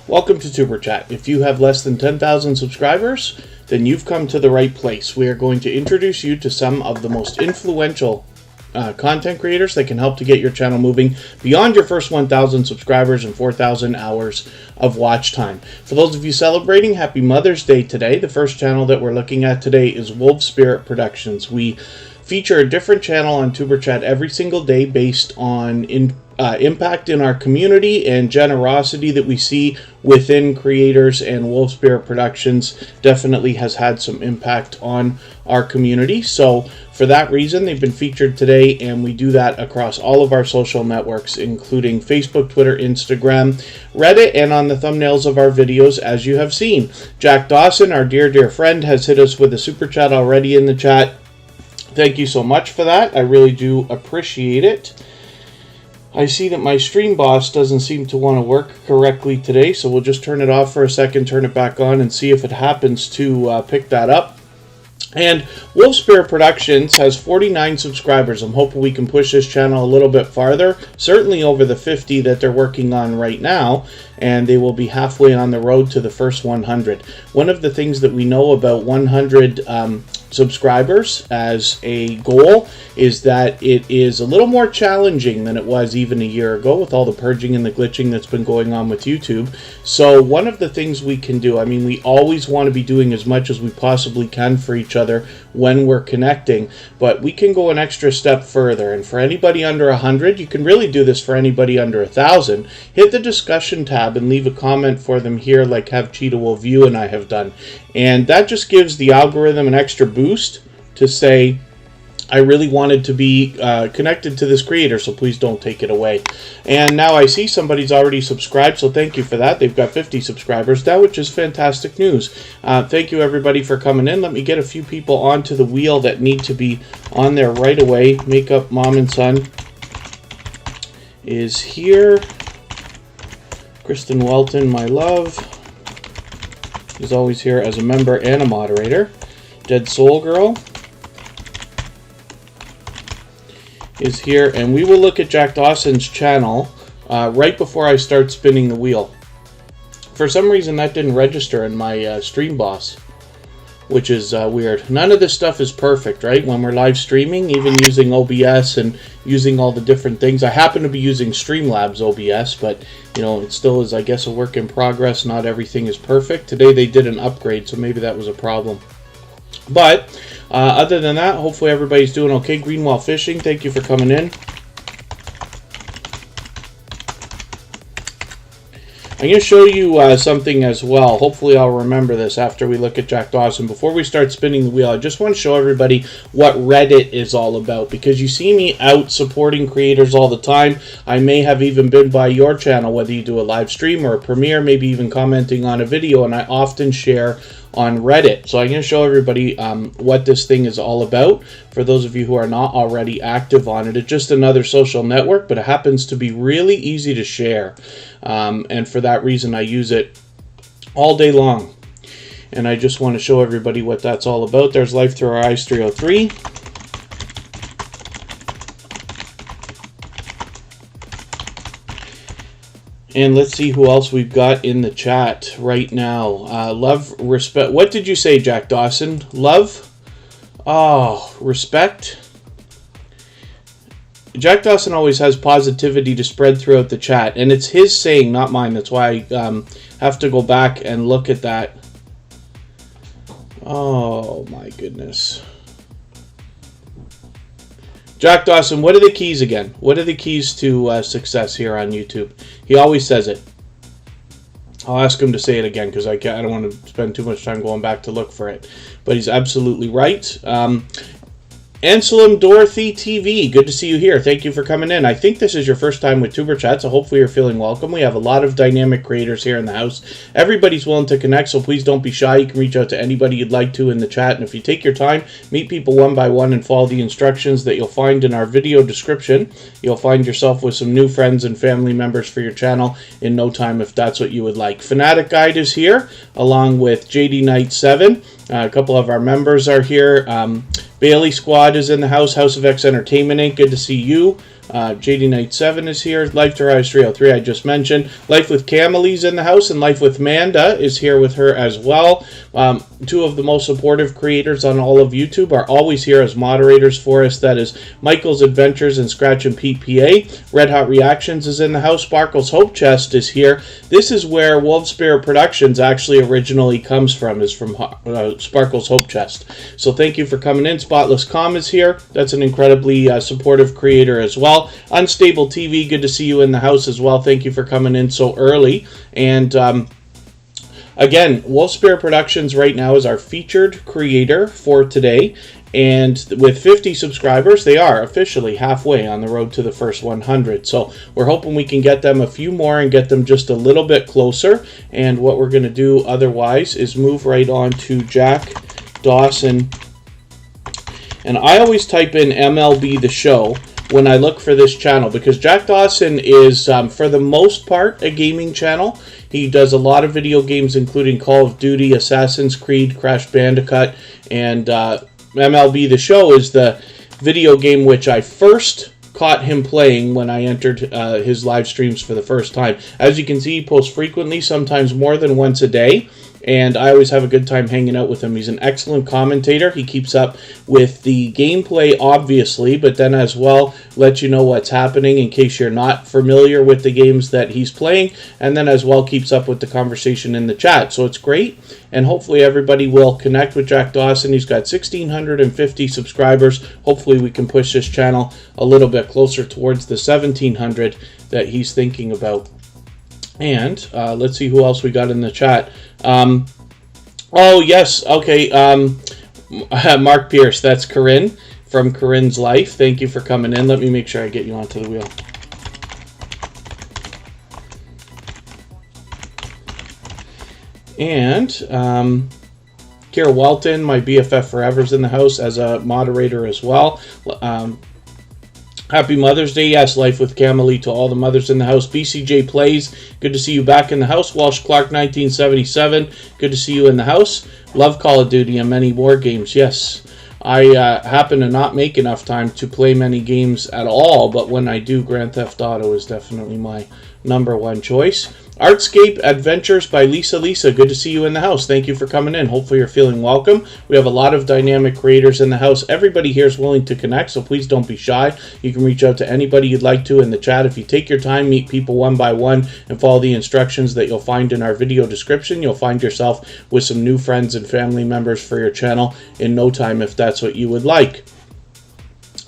Welcome to Tuber Chat. If you have less than 10,000 subscribers, then you've come to the right place. We are going to introduce you to some of the most influential content creators that can help to get your channel moving beyond your first 1,000 subscribers and 4,000 hours of watch time. For those of you celebrating, happy Mother's Day today. The first channel that we're looking at today is Wolf Spirit Productions. We feature a different channel on Tuber Chat every single day based on impact in our community and generosity that we see within creators, and Wolf Spirit Productions definitely has had some impact on our community. So for that reason, they've been featured today, and we do that across all of our social networks, including Facebook, Twitter, Instagram, Reddit, and on the thumbnails of our videos, as you have seen. Jack Dawson, our dear friend, has hit us with a super chat already in the chat. Thank you so much for that. I really do appreciate it. I see that my stream boss doesn't seem to want to work correctly today, so we'll just turn it off for a second, turn it back on, and see if it happens to pick that up. And Wolf Spirit Productions has 49 subscribers. I'm hoping we can push this channel a little bit farther, certainly over the 50 that they're working on right now, and they will be halfway on the road to the first 100. One of the things that we know about 100 subscribers as a goal is that it is a little more challenging than it was even a year ago with all the purging and the glitching that's been going on with YouTube. So one of the things we can do, I mean, we always want to be doing as much as we possibly can for each other when we're connecting, but we can go an extra step further. And for anybody under 100, you can really do this for anybody under 1,000. Hit the discussion tab and leave a comment for them here, like Have Cheetah Will View and I have done. And that just gives the algorithm an extra boost to say, I really wanted to be connected to this creator, so please don't take it away. And now I see somebody's already subscribed, so thank you for that. They've got 50 subscribers now, which is fantastic news. Thank you, everybody, for coming in. Let me get a few people onto the wheel that need to be on there right away. Makeup Mom and Son is here. Kristen Walton, my love, is always here as a member and a moderator. Dead Soul Girl is here, and we will look at Jack Dawson's channel right before I start spinning the wheel. For some reason that didn't register in my stream boss, which is weird. None of this stuff is perfect, right? When we're live streaming, even using OBS and using all the different things. I happen to be using Streamlabs OBS, but you know, it still is, I guess, a work in progress. Not everything is perfect. Today they did an upgrade, so maybe that was a problem. But other than that, hopefully everybody's doing okay. Greenwall Fishing, thank you for coming in. I'm going to show you something as well. Hopefully I'll remember this after we look at Jack Dawson. Before we start spinning the wheel, I just want to show everybody what Reddit is all about, because you see me out supporting creators all the time. I may have even been by your channel, whether you do a live stream or a premiere, maybe even commenting on a video, and I often share on Reddit. So I'm going to show everybody what this thing is all about. For those of you who are not already active on it, it's just another social network, but it happens to be really easy to share. And for that reason, I use it all day long. And I just want to show everybody what that's all about. There's Life Through Our Eyes 303. And let's see who else we've got in the chat right now. Love, respect. What did you say, Jack Dawson? Love? Oh, respect? Jack Dawson always has positivity to spread throughout the chat. And it's his saying, not mine. That's why I have to go back and look at that. Oh, my goodness. Jack Dawson, what are the keys again? What are the keys to success here on YouTube? He always says it. I'll ask him to say it again because I don't want to spend too much time going back to look for it. But he's absolutely right. Anselm Dorothy TV, good to see you here. Thank you for coming in. I think this is your first time with Tuber Chat, so hopefully you're feeling welcome. We have a lot of dynamic creators here in the house. Everybody's willing to connect, so please don't be shy. You can reach out to anybody you'd like to in the chat, and if you take your time, meet people one by one and follow the instructions that you'll find in our video description. You'll find yourself with some new friends and family members for your channel in no time if that's what you would like. Fanatic Guide is here, along with JD Knight 7. A couple of our members are here. Bailey Squad is in the house. House of X Entertainment Inc. Good to see you. JD Knight 7 is here. Life to Rise 303 I just mentioned. Life with Camille's in the house, and Life with Manda is here with her as well. Two of the most supportive creators on all of YouTube are always here as moderators for us. That is Michael's Adventures and Scratch and Pete PA. Red Hot Reactions is in the house. Sparkle's Hope Chest is here. This is where Wolf Spirit Productions actually originally comes from, is from Sparkle's Hope Chest. So thank you for coming in. Spotless Calm is here. That's an incredibly supportive creator as well. Unstable TV, good to see you in the house as well. Thank you for coming in so early. And again, Wolf Spirit Productions right now is our featured creator for today. And with 50 subscribers, they are officially halfway on the road to the first 100. So we're hoping we can get them a few more and get them just a little bit closer. And what we're going to do otherwise is move right on to Jack Dawson. And I always type in MLB The Show when I look for this channel, because Jack Dawson is, for the most part, a gaming channel. He does a lot of video games, including Call of Duty, Assassin's Creed, Crash Bandicoot, and MLB The Show is the video game which I first caught him playing when I entered his live streams for the first time. As you can see, he posts frequently, sometimes more than once a day. And I always have a good time hanging out with him. He's an excellent commentator. He keeps up with the gameplay, obviously, but then as well let you know what's happening in case you're not familiar with the games that he's playing, and then as well keeps up with the conversation in the chat. So it's great, and hopefully everybody will connect with Jack Dawson. He's got 1,650 subscribers. Hopefully we can push this channel a little bit closer towards the 1,700 that he's thinking about. And let's see who else we got in the chat. Oh, yes. Okay. Mark Pierce. That's Corinne from Corinne's Life. Thank you for coming in. Let me make sure I get you onto the wheel. And Kira Walton, my BFF Forever, is in the house as a moderator as well. Happy Mother's Day. Yes, Life with Camille to all the mothers in the house. BCJ Plays, good to see you back in the house. Walsh Clark 1977, good to see you in the house. Love Call of Duty and many more games. Yes, I happen to not make enough time to play many games at all, but when I do, Grand Theft Auto is definitely my #1 choice. Artscape Adventures by Lisa. Good to see you in the house. Thank you for coming in. Hopefully you're feeling welcome. We have a lot of dynamic creators in the house. Everybody here is willing to connect, so please don't be shy. You can reach out to anybody you'd like to in the chat. If you take your time, meet people one by one, and follow the instructions that you'll find in our video description, you'll find yourself with some new friends and family members for your channel in no time if that's what you would like.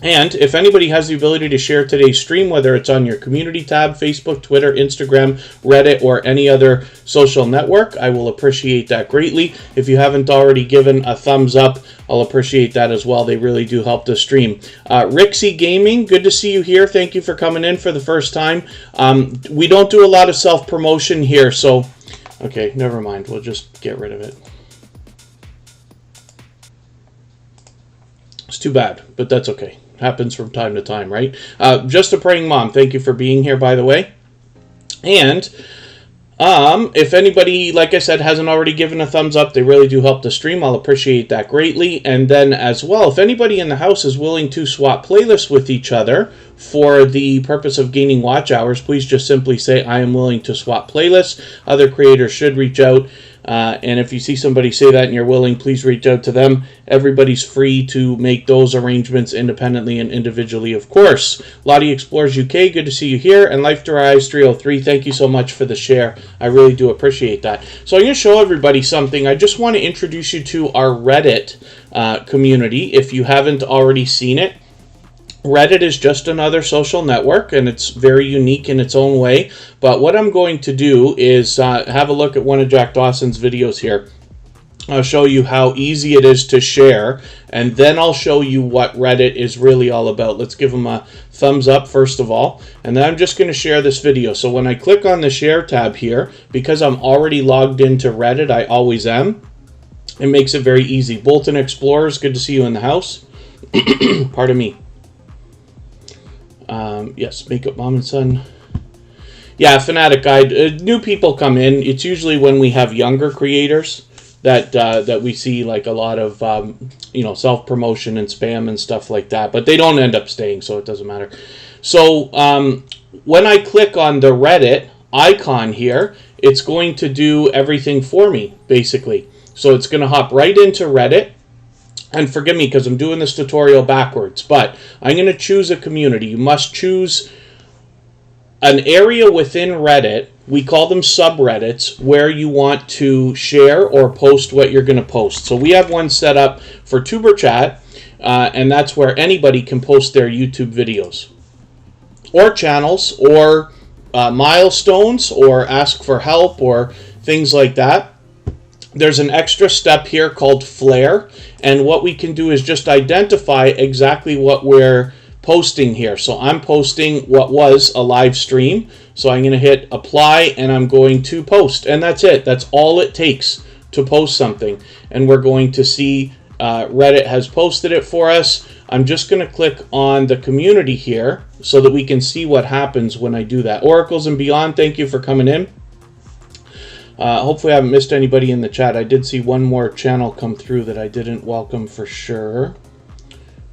And if anybody has the ability to share today's stream, whether it's on your community tab, Facebook, Twitter, Instagram, Reddit, or any other social network, I will appreciate that greatly. If you haven't already given a thumbs up, I'll appreciate that as well. They really do help the stream. Rixie Gaming, good to see you here. Thank you for coming in for the first time. We don't do a lot of self-promotion here, so... Okay, never mind. We'll just get rid of it. It's too bad, but that's okay. Happens from time to time, right? Just a Praying Mom, thank you for being here, by the way. And if anybody, like I said, hasn't already given a thumbs up, they really do help the stream. I'll appreciate that greatly. And then as well, if anybody in the house is willing to swap playlists with each other for the purpose of gaining watch hours, please just simply say, I am willing to swap playlists. Other creators should reach out. And if you see somebody say that and you're willing, please reach out to them. Everybody's free to make those arrangements independently and individually, of course. Lottie Explores UK, good to see you here. And Life Derives 303, thank you so much for the share. I really do appreciate that. So I'm going to show everybody something. I just want to introduce you to our Reddit community if you haven't already seen it. Reddit is just another social network, and it's very unique in its own way. But what I'm going to do is have a look at one of Jack Dawson's videos here. I'll show you how easy it is to share, and then I'll show you what Reddit is really all about. Let's give them a thumbs up first of all, and then I'm just going to share this video. So when I click on the share tab here, because I'm already logged into Reddit, I always am, it makes it very easy. Bolton Explorers, good to see you in the house. Pardon me. Yes, Makeup Mom and Son. Yeah, Fanatic Guide. New people come in. It's usually when we have younger creators that we see like a lot of self-promotion and spam and stuff like that, but they don't end up staying, so it doesn't matter. So when I click on the Reddit icon here, it's going to do everything for me, basically. So it's going to hop right into Reddit. And forgive me because I'm doing this tutorial backwards, but I'm going to choose a community. You must choose an area within Reddit. We call them subreddits, where you want to share or post what you're going to post. So we have one set up for Tuber Chat, and that's where anybody can post their YouTube videos or channels or milestones or ask for help or things like that. There's an extra step here called Flare, and what we can do is just identify exactly what we're posting here. So I'm posting what was a live stream, so I'm going to hit apply and I'm going to post, and that's it. That's all it takes to post something, and we're going to see Reddit has posted it for us. I'm just going to click on the community here so that we can see what happens when I do that. Oracles and Beyond, thank you for coming in. Hopefully I haven't missed anybody in the chat. I did see one more channel come through that I didn't welcome for sure.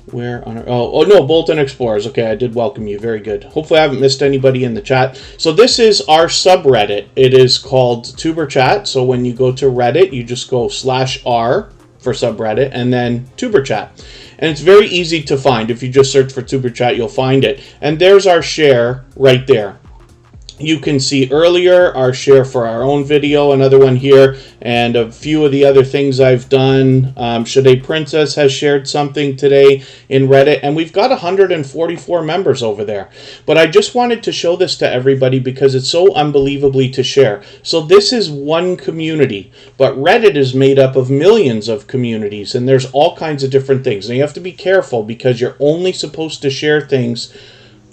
Where on oh no, Bolton Explorers. Okay, I did welcome you. Very good. Hopefully I haven't missed anybody in the chat. So this is our subreddit. It is called Tuber Chat. So when you go to Reddit, you just go /r for subreddit and then Tuber Chat. And it's very easy to find. If you just search for Tuber Chat, you'll find it. And there's our share right there. You can see earlier our share for our own video, another one here, and a few of the other things I've done. Should a Princess has shared something today in Reddit, and we've got 144 members over there. But I just wanted to show this to everybody because it's so unbelievably to share. So this is one community, but Reddit is made up of millions of communities, and there's all kinds of different things. And you have to be careful because you're only supposed to share things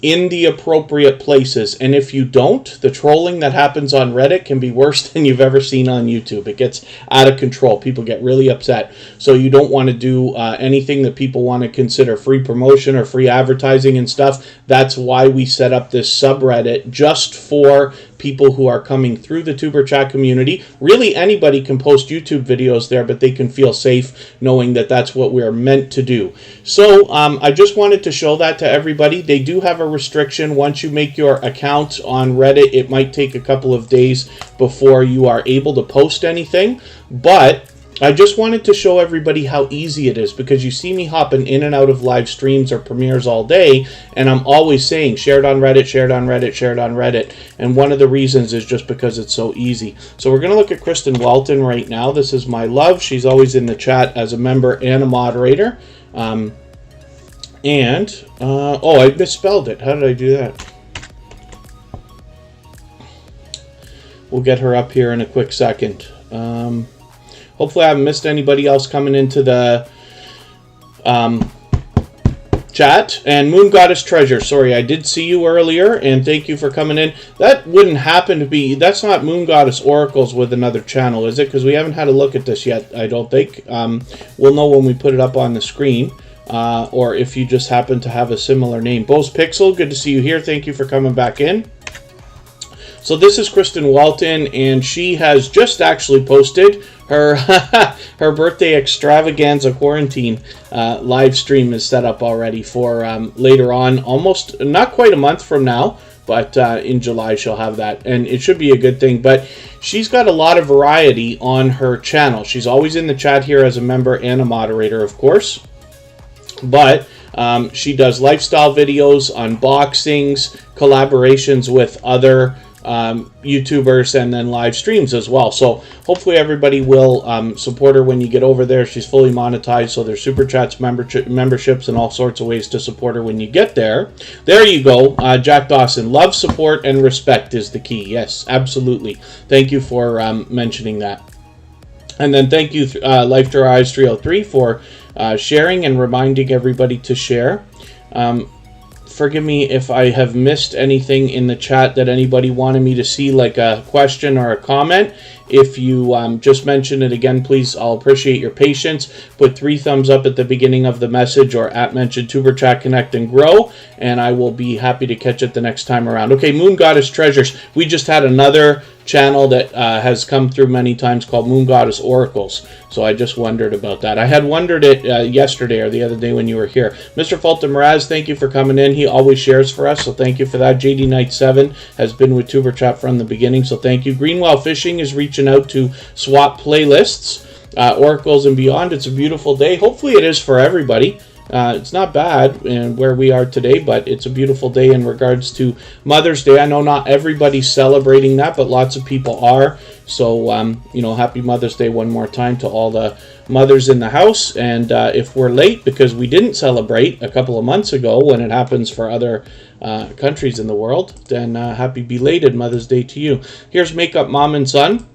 in the appropriate places, and if you don't, the trolling that happens on Reddit can be worse than you've ever seen on YouTube. It gets out of control. People get really upset. So you don't want to do anything that people want to consider free promotion or free advertising and stuff. That's why we set up this subreddit just for people who are coming through the Tuber Chat community. Really, anybody can post YouTube videos there, but they can feel safe knowing that that's what we're meant to do. So I just wanted to show that to everybody. They do have a restriction. Once you make your account on Reddit, it might take a couple of days before you are able to post anything, but I just wanted to show everybody how easy it is, because you see me hopping in and out of live streams or premieres all day, and I'm always saying shared on Reddit, shared on Reddit, shared on Reddit, and one of the reasons is just because it's so easy. So we're going to look at Kristen Walton right now. This is my love. She's always in the chat as a member and a moderator. Oh, I misspelled it. How did I do that? We'll get her up here in a quick second. Hopefully I haven't missed anybody else coming into the chat. And Moon Goddess Treasure, sorry, I did see you earlier, and thank you for coming in. That wouldn't happen to be, that's not Moon Goddess Oracles with another channel, is it? Because we haven't had a look at this yet, I don't think. We'll know when we put it up on the screen, or if you just happen to have a similar name. Bose Pixel, good to see you here. Thank you for coming back in. So this is Kristen Walton, and she has just actually posted her her birthday extravaganza quarantine live stream is set up already for later on, almost not quite a month from now, but in July she'll have that, and it should be a good thing. But she's got a lot of variety on her channel. She's always in the chat here as a member and a moderator, of course, but she does lifestyle videos, unboxings, collaborations with other YouTubers, and then live streams as well. So hopefully everybody will support her when you get over there. She's fully monetized, so there's super chats, memberships, and all sorts of ways to support her when you get there. There you go. Jack Dawson, love, support, and respect is the key. Yes, absolutely. Thank you for mentioning that. And then thank you, Life to Eyes 303, for sharing and reminding everybody to share. Forgive me if I have missed anything in the chat that anybody wanted me to see, like a question or a comment. If you just mention it again, please, I'll appreciate your patience. Put 3 thumbs up at the beginning of the message or at mention Tuber Chat Connect and Grow, and I will be happy to catch it the next time around. Okay, Moon Goddess Treasures. We just had another channel that has come through many times called Moon Goddess Oracles, so I just wondered about that. I had wondered it yesterday or the other day when you were here. Mr. Fulton Mraz, thank you for coming in. He always shares for us, so thank you for that. JD Knight 7 has been with Tuber Chat from the beginning, so thank you. Greenwall Fishing is reaching out to swap playlists, Oracles and beyond. It's a beautiful day. Hopefully it is for everybody. It's not bad in where we are today, but it's a beautiful day in regards to Mother's Day. I know not everybody's celebrating that, but lots of people are. So, happy Mother's Day one more time to all the mothers in the house. And if we're late because we didn't celebrate a couple of months ago when it happens for other countries in the world, then happy belated Mother's Day to you. Here's Makeup Mom and Son.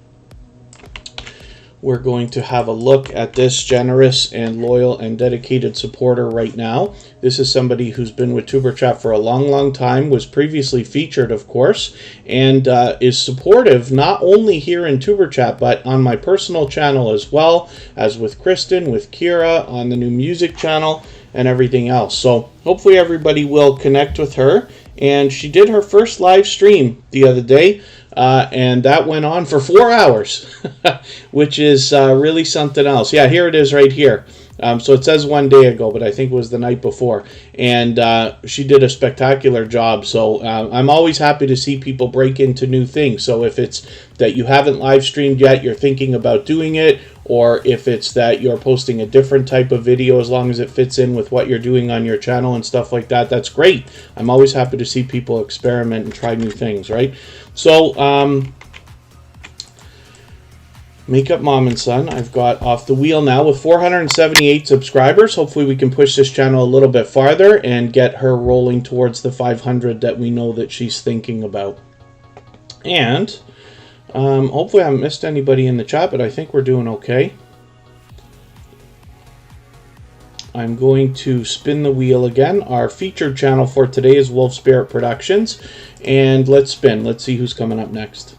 We're going to have a look at this generous and loyal and dedicated supporter right now. This is somebody who's been with Tuber Chat for a long, long time, was previously featured, of course, and is supportive not only here in Tuber Chat, but on my personal channel as well, as with Kristen, with Kira, on the new music channel, and everything else. So hopefully everybody will connect with her. And she did her first live stream the other day, and that went on for 4 hours, which is really something else. Yeah, here it is right here. So it says 1 day ago, but I think it was the night before. And she did a spectacular job. So I'm always happy to see people break into new things. So if it's that you haven't live streamed yet, you're thinking about doing it, or if it's that you're posting a different type of video, as long as it fits in with what you're doing on your channel and stuff like that, that's great. I'm always happy to see people experiment and try new things, right? So, Makeup Mom and Son, I've got off the wheel now with 478 subscribers. Hopefully we can push this channel a little bit farther and get her rolling towards the 500 that we know that she's thinking about. And hopefully I haven't missed anybody in the chat, but I think we're doing okay. I'm going to spin the wheel again. Our featured channel for today is Wolf Spirit Productions. And let's spin. Let's see who's coming up next.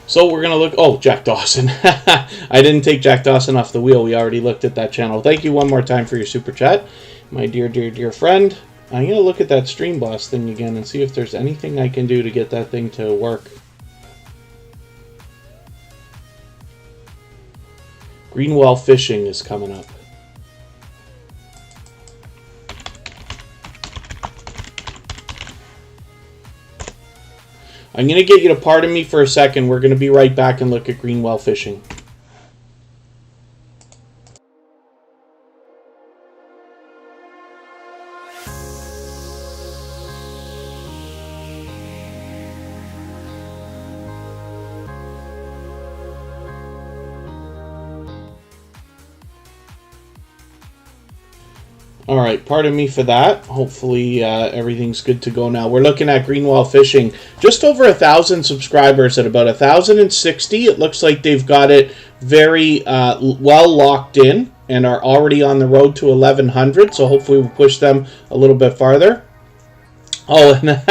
So we're going to look... Oh, Jack Dawson. I didn't take Jack Dawson off the wheel. We already looked at that channel. Thank you one more time for your super chat, my dear, dear, dear friend. I'm going to look at that Stream Boss thing again and see if there's anything I can do to get that thing to work. Greenwall Fishing is coming up. I'm going to get you to pardon me for a second. We're going to be right back and look at Greenwall Fishing. All right, pardon me for that. Hopefully everything's good to go now. We're looking at Greenwall Fishing. Just over 1,000 subscribers at about 1,060. It looks like they've got it very well locked in and are already on the road to 1,100. So hopefully we'll push them a little bit farther. Oh, and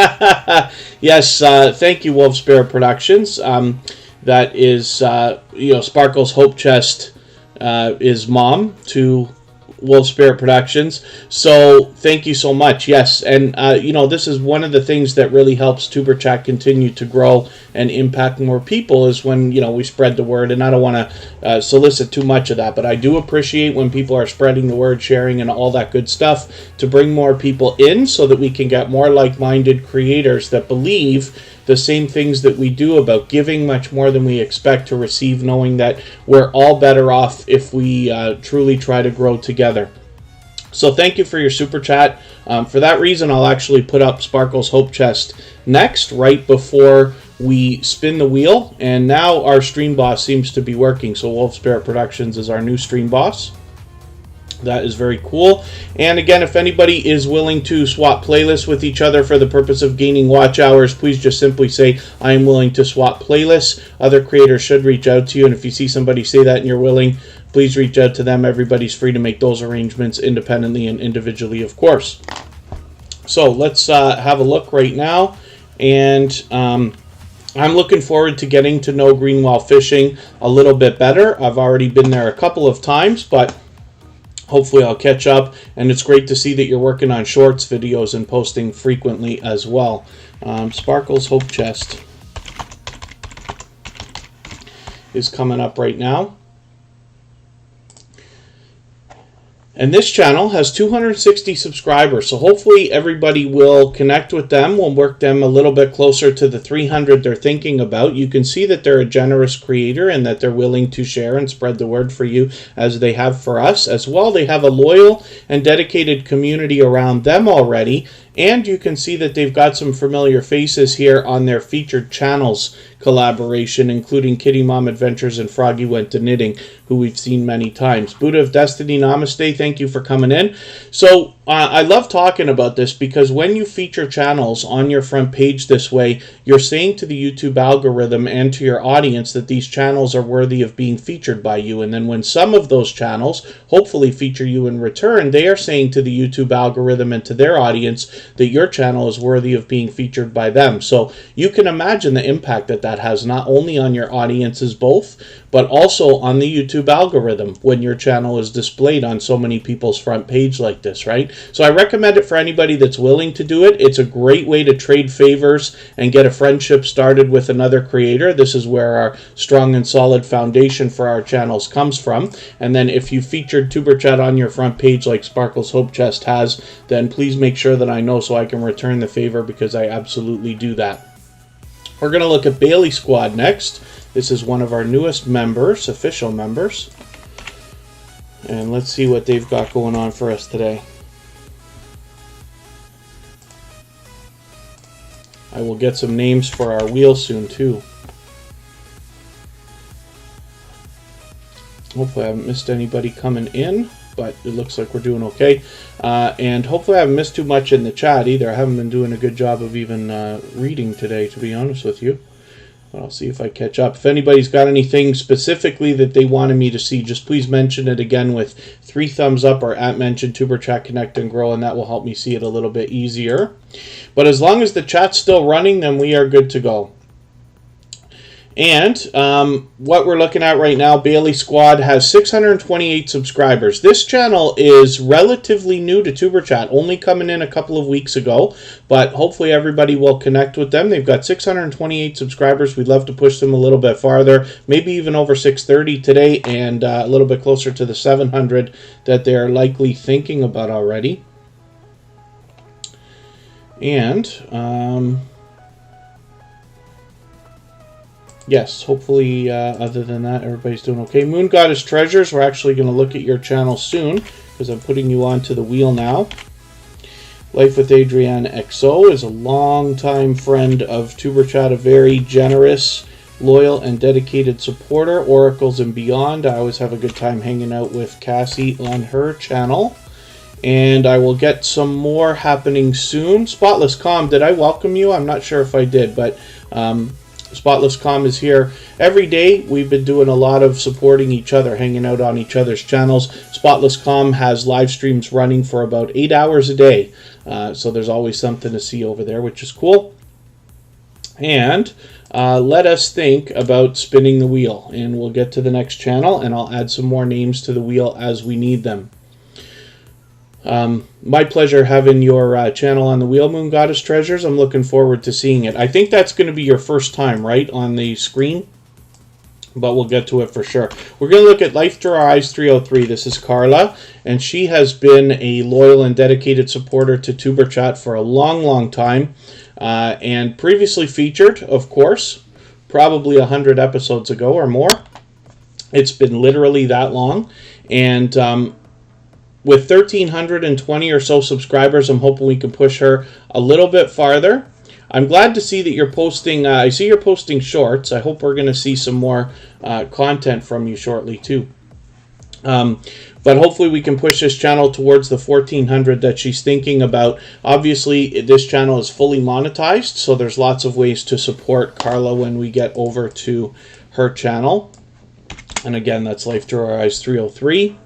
yes, thank you, Wolf Spirit Productions. That is, Sparkle's Hope Chest is mom to Wolf Spirit Productions. So thank you so much. Yes, and this is one of the things that really helps Tuber Chat continue to grow and impact more people is when we spread the word. And I don't want to solicit too much of that, but I do appreciate when people are spreading the word, sharing, and all that good stuff to bring more people in, so that we can get more like-minded creators that believe the same things that we do about giving much more than we expect to receive, knowing that we're all better off if we truly try to grow together. So thank you for your super chat. For that reason, I'll actually put up Sparkle's Hope Chest next, right before we spin the wheel. And now our Stream Boss seems to be working. So Wolf Spirit Productions is our new Stream Boss. That is very cool. And again, if anybody is willing to swap playlists with each other for the purpose of gaining watch hours, please just simply say, I am willing to swap playlists. Other creators should reach out to you. And if you see somebody say that and you're willing, please reach out to them. Everybody's free to make those arrangements independently and individually, of course. So let's have a look right now. And I'm looking forward to getting to know Greenwall fishing a little bit better. I've already been there a couple of times, but hopefully I'll catch up. And it's great to see that you're working on shorts videos and posting frequently as well. Sparkle's Hope Chest is coming up right now. And this channel has 260 subscribers, so hopefully everybody will connect with them. We'll work them a little bit closer to the 300 they're thinking about. You can see that they're a generous creator and that they're willing to share and spread the word for you as they have for us. As well, they have a loyal and dedicated community around them already. And you can see that they've got some familiar faces here on their featured channels collaboration, including Kitty Mom Adventures and Froggy Went to Knitting, who we've seen many times. Buddha of Destiny, namaste. Thank you for coming in. So I love talking about this because when you feature channels on your front page this way, you're saying to the YouTube algorithm and to your audience that these channels are worthy of being featured by you. And then when some of those channels hopefully feature you in return, they are saying to the YouTube algorithm and to their audience that your channel is worthy of being featured by them. So you can imagine the impact that that has not only on your audiences both, but also on the YouTube algorithm when your channel is displayed on so many people's front page like this, right? So I recommend it for anybody that's willing to do it. It's a great way to trade favors and get a friendship started with another creator. This is where our strong and solid foundation for our channels comes from. And then if you featured Tuber Chat on your front page like Sparkle's Hope Chest has, then please make sure that I know so I can return the favor, because I absolutely do that. We're going to look at Bailey Squad next. This is one of our newest members, official members. And let's see what they've got going on for us today. I will get some names for our wheel soon too. Hopefully I haven't missed anybody coming in, but it looks like we're doing okay. And hopefully I haven't missed too much in the chat either. I haven't been doing a good job of even reading today, to be honest with you. But I'll see if I catch up. If anybody's got anything specifically that they wanted me to see, just please mention it again with 3 thumbs up or @mention Tuber Chat Connect and Grow, and that will help me see it a little bit easier. But as long as the chat's still running, then we are good to go. And what we're looking at right now, Bailey Squad has 628 subscribers. This channel is relatively new to Tuber Chat, only coming in a couple of weeks ago, but hopefully everybody will connect with them. They've got 628 subscribers. We'd love to push them a little bit farther, maybe even over 630 today, and a little bit closer to the 700 that they're likely thinking about already. And yes, hopefully, other than that, everybody's doing okay. Moon Goddess Treasures, we're actually going to look at your channel soon, because I'm putting you onto the wheel now. Life with Adrienne XO is a longtime friend of Tuber Chat, a very generous, loyal, and dedicated supporter. Oracles and Beyond, I always have a good time hanging out with Cassie on her channel. And I will get some more happening soon. Spotless Calm, did I welcome you? I'm not sure if I did, but Spotless Calm is here every day. We've been doing a lot of supporting each other, hanging out on each other's channels. Spotless Calm has live streams running for about 8 hours a day. So there's always something to see over there, which is cool. And let us think about spinning the wheel. And we'll get to the next channel, and I'll add some more names to the wheel as we need them. My pleasure having your channel on the wheel, Moon Goddess Treasures. I'm looking forward to seeing it. I think that's going to be your first time, right, on the screen? But we'll get to it for sure. We're going to look at Life Through Our Eyes 303. This is Carla, and she has been a loyal and dedicated supporter to Tuber Chat for a long, long time. And previously featured, of course, probably 100 episodes ago or more. It's been literally that long. And with 1,320 or so subscribers, I'm hoping we can push her a little bit farther. I'm glad to see that you're posting, I see you're posting shorts. I hope we're going to see some more content from you shortly too. But hopefully we can push this channel towards the 1,400 that she's thinking about. Obviously, this channel is fully monetized, so there's lots of ways to support Carla when we get over to her channel. And again, that's Life Through Our Eyes 303.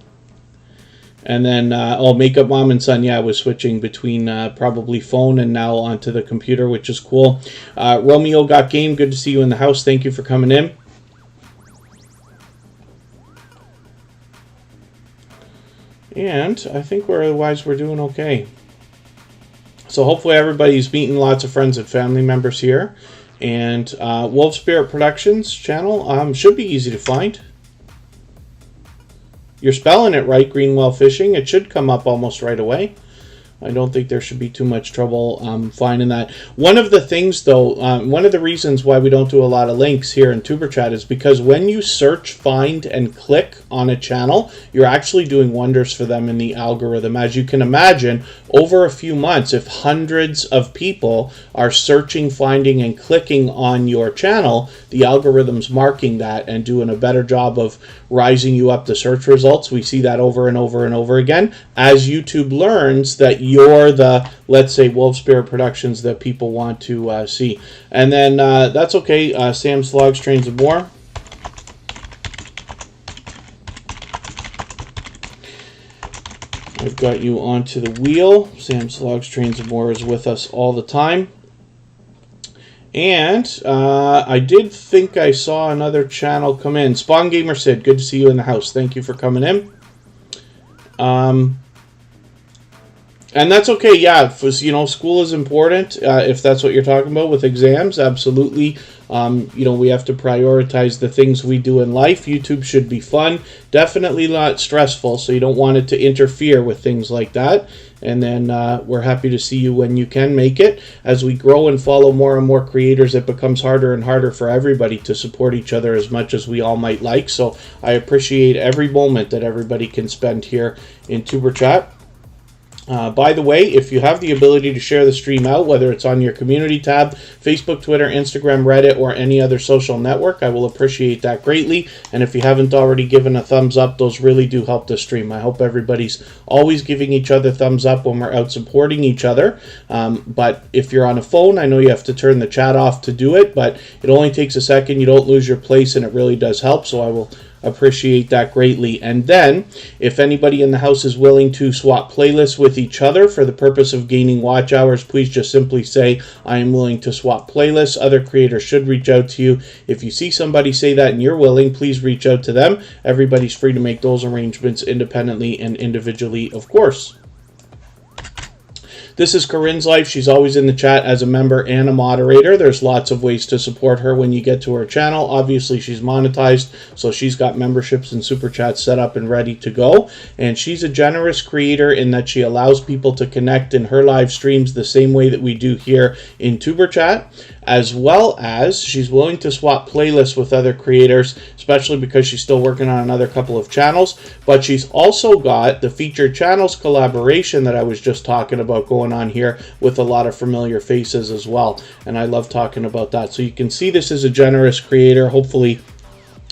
And then, oh, Makeup Mom and Son, yeah, I was switching between probably phone and now onto the computer, which is cool. Romeo Got Game, good to see you in the house. Thank you for coming in. And I think otherwise we're doing okay. So hopefully everybody's meeting lots of friends and family members here. And Wolf Spirit Productions channel should be easy to find. You're spelling it right, Greenwall Fishing. It should come up almost right away. I don't think there should be too much trouble finding that. One of the things, though, one of the reasons why we don't do a lot of links here in Tuber Chat is because when you search, find, and click on a channel, you're actually doing wonders for them in the algorithm. As you can imagine, over a few months, if hundreds of people are searching, finding, and clicking on your channel, the algorithm's marking that and doing a better job of rising you up the search results. We see that over and over and over again as YouTube learns that you're the, let's say, Wolf Spirit Productions that people want to see. And then that's okay. Sam's Vlogs, Trains, and More. I've got you onto the wheel. Sam's Vlogs, Trains, and More is with us all the time. And I did think I saw another channel come in. Spawn Gamer Sid, good to see you in the house. Thank you for coming in. And that's okay, yeah, you know, school is important, if that's what you're talking about with exams, absolutely. You know, we have to prioritize the things we do in life. YouTube should be fun, definitely not stressful, so you don't want it to interfere with things like that. And then we're happy to see you when you can make it. As we grow and follow more and more creators, it becomes harder and harder for everybody to support each other as much as we all might like. So I appreciate every moment that everybody can spend here in Tuber Chat. By the way, if you have the ability to share the stream out, whether it's on your community tab, Facebook, Twitter, Instagram, Reddit, or any other social network, I will appreciate that greatly. And if you haven't already given a thumbs up, those really do help the stream. I hope everybody's always giving each other thumbs up when we're out supporting each other. But if you're on a phone, I know you have to turn the chat off to do it, but it only takes a second. You don't lose your place, and it really does help. So I will appreciate that greatly. And then if anybody in the house is willing to swap playlists with each other for the purpose of gaining watch hours, please just simply say, I am willing to swap playlists. Other creators should reach out to you. If you see somebody say that and you're willing, please reach out to them. Everybody's free to make those arrangements independently and individually, of course. This is Corinne's life. She's always in the chat as a member and a moderator. There's lots of ways to support her when you get to her channel. Obviously, she's monetized, so she's got memberships and super chats set up and ready to go. And she's a generous creator in that she allows people to connect in her live streams the same way that we do here in Tuber Chat, as well as she's willing to swap playlists with other creators, especially because she's still working on another couple of channels. But she's also got the featured channels collaboration that I was just talking about going on here with a lot of familiar faces as well. And I love talking about that. So you can see this is a generous creator. Hopefully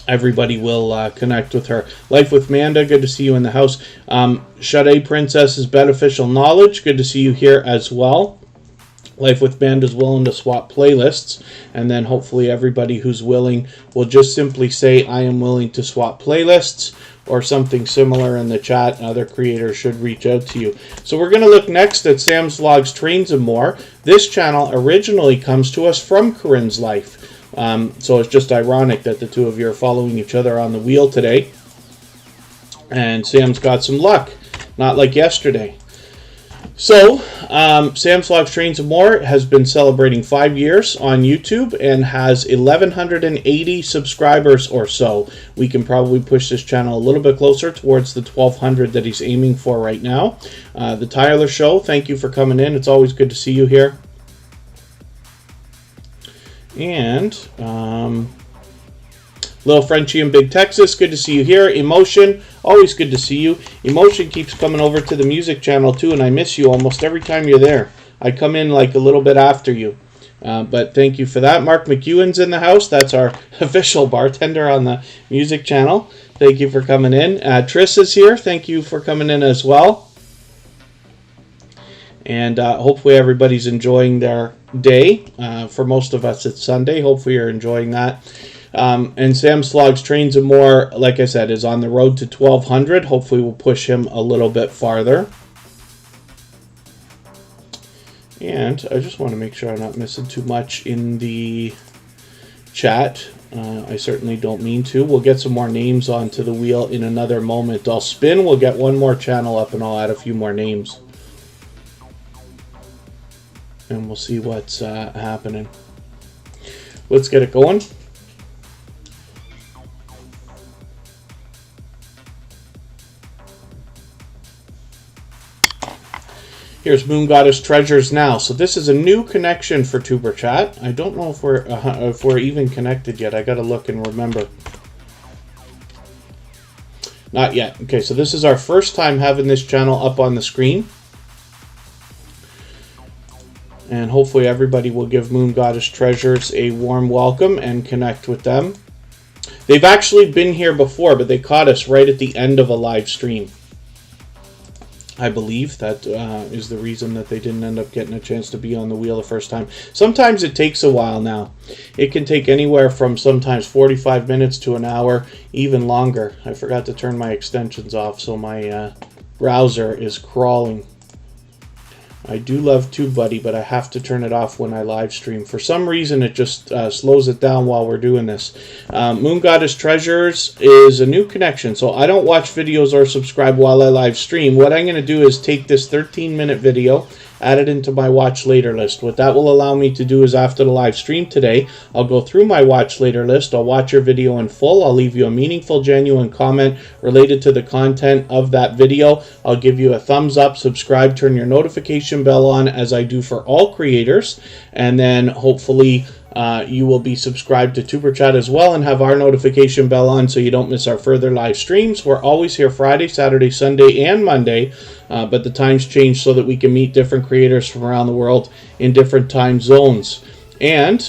everybody will connect with her. Life with Manda, good to see you in the house. Sade Princess's Beneficial Knowledge, good to see you here as well. Life with Manda is willing to swap playlists, and then hopefully everybody who's willing will just simply say, I am willing to swap playlists, or something similar in the chat, and other creators should reach out to you. So we're going to look next at Sam's Vlogs, Trains, and More. This channel originally comes to us from Corinne's life. So it's just ironic that the two of you are following each other on the wheel today. And Sam's got some luck, not like yesterday. So, Sam's Vlogs, Trains, and More has been celebrating 5 years on YouTube and has 1,180 subscribers or so. We can probably push this channel a little bit closer towards the 1,200 that he's aiming for right now. The Tyler Show, thank you for coming in. It's always good to see you here. And Little Frenchie in Big Texas, good to see you here. Emotion, always good to see you. Emotion keeps coming over to the music channel too, and I miss you almost every time you're there. I come in like a little bit after you. But thank you for that. Mark McEwen's in the house. That's our official bartender on the music channel. Thank you for coming in. Triss is here. Thank you for coming in as well. And hopefully everybody's enjoying their day. For most of us, it's Sunday. Hopefully you're enjoying that. And Sam Slogs Trains and More, like I said, is on the road to 1,200. Hopefully we'll push him a little bit farther. And I just want to make sure I'm not missing too much in the chat. I certainly don't mean to. We'll get some more names onto the wheel in another moment. I'll spin, we'll get one more channel up, and I'll add a few more names. And we'll see what's happening. Let's get it going. Here's Moon Goddess Treasures now. So this is a new connection for Tuber Chat. I don't know if we're even connected yet. I got to look and remember. Not yet. Okay, so this is our first time having this channel up on the screen. And hopefully everybody will give Moon Goddess Treasures a warm welcome and connect with them. They've actually been here before, but they caught us right at the end of a live stream. I believe that is the reason that they didn't end up getting a chance to be on the wheel the first time. Sometimes it takes a while now. It can take anywhere from sometimes 45 minutes to an hour, even longer. I forgot to turn my extensions off, so my browser is crawling. I do love TubeBuddy, but I have to turn it off when I live stream. For some reason, it just slows it down while we're doing this. Moon Goddess Treasures is a new connection, so I don't watch videos or subscribe while I live stream. What I'm going to do is take this 13-minute video, add it into my watch later list. What that will allow me to do is after the live stream today, I'll go through my watch later list. I'll watch your video in full. I'll leave you a meaningful, genuine comment related to the content of that video. I'll give you a thumbs up, subscribe, turn your notification bell on as I do for all creators. And then hopefully you will be subscribed to Tuber Chat as well and have our notification bell on so you don't miss our further live streams. We're always here Friday, Saturday, Sunday, and Monday, but the times change so that we can meet different creators from around the world in different time zones. And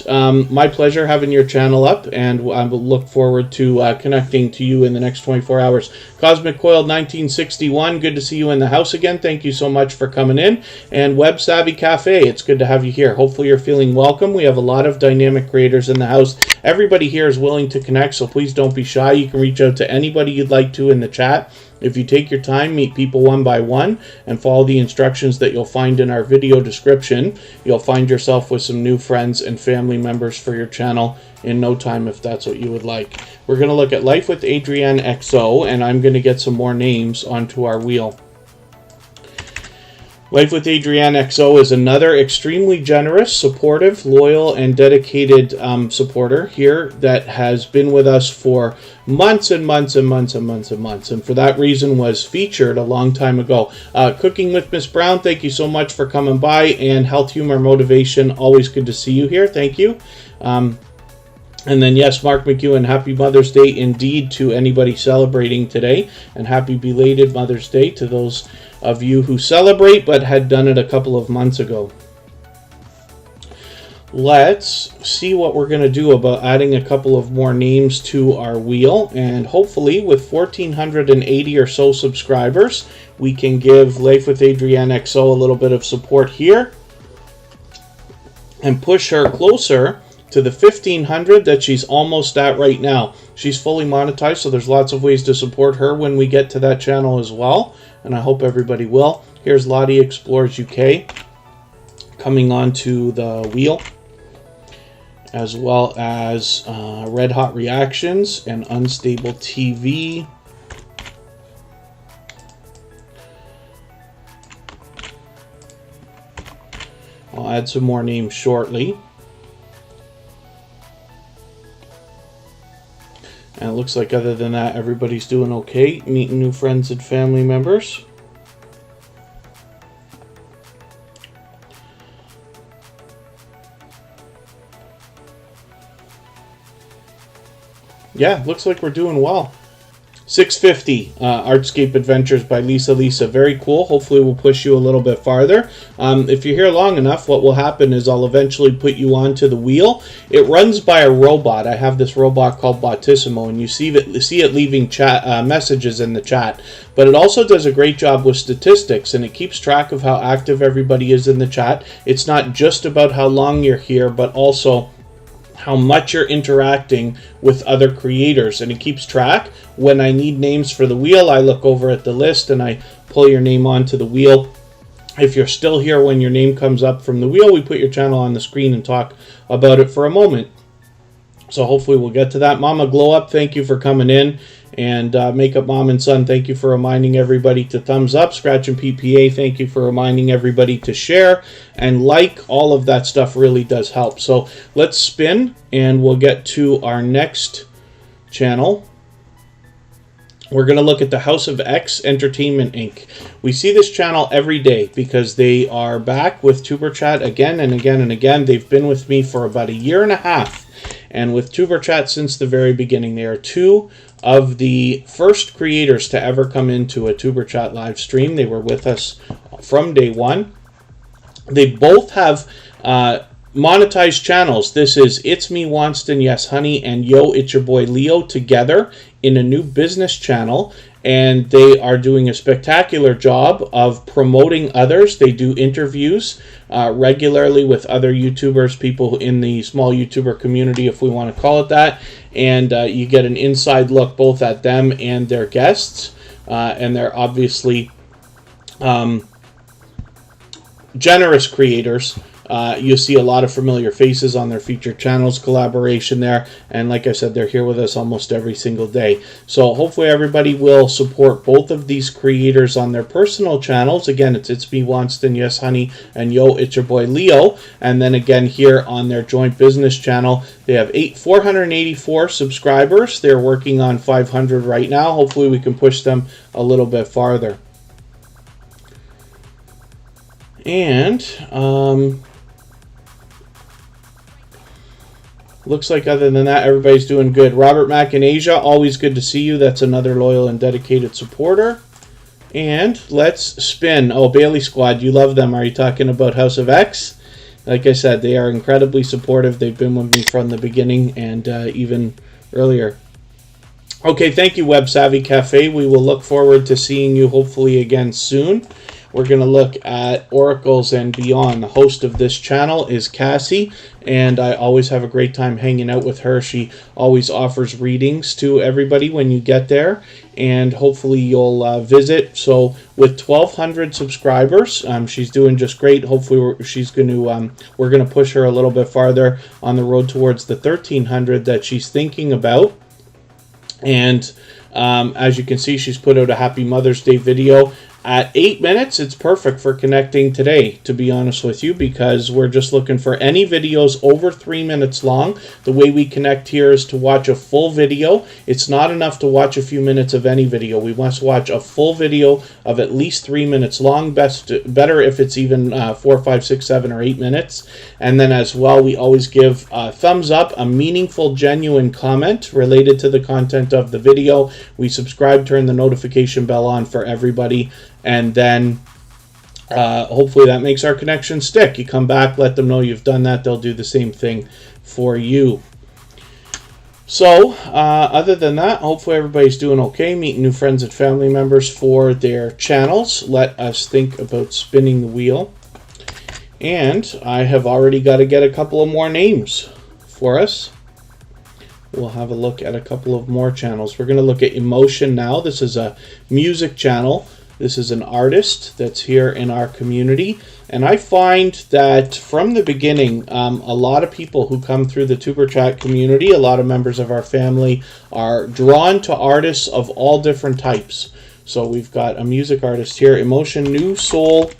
my pleasure having your channel up, and I will look forward to connecting to you in the next 24 hours. Cosmic Coiled 1961, good to see you in the house again. Thank you so much for coming in. And Web Savvy Cafe, it's good to have you here. Hopefully you're feeling welcome. We have a lot of dynamic creators in the house. Everybody here is willing to connect, so please don't be shy. You can reach out to anybody you'd like to in the chat. If you take your time, meet people one by one, and follow the instructions that you'll find in our video description, you'll find yourself with some new friends and family members for your channel in no time if that's what you would like. We're going to look at Life with Adrienne XO, and I'm going to get some more names onto our wheel. Life with Adrienne XO is another extremely generous, supportive, loyal, and dedicated supporter here that has been with us for months and months and months and months and months, and for that reason was featured a long time ago. Cooking with Miss Brown, thank you so much for coming by, and Health, Humor, Motivation, always good to see you here. Thank you. And then, yes, Mark McEwen, happy Mother's Day indeed to anybody celebrating today, and happy belated Mother's Day to those of you who celebrate but had done it a couple of months ago. Let's see what we're going to do about adding a couple of more names to our wheel, and hopefully with 1,480 or so subscribers, we can give Life with Adrienne XO a little bit of support here and push her closer to the 1,500 that she's almost at right now. She's fully monetized, so there's lots of ways to support her when we get to that channel as well, and I hope everybody will. Here's Lottie Explores UK coming onto the wheel, as well as Red Hot Reactions and Unstable TV. I'll add some more names shortly. And it looks like other than that, everybody's doing okay, meeting new friends and family members. Yeah, looks like we're doing well. 650, Artscape Adventures by Lisa. Very cool. Hopefully we'll push you a little bit farther. If you're here long enough, what will happen is I'll eventually put you onto the wheel. It runs by a robot. I have this robot called Bottissimo, and you see it leaving chat messages in the chat. But it also does a great job with statistics, and it keeps track of how active everybody is in the chat. It's not just about how long you're here, but also how much you're interacting with other creators, and it keeps track. When I need names for the wheel, I look over at the list and I pull your name onto the wheel. If you're still here when your name comes up from the wheel, we put your channel on the screen and talk about it for a moment. So hopefully we'll get to that. Mama Glow Up, thank you for coming in. And Makeup Mom and Son, thank you for reminding everybody to thumbs up. Scratch and PPA, thank you for reminding everybody to share and like. All of that stuff really does help. So let's spin and we'll get to our next channel. We're going to look at the House of X Entertainment Inc. We see this channel every day because they are back with Tuber Chat again and again and again. They've been with me for about a year and a half. And with Tuber Chat since the very beginning. They are two of the first creators to ever come into a Tuber Chat live stream. They were with us from day one. They both have monetized channels. This is It's Me Wonston, Yes Honey, and Yo, It's Your Boy Leo together in a new business channel. And they are doing a spectacular job of promoting others. They do interviews regularly with other YouTubers, people in the small YouTuber community, if we want to call it that. And you get an inside look both at them and their guests. And they're obviously generous creators. You'll see a lot of familiar faces on their featured channels collaboration there. And like I said, they're here with us almost every single day. So hopefully everybody will support both of these creators on their personal channels. Again, It's Me Wonston, Yes Honey, and Yo, It's Your Boy Leo. And then again here on their joint business channel, they have 484 subscribers. They're working on 500 right now. Hopefully we can push them a little bit farther. And looks like other than that, everybody's doing good. Robert Mack in Asia, always good to see you. That's another loyal and dedicated supporter. And let's spin. Oh, Bailey Squad, you love them. Are you talking about House of X? Like I said, they are incredibly supportive. They've been with me from the beginning and even earlier. Okay, thank you, Web Savvy Cafe. We will look forward to seeing you hopefully again soon. We're going to look at Oracles and Beyond. The host of this channel is Cassie, and I always have a great time hanging out with her. She always offers readings to everybody when you get there, and hopefully you'll visit. So with 1,200 subscribers, she's doing just great. Hopefully we're going to push her a little bit farther on the road towards the 1,300 that she's thinking about. And as you can see, she's put out a Happy Mother's Day video. At 8 minutes, it's perfect for connecting today, to be honest with you, because we're just looking for any videos over 3 minutes long. The way we connect here is to watch a full video. It's not enough to watch a few minutes of any video. We must watch a full video of at least 3 minutes long. Better if it's even 4, 5, 6, 7, or 8 minutes. And then as well, we always give a thumbs up, a meaningful, genuine comment related to the content of the video. We subscribe, turn the notification bell on for everybody. And then hopefully that makes our connection stick. You come back, let them know you've done that. They'll do the same thing for you. So other than that, hopefully everybody's doing okay. Meeting new friends and family members for their channels. Let us think about spinning the wheel. And I have already got to get a couple of more names for us. We'll have a look at a couple of more channels. We're going to look at Emotion now. This is a music channel. This is an artist that's here in our community. And I find that from the beginning, a lot of people who come through the Tuber Chat community, a lot of members of our family, are drawn to artists of all different types. So we've got a music artist here. Emotion New Soul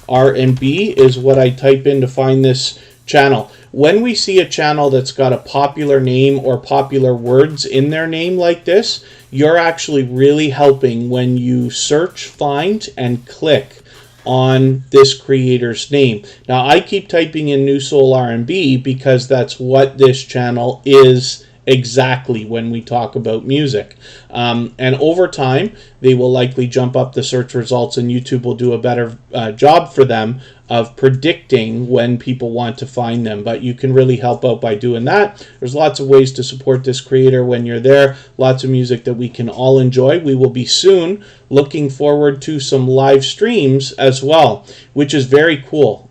R&B is what I type in to find this channel. When we see a channel that's got a popular name or popular words in their name like this, you're actually really helping when you search, find, and click on this creator's name. Now, I keep typing in New Soul R&B because that's what this channel is exactly when we talk about music. And over time, they will likely jump up the search results, and YouTube will do a better job for them of predicting when people want to find them. But you can really help out by doing that. There's lots of ways to support this creator when you're there. Lots of music that we can all enjoy. We will be soon looking forward to some live streams as well, which is very cool.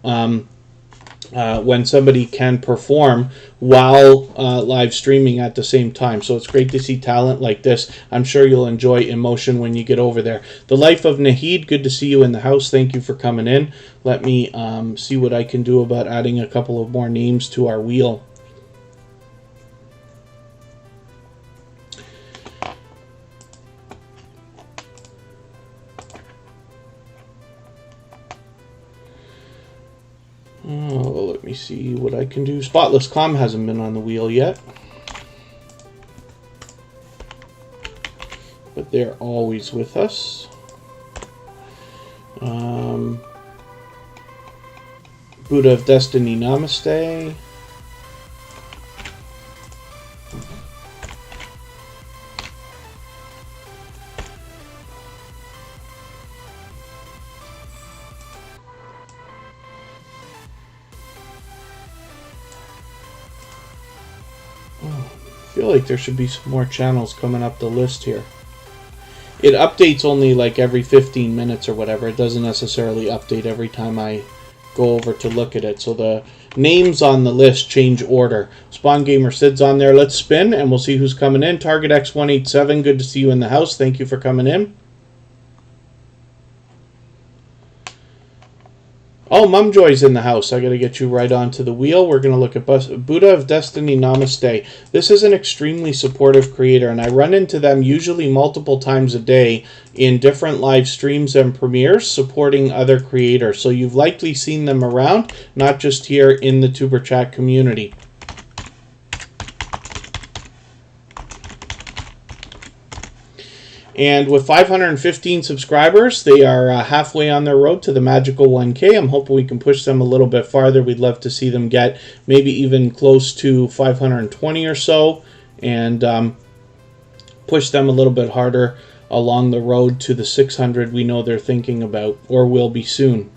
when somebody can perform while live streaming at the same time. So it's great to see talent like this. I'm sure you'll enjoy Emotion when you get over there. The Life of Naheed, good to see you in the house. Thank you for coming in. Let me see what I can do about adding a couple of more names to our wheel. Oh, let me see what I can do. Spotless Calm hasn't been on the wheel yet, but they're always with us. Buddha of Destiny, Namaste. I feel like there should be some more channels coming up the list here. It updates only like every 15 minutes or whatever. It doesn't necessarily update every time I go over to look at it. So the names on the list change order. Spawn Gamer Sid's on there. Let's spin and we'll see who's coming in. Target X187, good to see you in the house. Thank you for coming in. Oh, Mumjoy's in the house. I got to get you right onto the wheel. We're going to look at Buddha of Destiny, Namaste. This is an extremely supportive creator, and I run into them usually multiple times a day in different live streams and premieres supporting other creators. So you've likely seen them around, not just here in the Tuber Chat community. And with 515 subscribers, they are halfway on their road to the magical 1K. I'm hoping we can push them a little bit farther. We'd love to see them get maybe even close to 520 or so, and push them a little bit harder along the road to the 600 we know they're thinking about, or will be soon.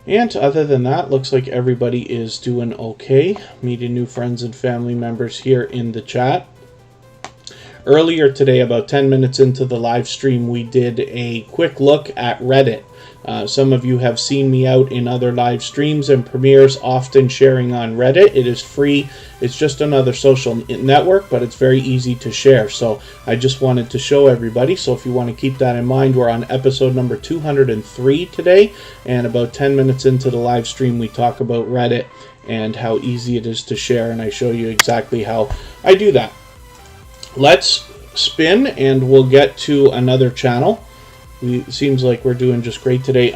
And other than that, looks like everybody is doing okay. Meeting new friends and family members here in the chat. Earlier today, about 10 minutes into the live stream, we did a quick look at Reddit. Some of you have seen me out in other live streams and premieres, often sharing on Reddit. It is free. It's just another social network, but it's very easy to share. So I just wanted to show everybody. So if you want to keep that in mind, we're on episode number 203 today. And about 10 minutes into the live stream, we talk about Reddit and how easy it is to share. And I show you exactly how I do that. Let's spin and we'll get to another channel. It seems like we're doing just great today.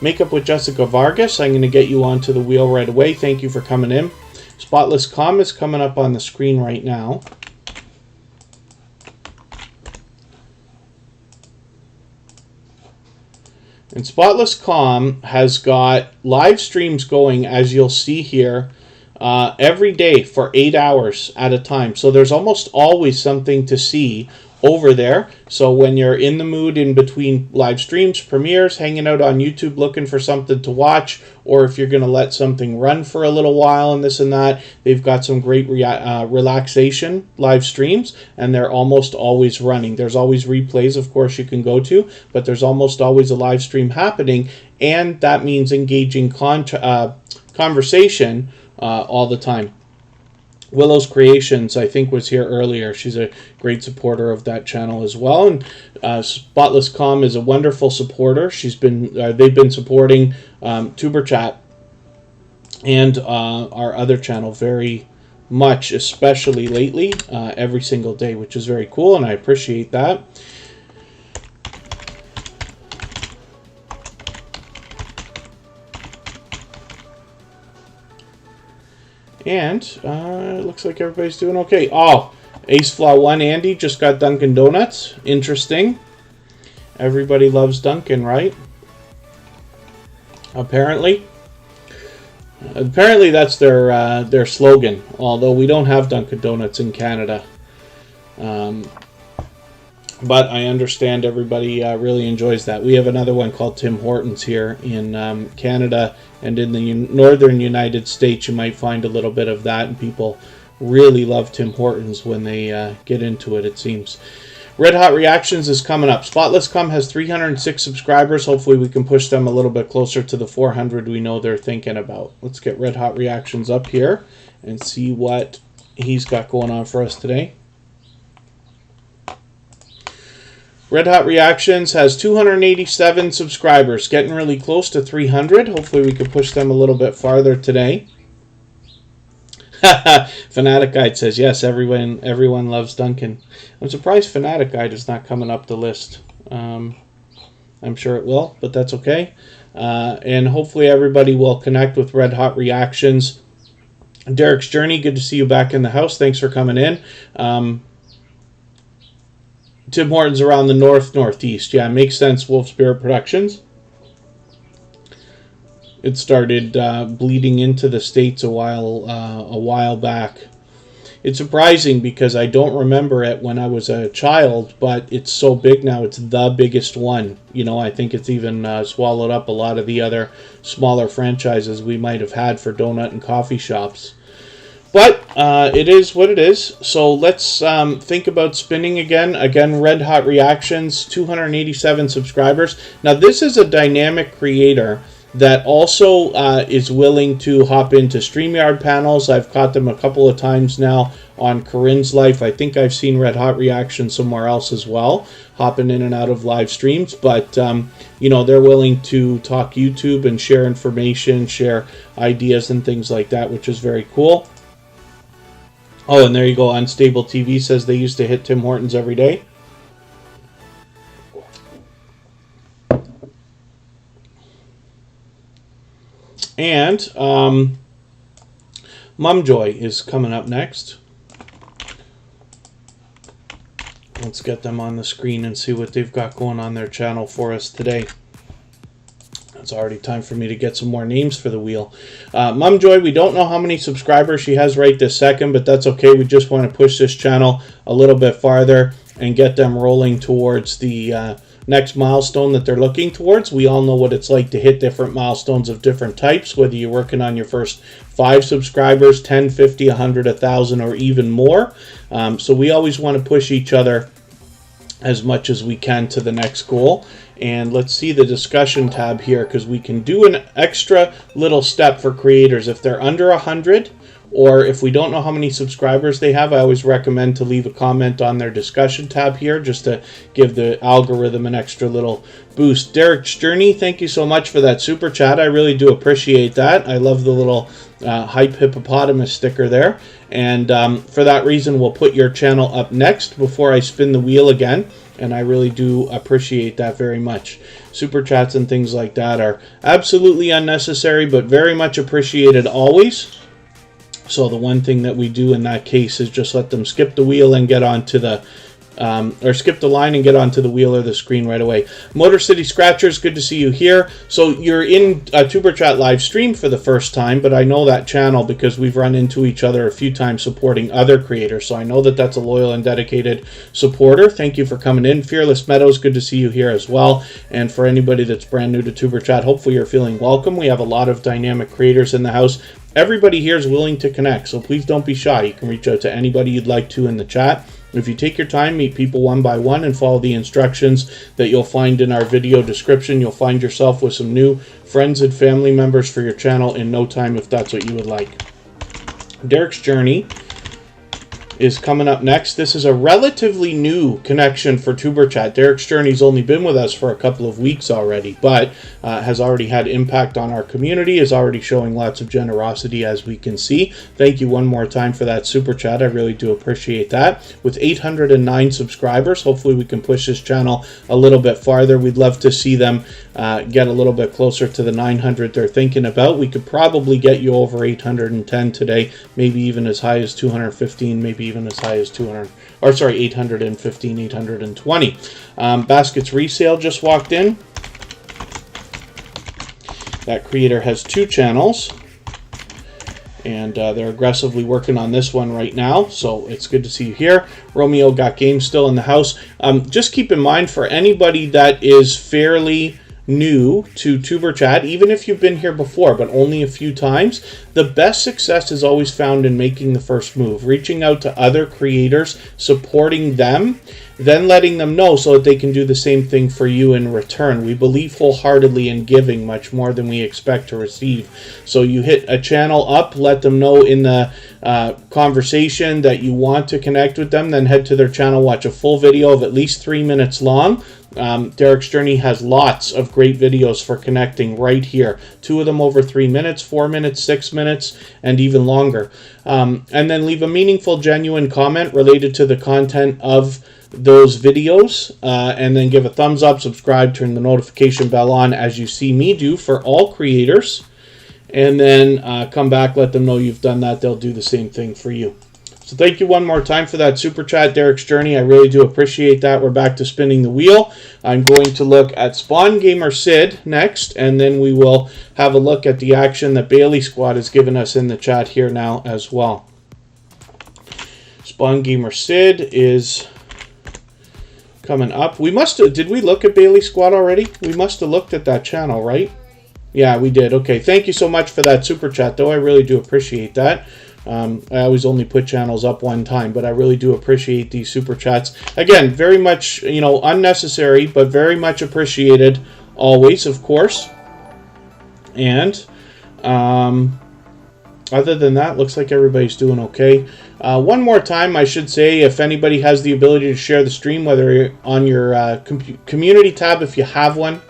Makeup with Jessica Vargas. I'm going to get you onto the wheel right away. Thank you for coming in. Spotless Calm is coming up on the screen right now. And Spotless Calm has got live streams going, as you'll see here, every day for 8 hours at a time. So there's almost always something to see over there. So when you're in the mood in between live streams, premieres, hanging out on YouTube looking for something to watch, or if you're going to let something run for a little while and this and that, they've got some great relaxation live streams, and they're almost always running. There's always replays, of course, you can go to, but there's almost always a live stream happening, and that means engaging conversation all the time. Willow's Creations, I think, was here earlier. She's a great supporter of that channel as well. And Spotless Calm is a wonderful supporter. They've been supporting Tuber Chat and our other channel very much, especially lately, every single day, which is very cool, and I appreciate that. And it looks like everybody's doing okay. Oh, Ace Flaw 1 Andy just got Dunkin' Donuts. Interesting. Everybody loves Dunkin', right? Apparently. Apparently that's their slogan. Although we don't have Dunkin' Donuts in Canada. But I understand everybody really enjoys that. We have another one called Tim Hortons here in Canada, and in the northern United States you might find a little bit of that, and people really love Tim Hortons when they get into it, it seems. Red Hot Reactions is coming up. Spotless Calm has 306 subscribers. Hopefully we can push them a little bit closer to the 400 we know they're thinking about. Let's get Red Hot Reactions up here and see what he's got going on for us today. Red Hot Reactions has 287 subscribers, getting really close to 300. Hopefully we can push them a little bit farther today. Fanatic Guide says, yes, everyone loves Duncan. I'm surprised Fanatic Guide is not coming up the list. I'm sure it will, but that's okay. And hopefully everybody will connect with Red Hot Reactions. Derek's Journey, good to see you back in the house. Thanks for coming in. Tim Hortons around the northeast. Yeah, makes sense. Wolf Spirit Productions. It started bleeding into the States a while back. It's surprising because I don't remember it when I was a child, but it's so big now. It's the biggest one. You know, I think it's even swallowed up a lot of the other smaller franchises we might have had for donut and coffee shops. But it is what it is. So let's think about spinning again. Again, Red Hot Reactions, 287 subscribers. Now, this is a dynamic creator that also is willing to hop into StreamYard panels. I've caught them a couple of times now on Corinne's Life. I think I've seen Red Hot Reactions somewhere else as well, hopping in and out of live streams. But, you know, they're willing to talk YouTube and share information, share ideas and things like that, which is very cool. Oh, and there you go. Unstable TV says they used to hit Tim Hortons every day. And Mumjoy is coming up next. Let's get them on the screen and see what they've got going on their channel for us today. It's already time for me to get some more names for the wheel. Mumjoy, we don't know how many subscribers she has right this second, but that's okay. We just want to push this channel a little bit farther and get them rolling towards the next milestone that they're looking towards. We all know what it's like to hit different milestones of different types, whether you're working on your first 5 subscribers, 10, 50, 100, 1,000, or even more. So we always want to push each other as much as we can to the next goal. And let's see the discussion tab here, because we can do an extra little step for creators. If they're under 100, or if we don't know how many subscribers they have, I always recommend to leave a comment on their discussion tab here, just to give the algorithm an extra little boost. Derek's Journey, thank you so much for that super chat. I really do appreciate that. I love the little hype hippopotamus sticker there. And for that reason, we'll put your channel up next before I spin the wheel again. And I really do appreciate that very much. Super chats and things like that are absolutely unnecessary, but very much appreciated always. So the one thing that we do in that case is just let them skip the wheel and get onto the or skip the line and get onto the wheel or the screen right away. Motor City Scratchers, good to see you here. So you're in a Tuber Chat live stream for the first time, but I know that channel because we've run into each other a few times supporting other creators. So I know that that's a loyal and dedicated supporter. Thank you for coming in. Fearless Meadows, good to see you here as well. And for anybody that's brand new to Tuber Chat, hopefully you're feeling welcome. We have a lot of dynamic creators in the house. Everybody here is willing to connect, so please don't be shy. You can reach out to anybody you'd like to in the chat. If you take your time, meet people one by one, and follow the instructions that you'll find in our video description, you'll find yourself with some new friends and family members for your channel in no time if that's what you would like. Derek's Journey is coming up next. This is a relatively new connection for Tuber Chat. Derek's Journey's only been with us for a couple of weeks already, but has already had impact on our community, is already showing lots of generosity, as we can see. Thank you one more time for that super chat. I really do appreciate that. With 809 subscribers, hopefully we can push this channel a little bit farther. We'd love to see them get a little bit closer to the 900 they're thinking about. We could probably get you over 810 today, maybe even as high as 215, maybe even as high as 815, 820. Baskets Resale just walked in. That creator has 2 channels, and they're aggressively working on this one right now, so it's good to see you here. Romeo Got Game still in the house. Just keep in mind, for anybody that is fairly new to Tuber Chat, even if you've been here before but only a few times, the best success is always found in making the first move, reaching out to other creators, supporting them, then letting them know so that they can do the same thing for you in return. We believe wholeheartedly in giving much more than we expect to receive. So you hit a channel up, let them know in the conversation that you want to connect with them, then head to their channel, watch a full video of at least 3 minutes long. Derek's Journey has lots of great videos for connecting right here. 2 of them over 3 minutes, 4 minutes, 6 minutes, and even longer. And then leave a meaningful, genuine comment related to the content of those videos, and then give a thumbs up, subscribe, turn the notification bell on as you see me do for all creators. And then come back, let them know you've done that. They'll do the same thing for you. So thank you one more time for that super chat, Derek's Journey. I really do appreciate that. We're back to spinning the wheel. I'm going to look at Spawn Gamer Sid next, and then we will have a look at the action that Bailey Squad has given us in the chat here now as well. Spawn Gamer Sid is coming up. We must have, did we look at Bailey Squad already? We must have looked at that channel, right? Yeah, we did. Okay, thank you so much for that super chat, though. I really do appreciate that. I always only put channels up one time, but I really do appreciate these super chats. Again, very much, you know, unnecessary, but very much appreciated always, of course. And other than that, looks like everybody's doing okay. One more time, I should say, if anybody has the ability to share the stream, whether you're on your community tab, if you have one,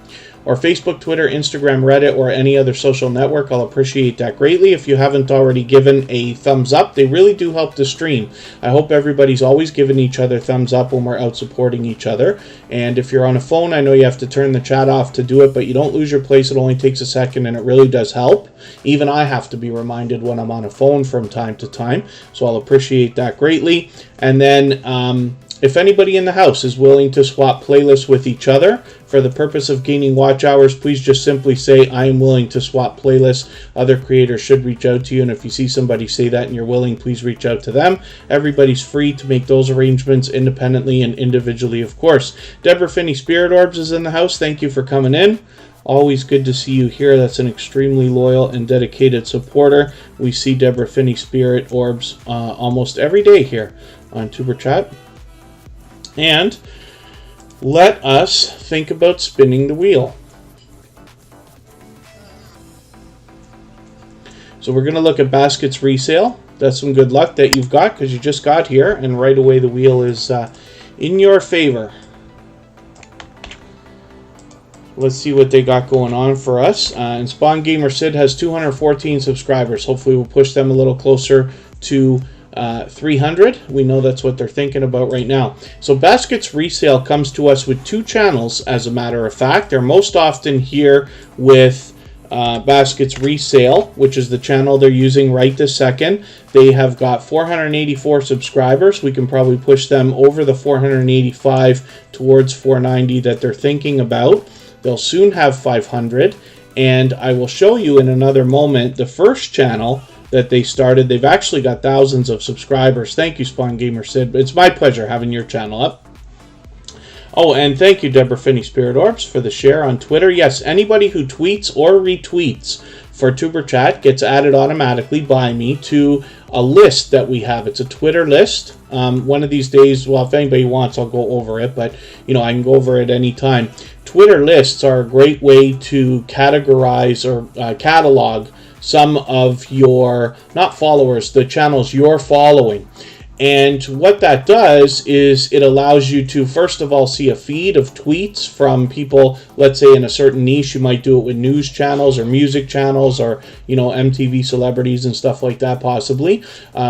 or Facebook, Twitter, Instagram, Reddit, or any other social network, I'll appreciate that greatly. If you haven't already given a thumbs up, they really do help the stream. I hope everybody's always giving each other thumbs up when we're out supporting each other. And if you're on a phone, I know you have to turn the chat off to do it, but you don't lose your place. It only takes a second, and it really does help. Even I have to be reminded when I'm on a phone from time to time, so I'll appreciate that greatly. And then if anybody in the house is willing to swap playlists with each other for the purpose of gaining watch hours, please just simply say, I am willing to swap playlists. Other creators should reach out to you, and if you see somebody say that and you're willing, please reach out to them. Everybody's free to make those arrangements independently and individually, of course. Deborah Finney Spirit Orbs is in the house. Thank you for coming in. Always good to see you here. That's an extremely loyal and dedicated supporter. We see Deborah Finney Spirit Orbs almost every day here on Tuber Chat. And let us think about spinning the wheel. So we're going to look at baskets resale. That's some good luck that you've got because you just got here and right away the wheel is in your favor. Let's see what they got going on for us. And Spawn Gamer Sid has 214 subscribers. Hopefully we'll push them a little closer to 300. We know that's what they're thinking about right now. So Baskets Resale comes to us with 2 channels, as a matter of fact. They're most often here with Baskets Resale, which is the channel they're using right this second. They have got 484 subscribers. We can probably push them over the 485 towards 490 that they're thinking about. They'll soon have 500, and I will show you in another moment the first channel that they started. They've actually got thousands of subscribers. Thank you, Spawn Gamer Sid. It's my pleasure having your channel up. Oh, and thank you, Deborah Finney Spirit Orbs, for the share on Twitter. Yes, anybody who tweets or retweets for Tuber Chat gets added automatically by me to a list that we have. It's a Twitter list. One of these days, well, if anybody wants, I'll go over it, but you know, I can go over it any time. Twitter lists are a great way to categorize or catalog some of your, not followers, the channels you're following. And what that does is it allows you to, first of all, see a feed of tweets from people, let's say in a certain niche. You might do it with news channels or music channels or, you know, MTV celebrities and stuff like that, possibly.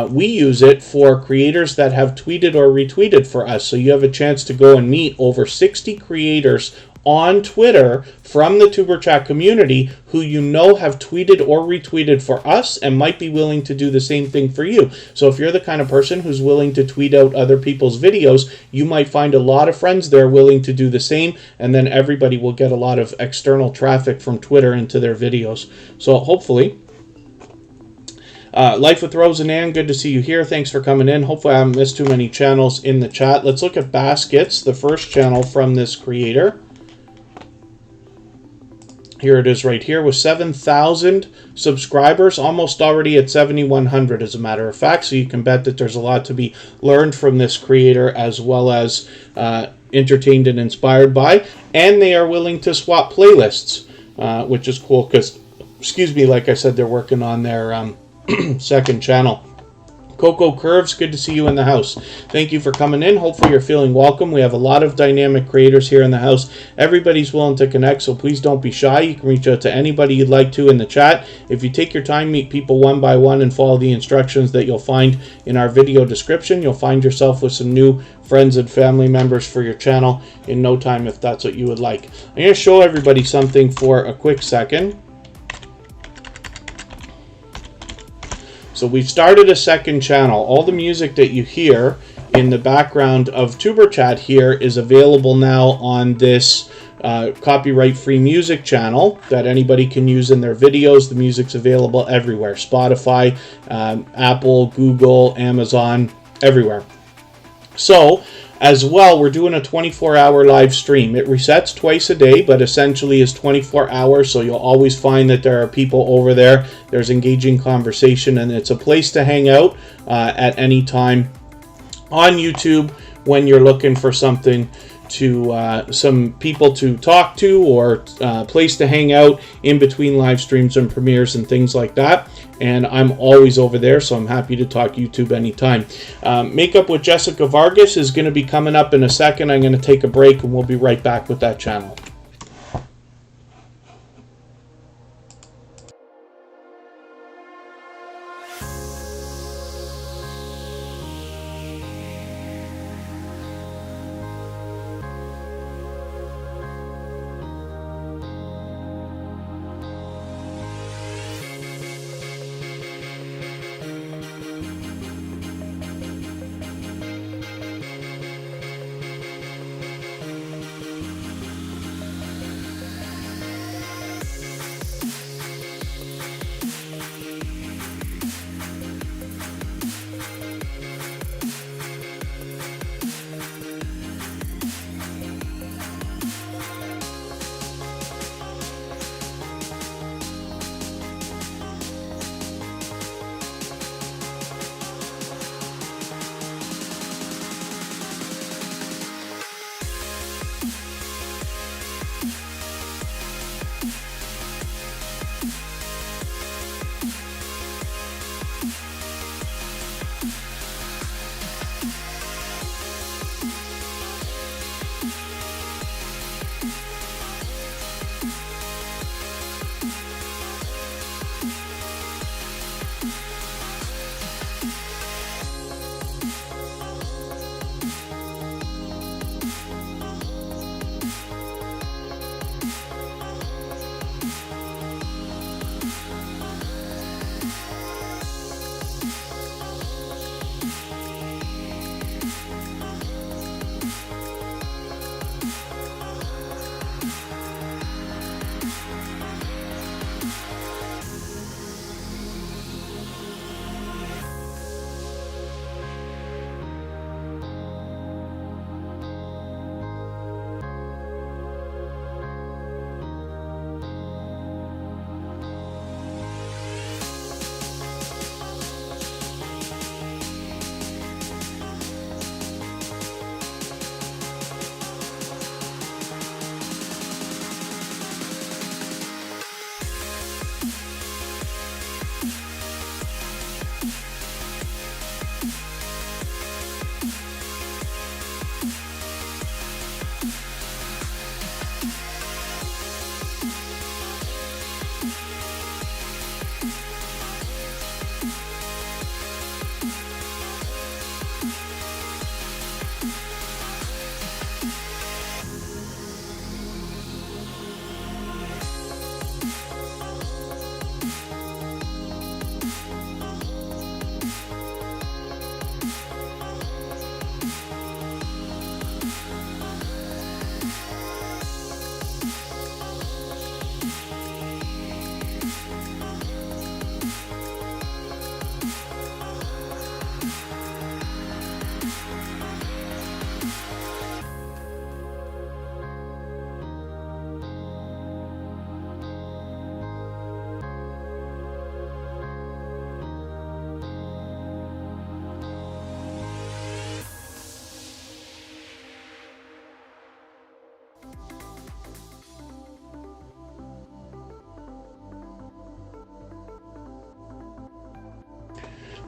We use it for creators that have tweeted or retweeted for us. So you have a chance to go and meet over 60 creators on Twitter from the Tuber Chat community who you know have tweeted or retweeted for us and might be willing to do the same thing for you. So if you're the kind of person who's willing to tweet out other people's videos, you might find a lot of friends there willing to do the same, and then everybody will get a lot of external traffic from Twitter into their videos. So hopefully, Life with Rose and Ann, good to see you here. Thanks for coming in. Hopefully I haven't missed too many channels in the chat. Let's look at Baskets, the first channel from this creator. Here it is right here with 7,000 subscribers, almost already at 7,100 as a matter of fact. So you can bet that there's a lot to be learned from this creator, as well as entertained and inspired by. And they are willing to swap playlists, which is cool because, excuse me, like I said, they're working on their second channel. Coco Curves, good to see you in the house. Thank you for coming in. Hopefully you're feeling welcome. We have a lot of dynamic creators here in the house. Everybody's willing to connect, so please don't be shy. You can reach out to anybody you'd like to in the chat. If you take your time, meet people one by one, and follow the instructions that you'll find in our video description, you'll find yourself with some new friends and family members for your channel in no time if that's what you would like. I'm going to show everybody something for a quick second. So we've started a second channel. All the music that you hear in the background of Tuber Chat here is available now on this copyright-free music channel that anybody can use in their videos. The music's available everywhere. Spotify, Apple, Google, Amazon, everywhere. So, as well, we're doing a 24-hour live stream. It resets twice a day, but essentially is 24 hours, so you'll always find that there are people over there. There's engaging conversation, and it's a place to hang out at any time on YouTube when you're looking for something to some people to talk to, or place to hang out in between live streams and premieres and things like that. And I'm always over there, so I'm happy to talk YouTube anytime. Makeup with Jessica Vargas is going to be coming up in a second. I'm going to take a break, and we'll be right back with that channel.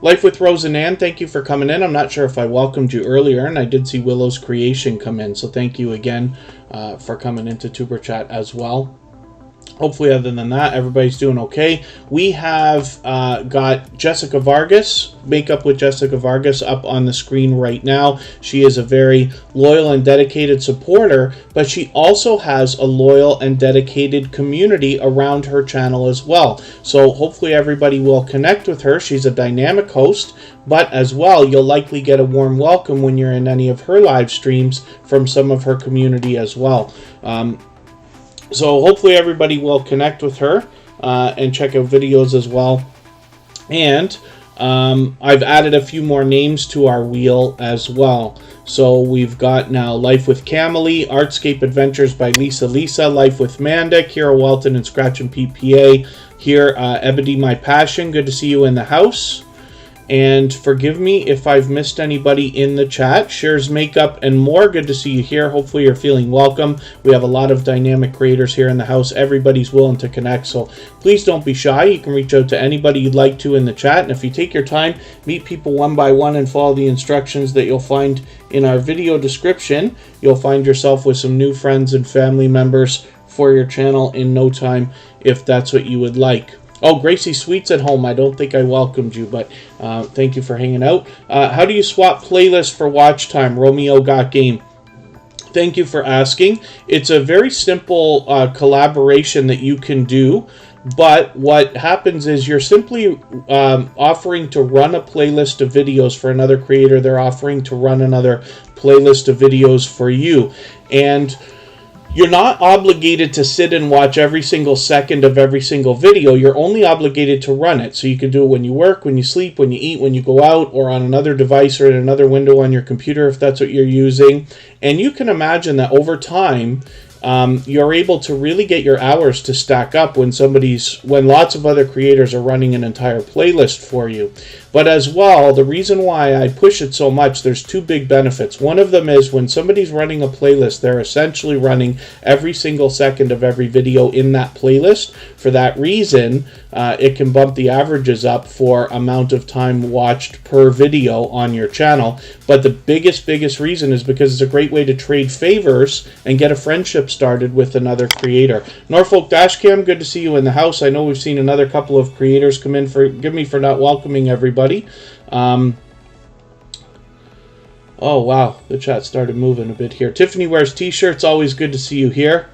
Life with Rose and Ann, thank you for coming in. I'm not sure if I welcomed you earlier, and I did see Willow's Creation come in, so thank you again for coming into Tuber Chat as well. Hopefully, other than that, everybody's doing okay. We have got Jessica Vargas, Makeup with Jessica Vargas, up on the screen right now. She is a very loyal and dedicated supporter, but she also has a loyal and dedicated community around her channel as well. So hopefully everybody will connect with her. She's a dynamic host, but as well, you'll likely get a warm welcome when you're in any of her live streams from some of her community as well. So hopefully everybody will connect with her and check out videos as well. And I've added a few more names to our wheel as well. So we've got now Life with Camely, Artscape Adventures by Lisa, Life with Manda, Kira Walton and Scratch and PPA. Here, Ebony My Passion, good to see you in the house. And forgive me if I've missed anybody in the chat. Shares Makeup and more. Good to see you here. Hopefully you're feeling welcome. We have a lot of dynamic creators here in the house. Everybody's willing to connect, so please don't be shy. You can reach out to anybody you'd like to in the chat. And if you take your time, meet people one by one and follow the instructions that you'll find in our video description, you'll find yourself with some new friends and family members for your channel in no time, if that's what you would like. Oh, Gracie Sweet's at home. I don't think I welcomed you, but thank you for hanging out. How do you swap playlists for watch time? Romeo Got Game. Thank you for asking. It's a very simple collaboration that you can do, but what happens is you're simply offering to run a playlist of videos for another creator. They're offering to run another playlist of videos for you. And you're not obligated to sit and watch every single second of every single video. You're only obligated to run it. So you can do it when you work, when you sleep, when you eat, when you go out, or on another device or in another window on your computer if that's what you're using. And you can imagine that over time, you're able to really get your hours to stack up when lots of other creators are running an entire playlist for you. But as well, the reason why I push it so much, there's two big benefits. One of them is when somebody's running a playlist, they're essentially running every single second of every video in that playlist. For that reason, it can bump the averages up for amount of time watched per video on your channel. But the biggest reason is because it's a great way to trade favors and get a friendship started with another creator. Norfolk Dash Cam, good to see you in the house. I know we've seen another couple of creators come in. Forgive me for not welcoming everybody. Oh wow, the chat started moving a bit here. Tiffany Wears T-shirts, always good to see you here.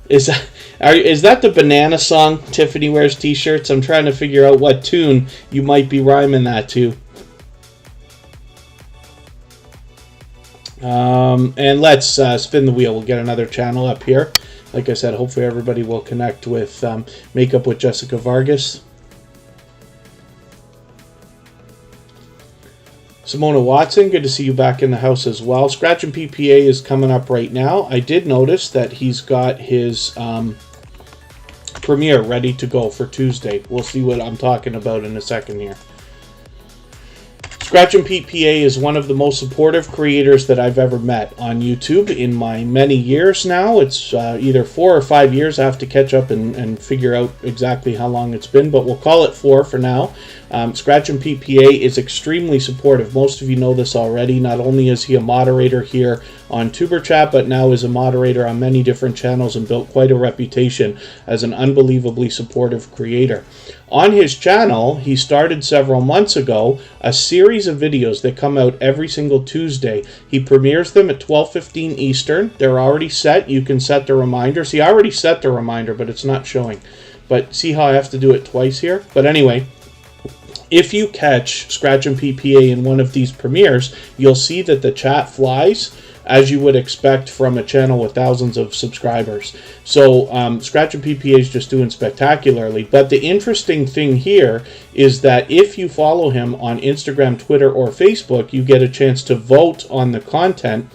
Is that the banana song, Tiffany Wears T-shirts? I'm trying to figure out what tune you might be rhyming that to. And let's spin the wheel. We'll get another channel up here. Like I said, hopefully everybody will connect with Makeup with Jessica Vargas. Simona Watson, good to see you back in the house as well. Scratch and PPA is coming up right now. I did notice that he's got his premiere ready to go for Tuesday. We'll see what I'm talking about in a second here. Scratch and PPA is one of the most supportive creators that I've ever met on YouTube in my many years now. It's either 4 or 5 years. I have to catch up and figure out exactly how long it's been, but we'll call it 4 for now. Scratch and PPA is extremely supportive. Most of you know this already. Not only is he a moderator here on Tuber Chat, but now is a moderator on many different channels and built quite a reputation as an unbelievably supportive creator. On his channel, he started several months ago a series of videos that come out every single Tuesday. He premieres them at 12:15 Eastern. They're already set. You can set the reminders. He already set the reminder, but it's not showing. But see how I have to do it twice here? But anyway, if you catch Scratch and PPA in one of these premieres, you'll see that the chat flies, as you would expect from a channel with thousands of subscribers. So Scratch and PPA is just doing spectacularly. But the interesting thing here is that if you follow him on Instagram, Twitter, or Facebook, you get a chance to vote on the content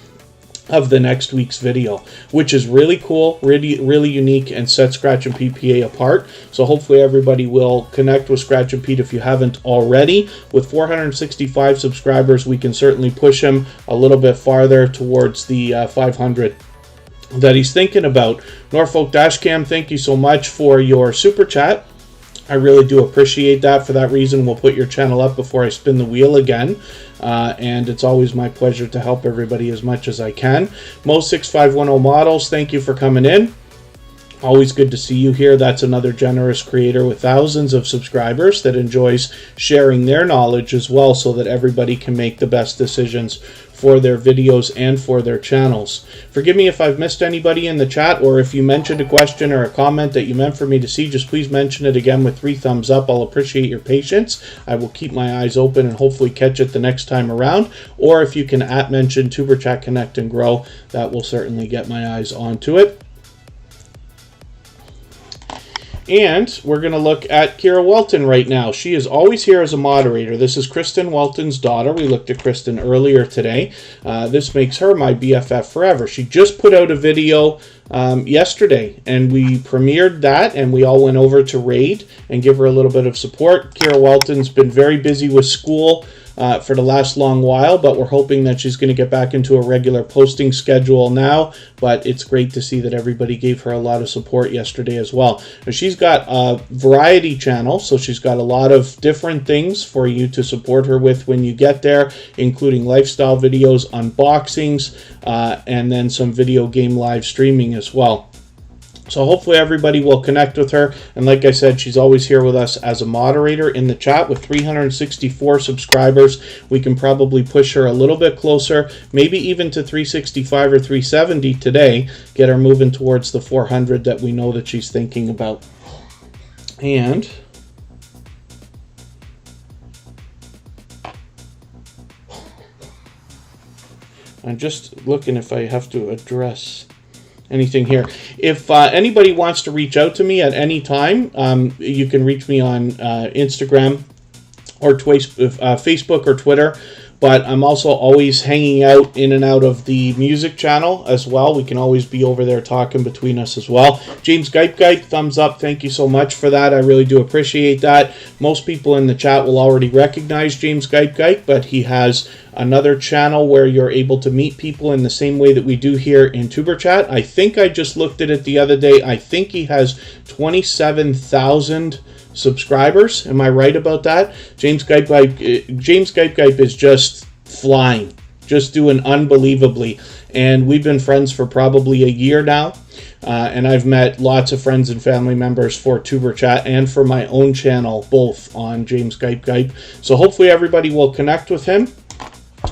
of the next week's video, which is really cool, really unique, and sets Scratch and PPA apart. So hopefully everybody will connect with Scratch and Pete if you haven't already. With 465 subscribers, we can certainly push him a little bit farther towards the 500 that he's thinking about. Norfolk Dash Cam, thank you so much for your super chat. I really do appreciate that. For that reason, we'll put your channel up before I spin the wheel again. And it's always my pleasure to help everybody as much as I can. Mo6510 Models, thank you for coming in. Always good to see you here. That's another generous creator with thousands of subscribers that enjoys sharing their knowledge as well, so that everybody can make the best decisions for their videos and for their channels. Forgive me if I've missed anybody in the chat, or if you mentioned a question or a comment that you meant for me to see, just please mention it again with 3 thumbs up. I'll appreciate your patience. I will keep my eyes open and hopefully catch it the next time around. Or if you can @mention Tuber Chat Connect and Grow, that will certainly get my eyes onto it. And we're going to look at Kira Walton right now. She is always here as a moderator. This is Kristen Walton's daughter. We looked at Kristen earlier today. This makes her my BFF forever. She just put out a video yesterday, and we premiered that, and we all went over to raid and give her a little bit of support. Kira Walton's been very busy with school for the last long while, but we're hoping that she's going to get back into a regular posting schedule now. But it's great to see that everybody gave her a lot of support yesterday as well. Now, she's got a variety channel, so she's got a lot of different things for you to support her with when you get there, including lifestyle videos, unboxings, and then some video game live streaming as well. So hopefully everybody will connect with her. And like I said, she's always here with us as a moderator in the chat. With 364 subscribers, we can probably push her a little bit closer, maybe even to 365 or 370 today, get her moving towards the 400 that we know that she's thinking about. And I'm just looking if I have to address anything here. If anybody wants to reach out to me at any time, you can reach me on Instagram or Facebook or Twitter. But I'm also always hanging out in and out of the music channel as well. We can always be over there talking between us as well. James Geip, thumbs up. Thank you so much for that. I really do appreciate that. Most people in the chat will already recognize James Geip, but he has another channel where you're able to meet people in the same way that we do here in Tuber Chat. I think I just looked at it the other day. I think he has 27,000 subscribers. Am I right about that? James Geip is just flying, just doing unbelievably. And we've been friends for probably a year now. And I've met lots of friends and family members for Tuber Chat and for my own channel, both on James Geip. So hopefully everybody will connect with him.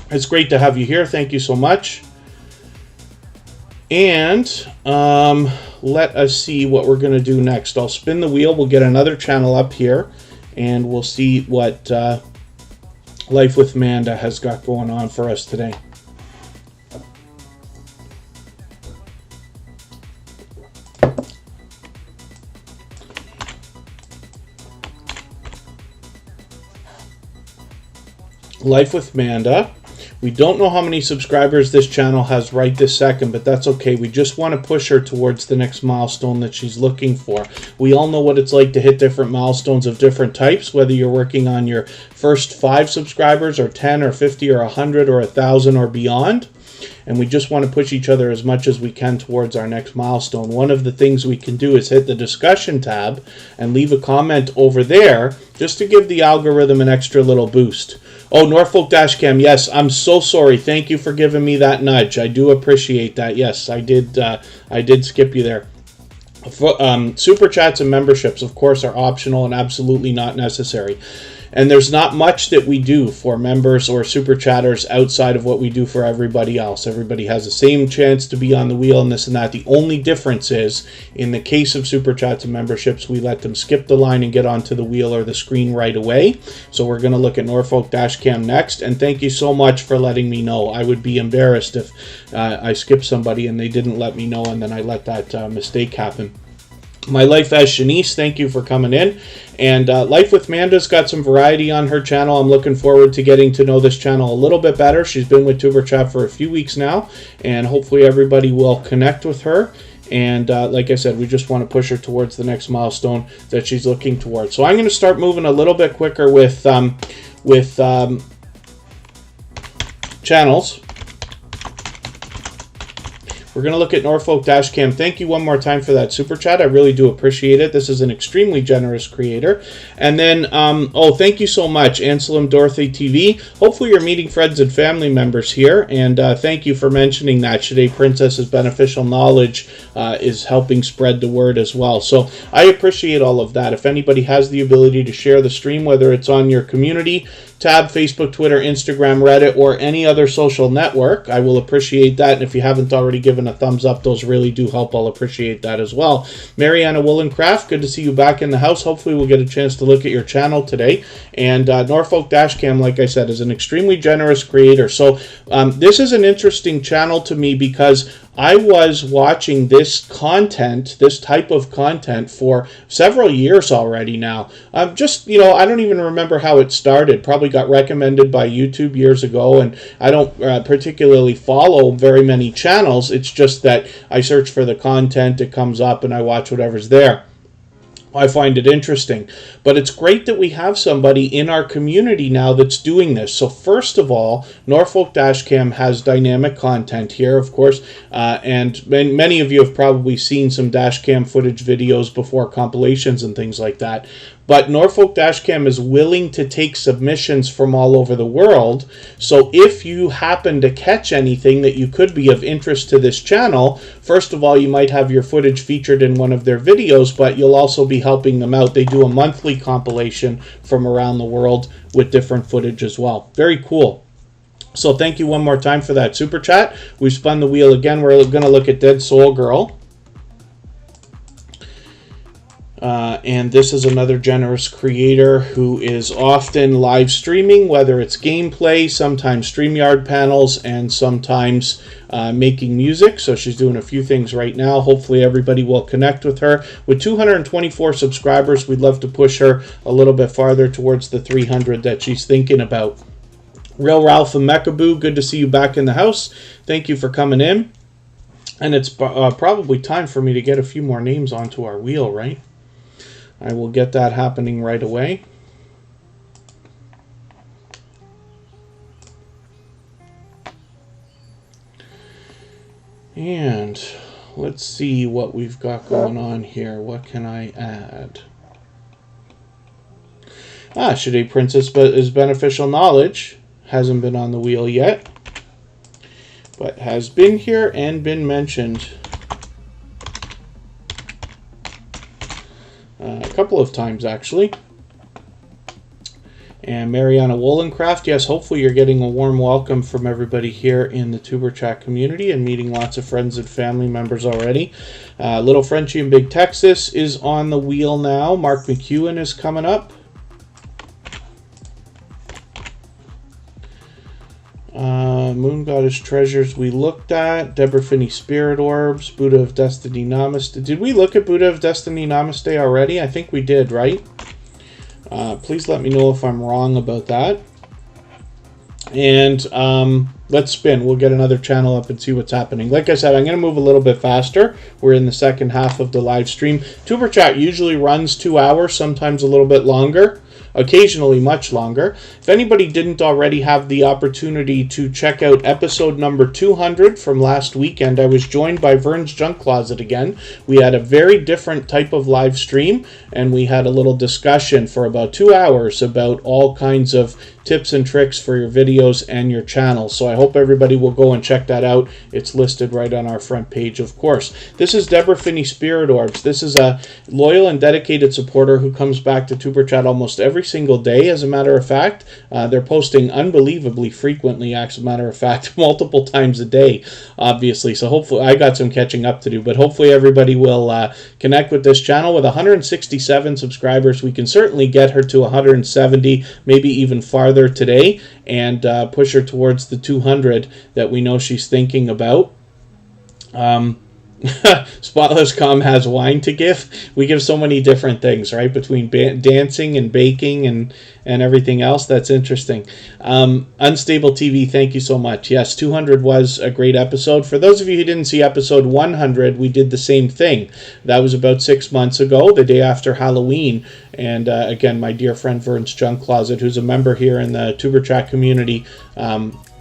It's great to have you here. Thank you so much. And let us see what we're going to do next. I'll spin the wheel. We'll get another channel up here, and we'll see what Life with Manda has got going on for us today. Life with Manda. We don't know how many subscribers this channel has right this second, but that's okay. We just want to push her towards the next milestone that she's looking for. We all know what it's like to hit different milestones of different types, whether you're working on your first 5 subscribers or 10 or 50 or 100 or 1,000 or beyond. And we just want to push each other as much as we can towards our next milestone. One of the things we can do is hit the discussion tab and leave a comment over there just to give the algorithm an extra little boost. Oh, Norfolk Dash Cam, yes, I'm so sorry. Thank you for giving me that nudge. I do appreciate that. Yes, I did skip you there. Super chats and memberships, of course, are optional and absolutely not necessary. And there's not much that we do for members or super chatters outside of what we do for everybody else. Everybody has the same chance to be on the wheel and this and that. The only difference is, in the case of super chats and memberships, we let them skip the line and get onto the wheel or the screen right away. So we're going to look at Norfolk Dash Cam next. And thank you so much for letting me know. I would be embarrassed if I skipped somebody and they didn't let me know and then I let that mistake happen. My Life as Shanice, thank you for coming in. And Life with Manda's got some variety on her channel. I'm looking forward to getting to know this channel a little bit better. She's been with Tuber Chat for a few weeks now, and hopefully everybody will connect with her. And like I said, we just want to push her towards the next milestone that she's looking towards. So I'm going to start moving a little bit quicker with channels. We're going to look at Norfolk Dash Cam. Thank you one more time for that super chat. I really do appreciate it. This is an extremely generous creator. And then, thank you so much, Anselm Dorothy TV. Hopefully you're meeting friends and family members here. And thank you for mentioning that. Shade Princess's beneficial knowledge is helping spread the word as well. So I appreciate all of that. If anybody has the ability to share the stream, whether it's on your community tab, Facebook, Twitter, Instagram, Reddit, or any other social network, I will appreciate that. And if you haven't already given a thumbs up, those really do help. I'll appreciate that as well. Mariana Woolencraft, good to see you back in the house. Hopefully we'll get a chance to look at your channel today. And Norfolk Dash Cam, like I said, is an extremely generous creator. So this is an interesting channel to me because I was watching this content, this type of content, for several years already now. I don't even remember how it started. Probably got recommended by YouTube years ago, and I don't particularly follow very many channels. It's just that I search for the content, it comes up, and I watch whatever's there. I find it interesting, but it's great that we have somebody in our community now that's doing this. So first of all, Norfolk Dash Cam has dynamic content here, of course, and many of you have probably seen some dash cam footage videos before, compilations and things like that. But Norfolk Dash Cam is willing to take submissions from all over the world. So if you happen to catch anything that you could be of interest to this channel, first of all, you might have your footage featured in one of their videos, but you'll also be helping them out. They do a monthly compilation from around the world with different footage as well. Very cool. So thank you one more time for that super chat. We've spun the wheel again. We're going to look at Dead Soul Girl. And this is another generous creator who is often live streaming, whether it's gameplay, sometimes StreamYard panels, and sometimes making music. So she's doing a few things right now. Hopefully everybody will connect with her. With 224 subscribers, we'd love to push her a little bit farther towards the 300 that she's thinking about. Real Ralph and Mechaboo, good to see you back in the house. Thank you for coming in. And it's probably time for me to get a few more names onto our wheel, right? I will get that happening right away. And let's see what we've got going on here. What can I add? Shade Princess is beneficial knowledge. Hasn't been on the wheel yet, but has been here and been mentioned a couple of times actually. And Mariana Woolencraft, yes, hopefully you're getting a warm welcome from everybody here in the Tuber Chat community and meeting lots of friends and family members already. Little Frenchie in Big Texas is on the wheel now. Mark McEwen is coming up. Moon Goddess Treasures we looked at. Deborah Finney Spirit Orbs. Buddha of Destiny Namaste. Did we look at Buddha of Destiny Namaste already? I think we did, right? Please let me know if I'm wrong about that. And let's spin. We'll get another channel up and see what's happening. Like I said, I'm going to move a little bit faster. We're in the second half of the live stream. Tuber Chat usually runs 2 hours, sometimes a little bit longer. Occasionally much longer. If anybody didn't already have the opportunity to check out episode number 200 from last weekend, I was joined by Vern's Junk Closet again. We had a very different type of live stream, and we had a little discussion for about 2 hours about all kinds of tips and tricks for your videos and your channel. So I hope everybody will go and check that out. It's listed right on our front page, of course. This is Deborah Finney Spirit Orbs. This is a loyal and dedicated supporter who comes back to Tuber Chat almost every single day, as a matter of fact. They're posting unbelievably frequently, as a matter of fact, multiple times a day, obviously. So hopefully, I got some catching up to do, but hopefully everybody will connect with this channel. With 167 subscribers, we can certainly get her to 170, maybe even farther today, and push her towards the 200 that we know she's thinking about. Spotless Calm has wine to give. We give so many different things, right? Between dancing and baking and everything else. That's interesting. Unstable TV, thank you so much. Yes, 200 was a great episode. For those of you who didn't see episode 100, we did the same thing. That was about 6 months ago, the day after Halloween. And again, my dear friend Vern's Junk Closet, who's a member here in the Tuber Chat community,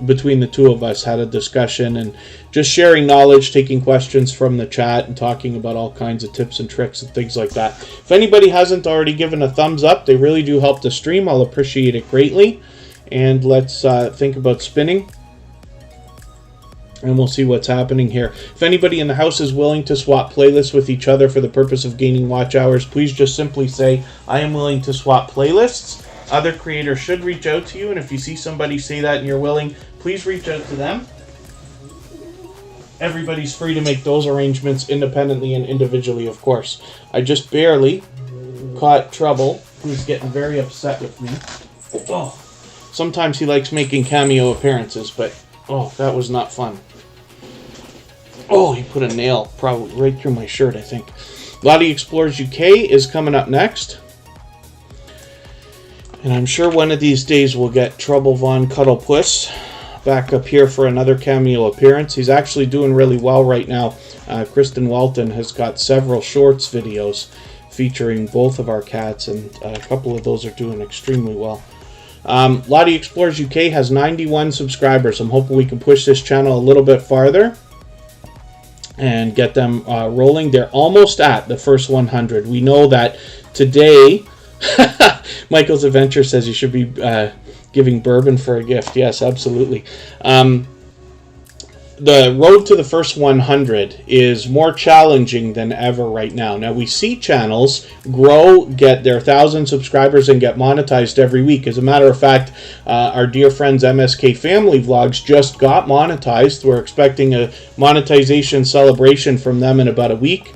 between the two of us, had a discussion and just sharing knowledge, taking questions from the chat, and talking about all kinds of tips and tricks and things like that. If anybody hasn't already given a thumbs up, they really do help the stream. I'll appreciate it greatly. And let's think about spinning, and we'll see what's happening here. If anybody in the house is willing to swap playlists with each other for the purpose of gaining watch hours, please just simply say, I am willing to swap playlists. Other creators should reach out to you, and if you see somebody say that and you're willing, please reach out to them. Everybody's free to make those arrangements independently and individually, of course. I just barely caught Trouble, who's getting very upset with me. Oh, sometimes he likes making cameo appearances, but oh, that was not fun. Oh, he put a nail probably right through my shirt, I think. Lottie Explores UK is coming up next. And I'm sure one of these days we'll get Trouble Von Cuddlepuss back up here for another cameo appearance. He's actually doing really well right now. Kristen Walton has got several shorts videos featuring both of our cats, and a couple of those are doing extremely well. Lottie Explores UK has 91 subscribers. I'm hoping we can push this channel a little bit farther and get them rolling. They're almost at the first 100. We know that today, Michael's Adventure says you should be giving bourbon for a gift. Yes, absolutely. The road to the first 100 is more challenging than ever right now. Now, we see channels grow, get their 1,000 subscribers, and get monetized every week. As a matter of fact, our dear friends MSK Family Vlogs just got monetized. We're expecting a monetization celebration from them in about a week.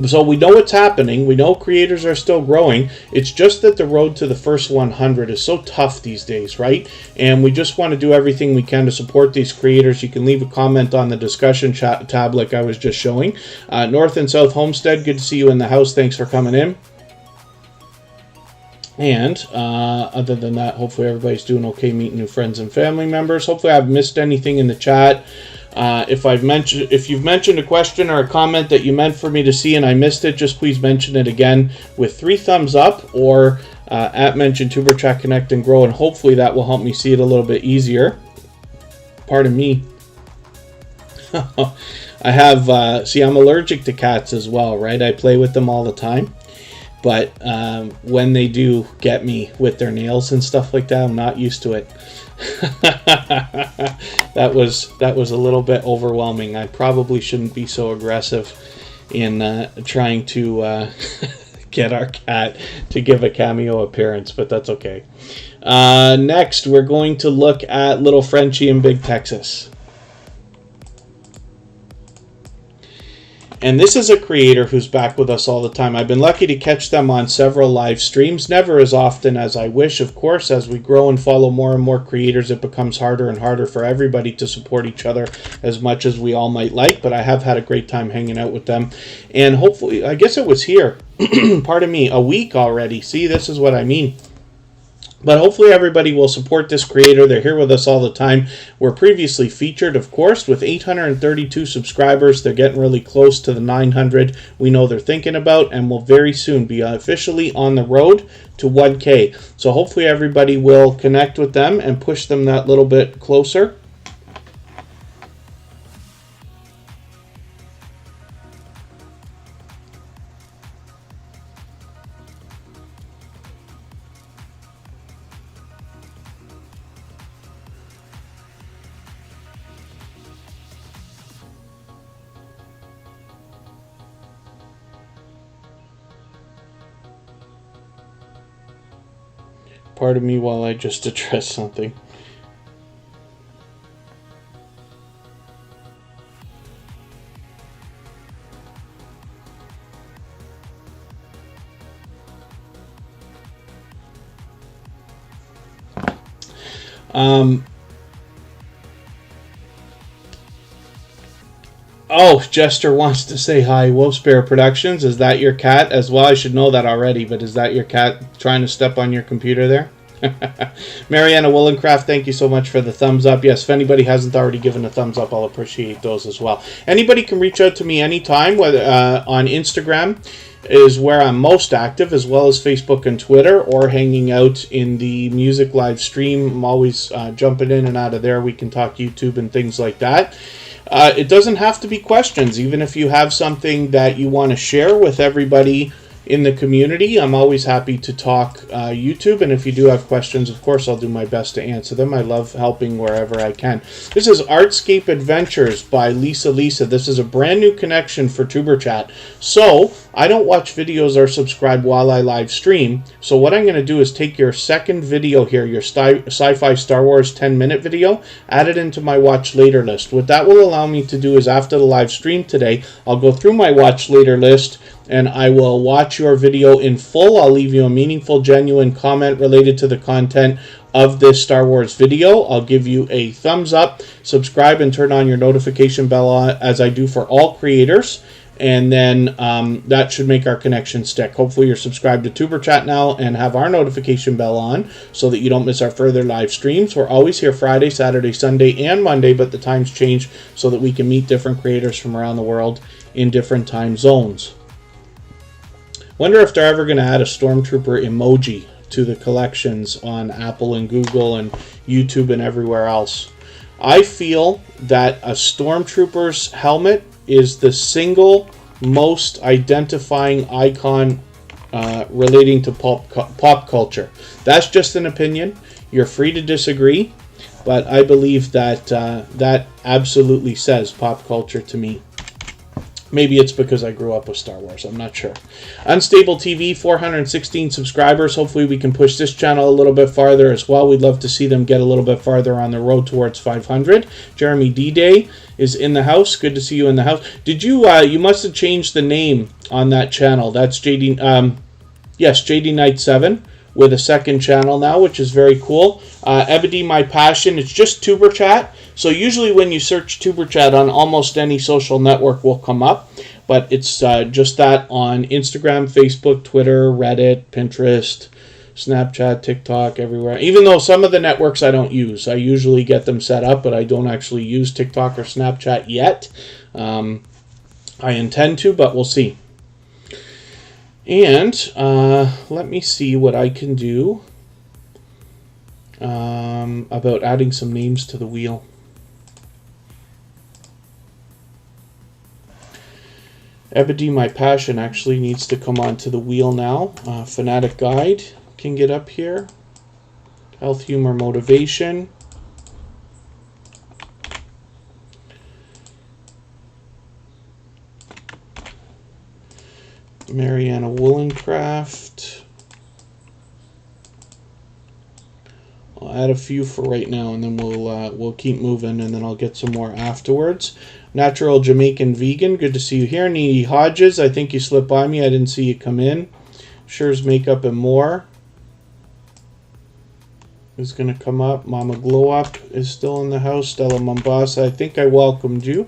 So we know what's happening. We know creators are still growing. It's just that the road to the first 100 is so tough these days, right? And we just want to do everything we can to support these creators. You can leave a comment on the discussion chat tab like I was just showing. North and South Homestead, good to see you in the house. Thanks for coming in. And other than that, hopefully everybody's doing okay, meeting new friends and family members. Hopefully I've missed anything in the chat. If you've mentioned a question or a comment that you meant for me to see and I missed it, just please mention it again with 3 thumbs up or at mention Tuber Chat Connect and Grow, and hopefully that will help me see it a little bit easier. Pardon me. I have see, I'm allergic to cats as well, right? I play with them all the time, but when they do get me with their nails and stuff like that, I'm not used to it. that was a little bit overwhelming. I probably shouldn't be so aggressive in trying to get our cat to give a cameo appearance, but that's okay. Next, we're going to look at Little Frenchie in Big Texas. And this is a creator who's back with us all the time. I've been lucky to catch them on several live streams, never as often as I wish. Of course, as we grow and follow more and more creators, it becomes harder and harder for everybody to support each other as much as we all might like, but I have had a great time hanging out with them. And hopefully, I guess it was here, pardon me, a week already. See, this is what I mean. But hopefully everybody will support this creator. They're here with us all the time. We're previously featured, of course, with 832 subscribers. They're getting really close to the 900 we know they're thinking about, and will very soon be officially on the road to 1K. So hopefully everybody will connect with them and push them that little bit closer. Pardon me while I just address something. Oh, Jester wants to say hi. Wolf Bear Productions, is that your cat as well? I should know that already, but is that your cat trying to step on your computer there? Mariana Woolencraft, thank you so much for the thumbs up. Yes, if anybody hasn't already given a thumbs up, I'll appreciate those as well. Anybody can reach out to me anytime, whether on Instagram is where I'm most active, as well as Facebook and Twitter, or hanging out in the music live stream. I'm always jumping in and out of there. We can talk YouTube and things like that. It doesn't have to be questions. Even if you have something that you want to share with everybody in the community, I'm always happy to talk YouTube, and if you do have questions, of course, I'll do my best to answer them. I love helping wherever I can. This is Artscape Adventures by Lisa. This is a brand new connection for Tuber Chat. So, I don't watch videos or subscribe while I live stream, so what I'm going to do is take your second video here, your sci-fi Star Wars 10-minute video, add it into my watch later list. What that will allow me to do is, after the live stream today, I'll go through my watch later list, and I will watch your video in full. I'll leave you a meaningful, genuine comment related to the content of this Star Wars video. I'll give you a thumbs up, subscribe, and turn on your notification bell as I do for all creators. And then that should make our connection stick. Hopefully you're subscribed to Tuber Chat now and have our notification bell on so that you don't miss our further live streams. We're always here Friday, Saturday, Sunday, and Monday, but the times change so that we can meet different creators from around the world in different time zones. Wonder if they're ever going to add a Stormtrooper emoji to the collections on Apple and Google and YouTube and everywhere else. I feel that a Stormtrooper's helmet is the single most identifying icon relating to pop culture. That's just an opinion. You're free to disagree, but I believe that that absolutely says pop culture to me. Maybe it's because I grew up with Star Wars. I'm not sure. Unstable TV, 416 subscribers. Hopefully we can push this channel a little bit farther as well. We'd love to see them get a little bit farther on the road towards 500. Jeremy D-Day is in the house. Good to see you in the house. Did you, you must have changed the name on that channel. That's JD, yes, JD Knight 7 with a second channel now, which is very cool. Ebony My Passion, it's just Tuber Chat. So usually when you search Tuber Chat on almost any social network will come up, but it's just that on Instagram, Facebook, Twitter, Reddit, Pinterest, Snapchat, TikTok, everywhere. Even though some of the networks I don't use. I usually get them set up, but I don't actually use TikTok or Snapchat yet. I intend to, but we'll see. And let me see what I can do about adding some names to the wheel. Ebony My Passion actually needs to come onto the wheel now. Fanatic Guide can get up here. Health, Humor, Motivation. Mariana Woolencraft. I'll add a few for right now, and then we'll keep moving, and then I'll get some more afterwards. Natural Jamaican Vegan, good to see you here. Needy Hodges, I think you slipped by me. I didn't see you come in. Sure's Makeup and More is going to come up. Mama Glow Up is still in the house. Stella Mombasa, I think I welcomed you.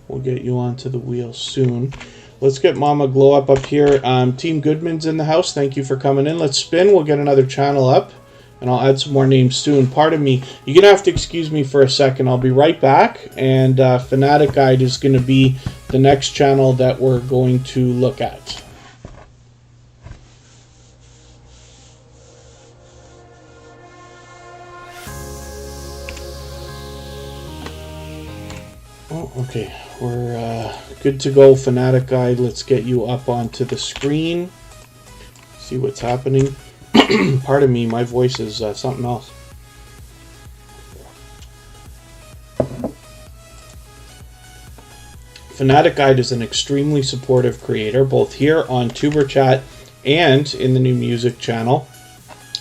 We'll get you onto the wheel soon. Let's get Mama Glow Up here. Team Goodman's in the house. Thank you for coming in. Let's spin. We'll get another channel up, and I'll add some more names soon. Pardon me. You're going to have to excuse me for a second. I'll be right back, and Fanatic Guide is going to be the next channel that we're going to look at. Oh, okay. We're good to go, Fanatic Guide. Let's get you up onto the screen. See what's happening. Pardon me, my voice is something else. Fanatic Guide is an extremely supportive creator, both here on Tuber Chat and in the new music channel.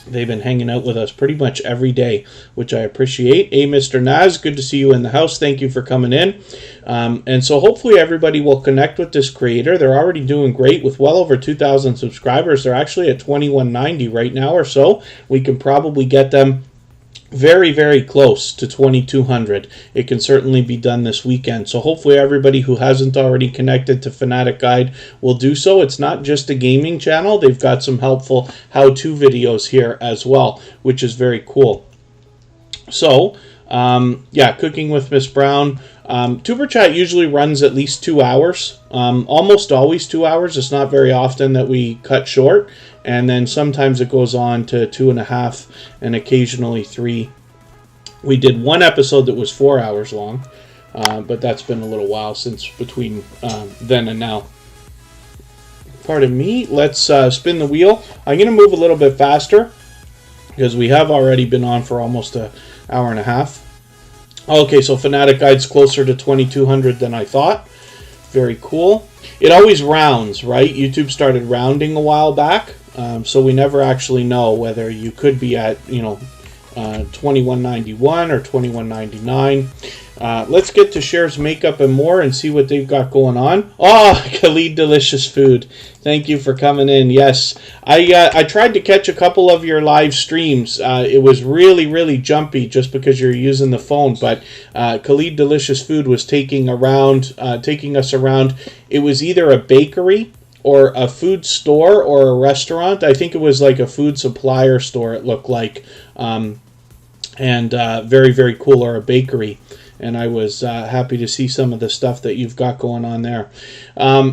They've been hanging out with us pretty much every day, which I appreciate. Hey, Mr. Naz, good to see you in the house. Thank you for coming in. And so hopefully everybody will connect with this creator. They're already doing great with well over 2,000 subscribers. They're actually at 2,190 right now or so. We can probably get them very, very close to 2,200. It can certainly be done this weekend. So hopefully everybody who hasn't already connected to Fanatic Guide will do so. It's not just a gaming channel. They've got some helpful how-to videos here as well, which is very cool. So, yeah, Cooking with Miss Brown. Tuber Chat usually runs at least 2 hours. Almost always 2 hours. It's not very often that we cut short. And then sometimes it goes on to 2.5 and occasionally 3. We did one episode that was 4 hours long, but that's been a little while since between then and now. Pardon me. Let's spin the wheel. I'm going to move a little bit faster because we have already been on for almost an hour and a half. Okay, so Fanatic Guide's closer to 2,200 than I thought. Very cool. It always rounds, right? YouTube started rounding a while back. So we never actually know whether you could be at, 2191 or 2199. Let's get to Shares Makeup and More and see what they've got going on. Oh, Khalid Delicious Food. Thank you for coming in. Yes, I tried to catch a couple of your live streams. It was really, really jumpy just because you're using the phone. But Khalid Delicious Food was taking us around. It was either a bakery or a food store or a restaurant. I think it was like a food supplier store, it looked like. And very, very cool, or a bakery. And I was happy to see some of the stuff that you've got going on there.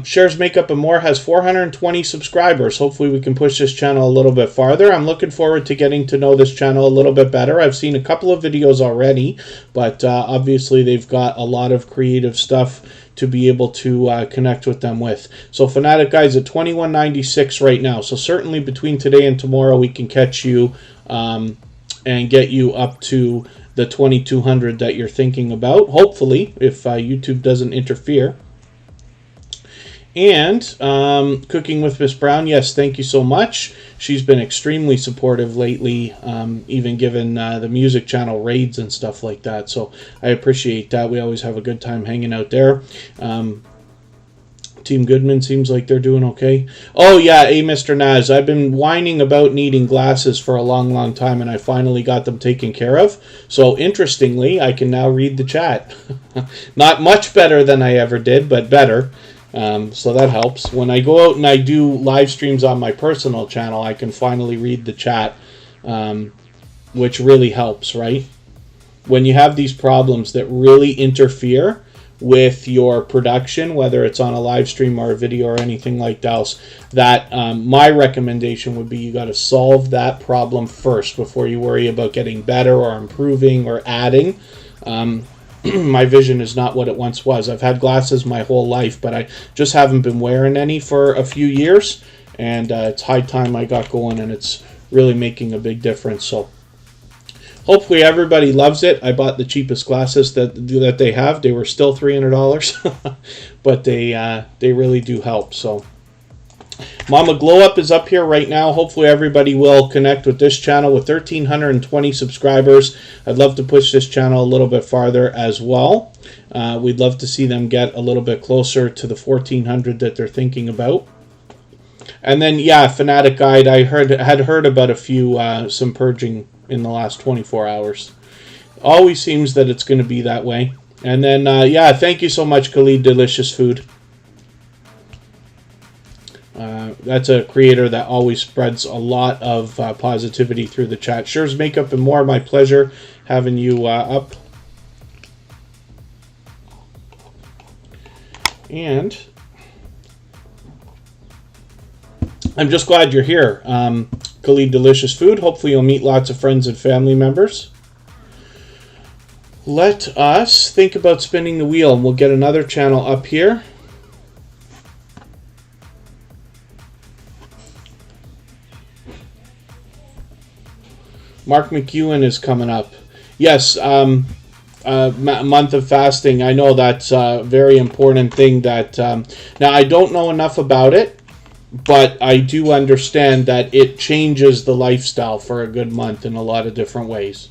Shares Makeup and More has 420 subscribers. Hopefully we can push this channel a little bit farther. I'm looking forward to getting to know this channel a little bit better. I've seen a couple of videos already, but obviously they've got a lot of creative stuff to be able to connect with them with. So Fanatic Guide's at 2196 right now. So certainly between today and tomorrow we can catch you and get you up to the 2,200 that you're thinking about, hopefully, if YouTube doesn't interfere. And Cooking with Miss Brown, yes, thank you so much. She's been extremely supportive lately, even given the music channel raids and stuff like that. So I appreciate that. We always have a good time hanging out there. Team Goodman seems like they're doing okay. Oh, yeah, Mr. Naz, I've been whining about needing glasses for a long, long time, and I finally got them taken care of. So, interestingly, I can now read the chat. Not much better than I ever did, but better. So that helps. When I go out and I do live streams on my personal channel, I can finally read the chat, which really helps, right? When you have these problems that really interfere with your production, whether it's on a live stream or a video or anything like that, my recommendation would be you got to solve that problem first before you worry about getting better or improving or adding. My vision is not what it once was. I've had glasses my whole life, but I just haven't been wearing any for a few years, and it's high time I got going, and it's really making a big difference. So hopefully everybody loves it. I bought the cheapest glasses that they have. They were still $300, but they really do help. So Mama Glow Up is up here right now. Hopefully everybody will connect with this channel with 1,320 subscribers. I'd love to push this channel a little bit farther as well. We'd love to see them get a little bit closer to the 1,400 that they're thinking about. And then, yeah, Fanatic Guide, I had heard about a few, some purging in the last 24 hours. Always seems that it's going to be that way. And then, yeah, thank you so much, Khalid Delicious Food. That's a creator that always spreads a lot of positivity through the chat. Shares Makeup and More, my pleasure having you up. And I'm just glad you're here, Khalid Delicious Food. Hopefully you'll meet lots of friends and family members. Let us think about spinning the wheel, and we'll get another channel up here. Mark McEwen is coming up. Yes, month of fasting. I know that's a very important thing. That now I don't know enough about it, but I do understand that it changes the lifestyle for a good month in a lot of different ways.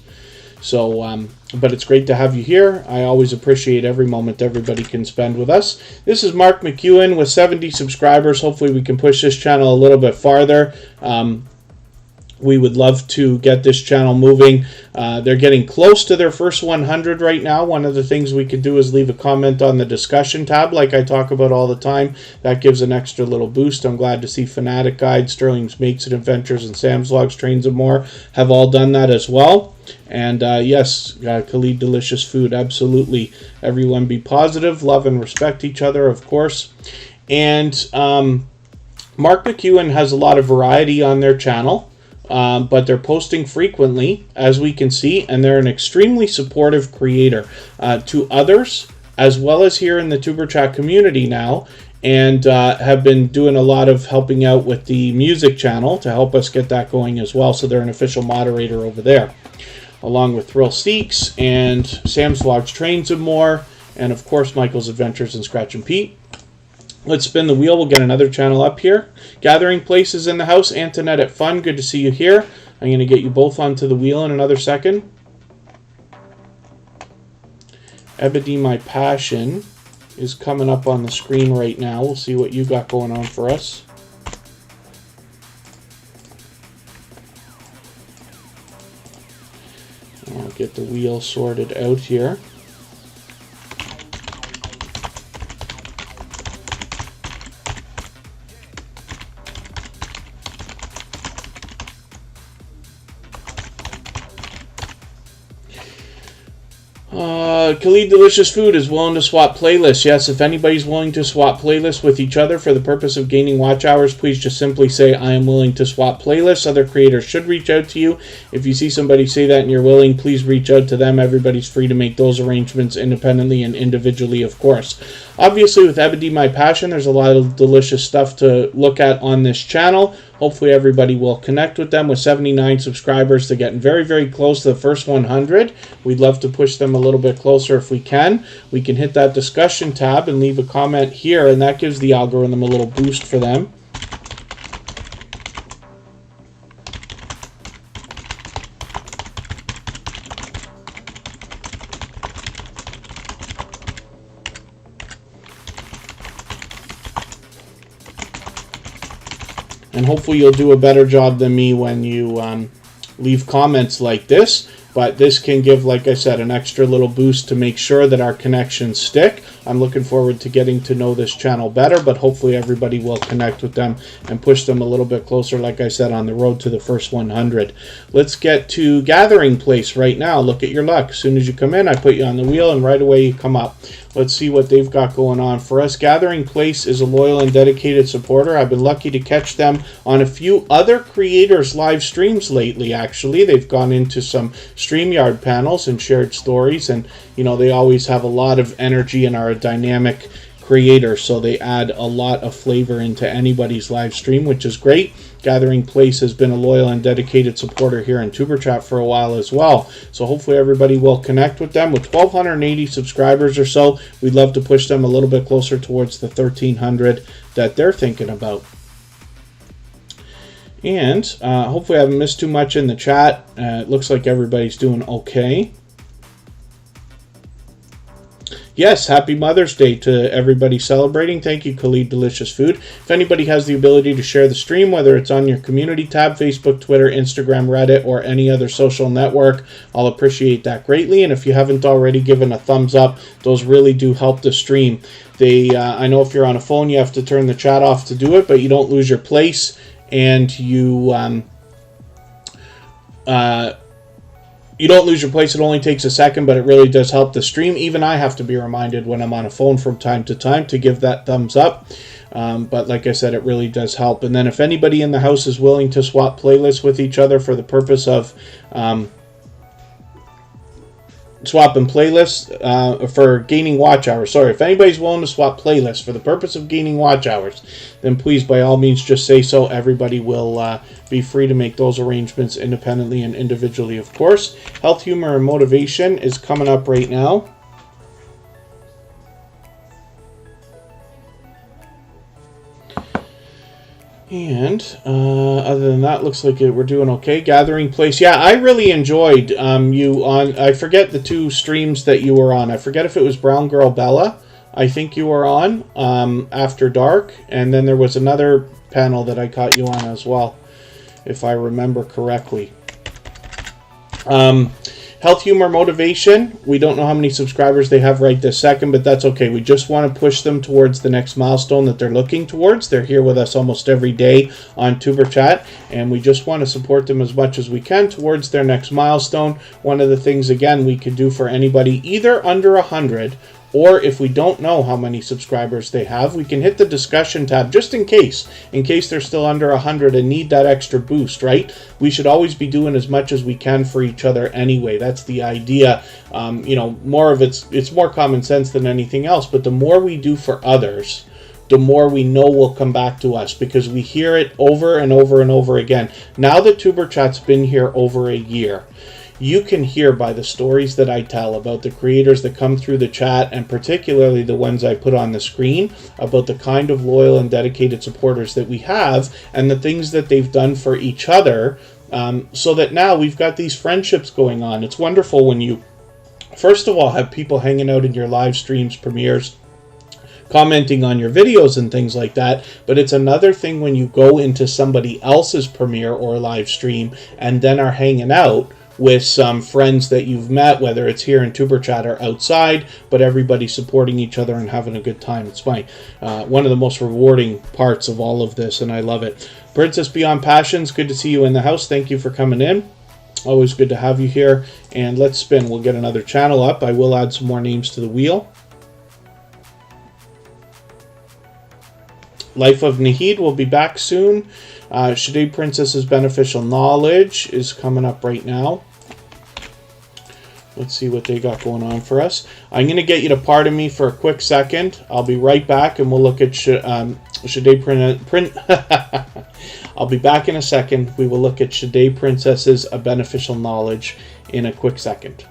So, but it's great to have you here. I always appreciate every moment everybody can spend with us. This is Mark McEwen with 70 subscribers. Hopefully we can push this channel a little bit farther. We would love to get this channel moving. They're getting close to their first 100 right now. One of the things we could do is leave a comment on the discussion tab like I talk about all the time. That gives an extra little boost. I'm glad to see Fanatic Guide, Sterling's Makes It Adventures, and Sam's Vlogs, Trains and More have all done that as well. And yes, Khalid Delicious Food, absolutely. Everyone be positive, love and respect each other, of course. And Mark McEwen has a lot of variety on their channel. But they're posting frequently, as we can see, and they're an extremely supportive creator to others, as well as here in the Tuber Chat community now, and have been doing a lot of helping out with the music channel to help us get that going as well. So they're an official moderator over there, along with Thrill Seeks and Sam's Vlogs, Trains and More, and of course Michael's Adventures and Scratch and Pete. Let's spin the wheel. We'll get another channel up here. Gathering Places in the house. Antoinette at Fun. Good to see you here. I'm going to get you both onto the wheel in another second. Ebony My Passion is coming up on the screen right now. We'll see what you got going on for us. I'll get the wheel sorted out here. Khalid Delicious Food is willing to swap playlists. Yes, if anybody's willing to swap playlists with each other for the purpose of gaining watch hours, please just simply say, I am willing to swap playlists. Other creators should reach out to you. If you see somebody say that and you're willing, please reach out to them. Everybody's free to make those arrangements independently and individually, of course. Obviously, with Ebony My Passion, there's a lot of delicious stuff to look at on this channel. Hopefully everybody will connect with them. With 79 subscribers, they're getting very, very close to the first 100. We'd love to push them a little bit closer if we can. We can hit that discussion tab and leave a comment here, and that gives the algorithm a little boost for them. And hopefully you'll do a better job than me when you leave comments like this. But this can give, like I said, an extra little boost to make sure that our connections stick. I'm looking forward to getting to know this channel better, but hopefully everybody will connect with them and push them a little bit closer, like I said, on the road to the first 100. Let's get to Gathering Place right now. Look at your luck. As soon as you come in, I put you on the wheel, and right away you come up. Let's see what they've got going on for us. Gathering Place is a loyal and dedicated supporter. I've been lucky to catch them on a few other creators' live streams lately, actually. They've gone into some StreamYard panels and shared stories, and, you know, they always have a lot of energy and are a dynamic creator, so they add a lot of flavor into anybody's live stream, which is great. Gathering Place has been a loyal and dedicated supporter here in Tuber Chat for a while as well. So hopefully everybody will connect with them. With 1,280 subscribers or so, we'd love to push them a little bit closer towards the 1,300 that they're thinking about. And hopefully I haven't missed too much in the chat. It looks like everybody's doing okay. Yes, happy Mother's Day to everybody celebrating. Thank you, Khalid Delicious Food. If anybody has the ability to share the stream, whether it's on your community tab, Facebook, Twitter, Instagram, Reddit, or any other social network, I'll appreciate that greatly. And if you haven't already given a thumbs up, those really do help the stream. I know if you're on a phone, you have to turn the chat off to do it, but you don't lose your place, and you don't lose your place. It only takes a second, but it really does help the stream. Even I have to be reminded when I'm on a phone from time to time to give that thumbs up. But like I said, it really does help. And then if anybody in the house is willing to swap playlists with each other for the purpose of swapping playlists for gaining watch hours. Sorry, if anybody's willing to swap playlists for the purpose of gaining watch hours, then please, by all means, just say so. Everybody will be free to make those arrangements independently and individually, of course. Health, Humor, and Motivation is coming up right now. And other than that, looks like we're doing okay. Gathering Place. Yeah, I really enjoyed you on, I forget the two streams that you were on. I forget if it was Brown Girl Bella, I think you were on, After Dark. And then there was another panel that I caught you on as well. if I remember correctly. Health, humor, motivation. We don't know how many subscribers they have right this second, but that's okay. We just want to push them towards the next milestone that they're looking towards. They're here with us almost every day on Tuber Chat, and we just want to support them as much as we can towards their next milestone. One of the things, again, we could do for anybody either under 100, or if we don't know how many subscribers they have, we can hit the discussion tab just in case they're still under 100 and need that extra boost, right? We should always be doing as much as we can for each other anyway. That's the idea. You know, more of it's more common sense than anything else, but the more we do for others, the more we know will come back to us, because we hear it over and over and over again. Now that Tuber Chat's been here over a year, you can hear by the stories that I tell about the creators that come through the chat, and particularly the ones I put on the screen, about the kind of loyal and dedicated supporters that we have and the things that they've done for each other, so that now we've got these friendships going on. It's wonderful when you, first of all, have people hanging out in your live streams, premieres, commenting on your videos and things like that, but it's another thing when you go into somebody else's premiere or live stream and then are hanging out with some friends that you've met, whether it's here in Tuber Chat or outside, but everybody supporting each other and having a good time. It's one of the most rewarding parts of all of this, and I love it. Princess Beyond Passions, good to see you in the house. Thank you for coming in. Always good to have you here. And let's spin. We'll get another channel up. I will add some more names to the wheel. Life of Naheed will be back soon. Shade Princess's Beneficial Knowledge is coming up right now. Let's see what they got going on for us. I'm going to get you to pardon me for a quick second. I'll be right back, and we'll look at Shade I'll be back in a second. We will look at Shade Princess's Beneficial Knowledge in a quick second.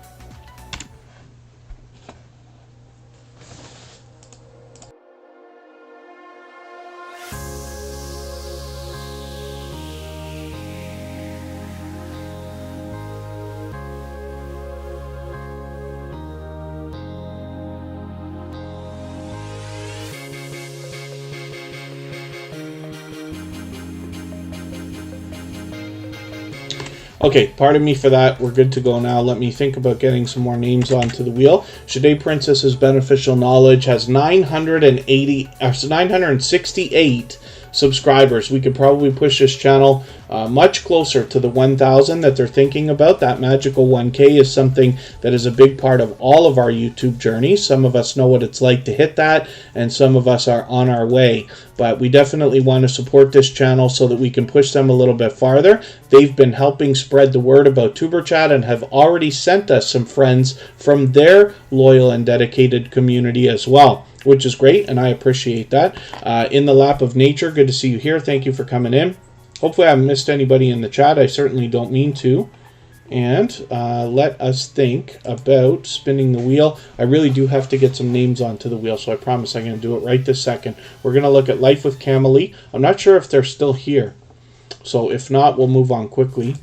Okay, pardon me for that. We're good to go now. Let me think about getting some more names onto the wheel. Shade Princess's Beneficial Knowledge has 968 subscribers. We could probably push this channel much closer to the 1,000 that they're thinking about. That magical 1K is something that is a big part of all of our YouTube journeys. Some of us know what it's like to hit that, and some of us are on our way. But we definitely want to support this channel so that we can push them a little bit farther. They've been helping spread the word about Tuber Chat and have already sent us some friends from their loyal and dedicated community as well, which is great, and I appreciate that. In the Lap of Nature, good to see you here. Thank you for coming in. Hopefully I haven't missed anybody in the chat. I certainly don't mean to. And let us think about spinning the wheel. I really do have to get some names onto the wheel, so I promise I'm going to do it right this second. We're going to look at Life with Camille. I'm not sure if they're still here, so if not, we'll move on quickly.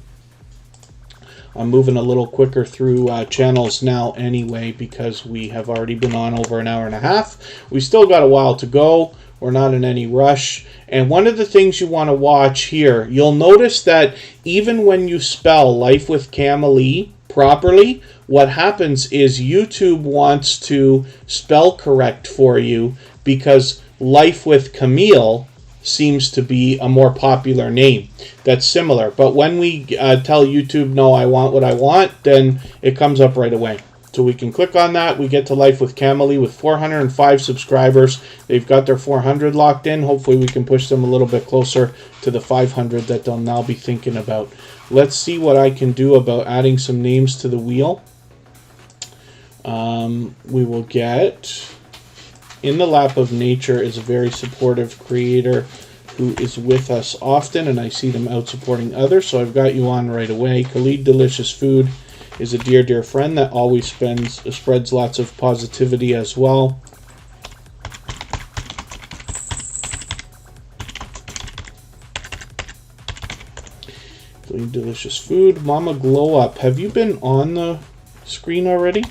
I'm moving a little quicker through channels now anyway, because we have already been on over an hour and a half. We still got a while to go. We're not in any rush. And one of the things you want to watch here, you'll notice that even when you spell Life with Camille properly, what happens is YouTube wants to spell correct for you, because Life with Camille seems to be a more popular name that's similar. But when we tell YouTube, no, I want what I want, then it comes up right away. So we can click on that. We get to Life with Camille with 405 subscribers. They've got their 400 locked in. Hopefully we can push them a little bit closer to the 500 that they'll now be thinking about. Let's see what I can do about adding some names to the wheel. We will get... In the Lap of Nature is a very supportive creator who is with us often, and I see them out supporting others, so I've got you on right away. Khalid Delicious Food is a dear, dear friend that always spreads lots of positivity as well. Khalid Delicious Food. Mama Glow Up. Have you been on the screen already?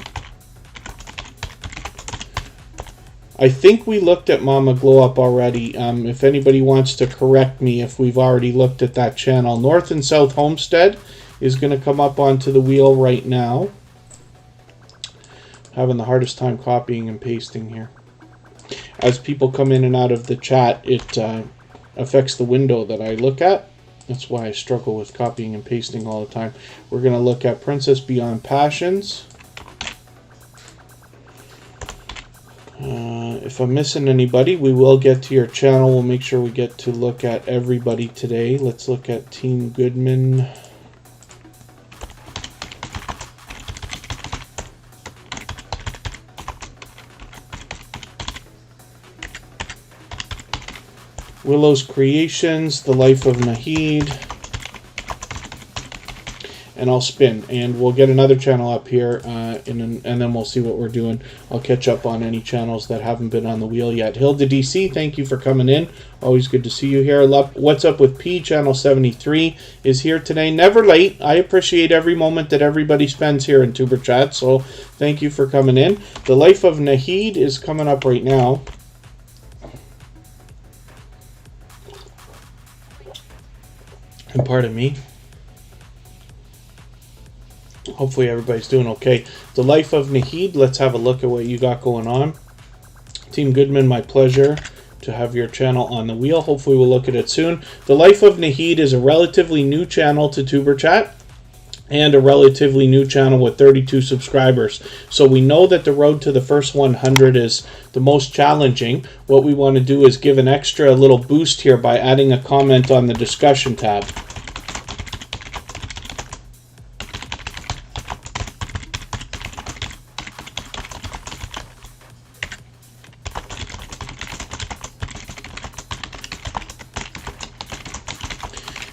I think we looked at Mama Glow Up already. If anybody wants to correct me if we've already looked at that channel. North and South Homestead is going to come up onto the wheel right now. Having the hardest time copying and pasting here. As people come in and out of the chat, it affects the window that I look at. That's why I struggle with copying and pasting all the time. We're going to look at Princess Beyond Passions. If I'm missing anybody, we will get to your channel. We'll make sure we get to look at everybody today. Let's look at Team Goodman. Willow's Creations, The Life of Naheed, and I'll spin, and we'll get another channel up here, and then we'll see what we're doing. I'll catch up on any channels that haven't been on the wheel yet. Hilda DC, thank you for coming in. Always good to see you here. What's Up with P, Channel 73, is here today. Never late. I appreciate every moment that everybody spends here in Tuber Chat, so thank you for coming in. The Life of Naheed is coming up right now. And pardon me. Hopefully everybody's doing okay. The Life of Naheed, let's have a look at what you got going on. Team Goodman, my pleasure to have your channel on the wheel. Hopefully we'll look at it soon. The Life of Naheed is a relatively new channel to Tuber Chat and a relatively new channel with 32 subscribers. So we know that the road to the first 100 is the most challenging. What we want to do is give an extra little boost here by adding a comment on the discussion tab.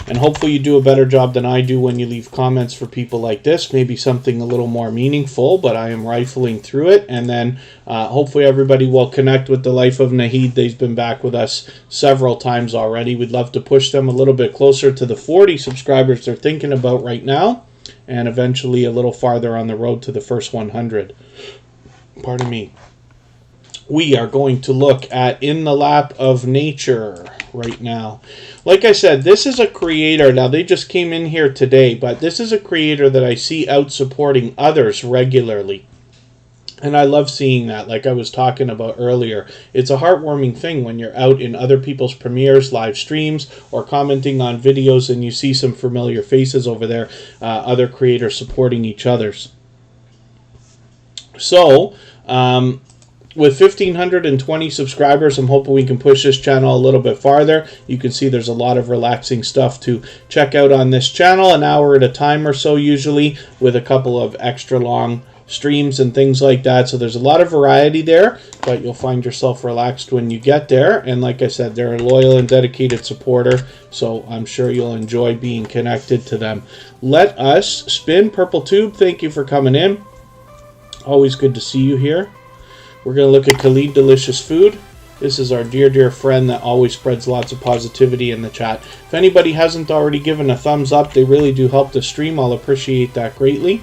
And hopefully you do a better job than I do when you leave comments for people like this. Maybe something a little more meaningful, but I am rifling through it. And then hopefully everybody will connect with The Life of Naheed. They've been back with us several times already. We'd love to push them a little bit closer to the 40 subscribers they're thinking about right now. And eventually a little farther on the road to the first 100. Pardon me. We are going to look at In the Lap of Nature right now. Like I said, this is a creator. Now, they just came in here today, but this is a creator that I see out supporting others regularly. And I love seeing that, like I was talking about earlier. It's a heartwarming thing when you're out in other people's premieres, live streams, or commenting on videos and you see some familiar faces over there, other creators supporting each other's. So, with 1,520 subscribers, I'm hoping we can push this channel a little bit farther. You can see there's a lot of relaxing stuff to check out on this channel, an hour at a time or so usually, with a couple of extra long streams and things like that. So there's a lot of variety there, but you'll find yourself relaxed when you get there. And like I said, they're a loyal and dedicated supporter, so I'm sure you'll enjoy being connected to them. Let us spin. Purple Tube, thank you for coming in. Always good to see you here. We're going to look at Khalid Delicious Food. This is our dear, dear friend that always spreads lots of positivity in the chat. If anybody hasn't already given a thumbs up, they really do help the stream. I'll appreciate that greatly.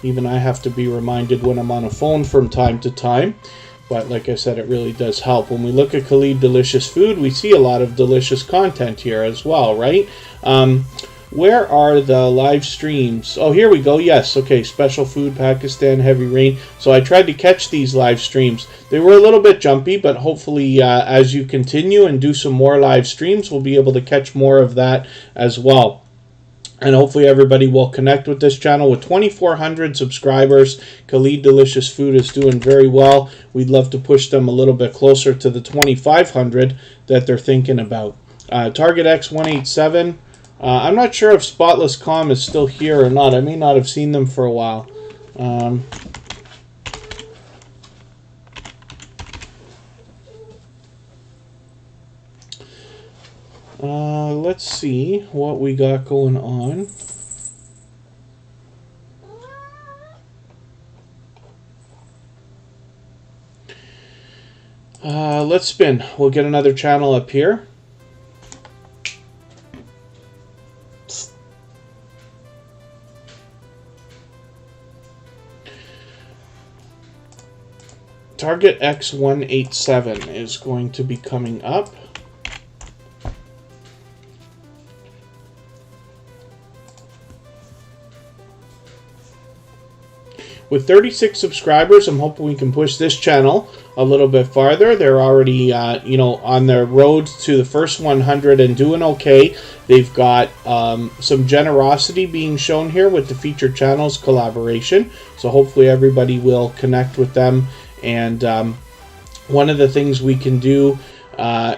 Even I have to be reminded when I'm on a phone from time to time. But like I said, it really does help. When we look at Khalid Delicious Food, we see a lot of delicious content here as well, right? Where are the live streams? Oh, here we go. Yes. Okay. Special Food, Pakistan, Heavy Rain. So I tried to catch these live streams. They were a little bit jumpy, but hopefully as you continue and do some more live streams, we'll be able to catch more of that as well. And hopefully everybody will connect with this channel. With 2,400 subscribers, Khalid Delicious Food is doing very well. We'd love to push them a little bit closer to the 2,500 that they're thinking about. Target X187. I'm not sure if Spotless Calm is still here or not. I may not have seen them for a while. Let's see what we got going on. Let's spin. We'll get another channel up here. Target X187 is going to be coming up. With 36 subscribers, I'm hoping we can push this channel a little bit farther. They're already, on their road to the first 100 and doing okay. They've got some generosity being shown here with the featured channels collaboration. So hopefully everybody will connect with them. And one of the things we can do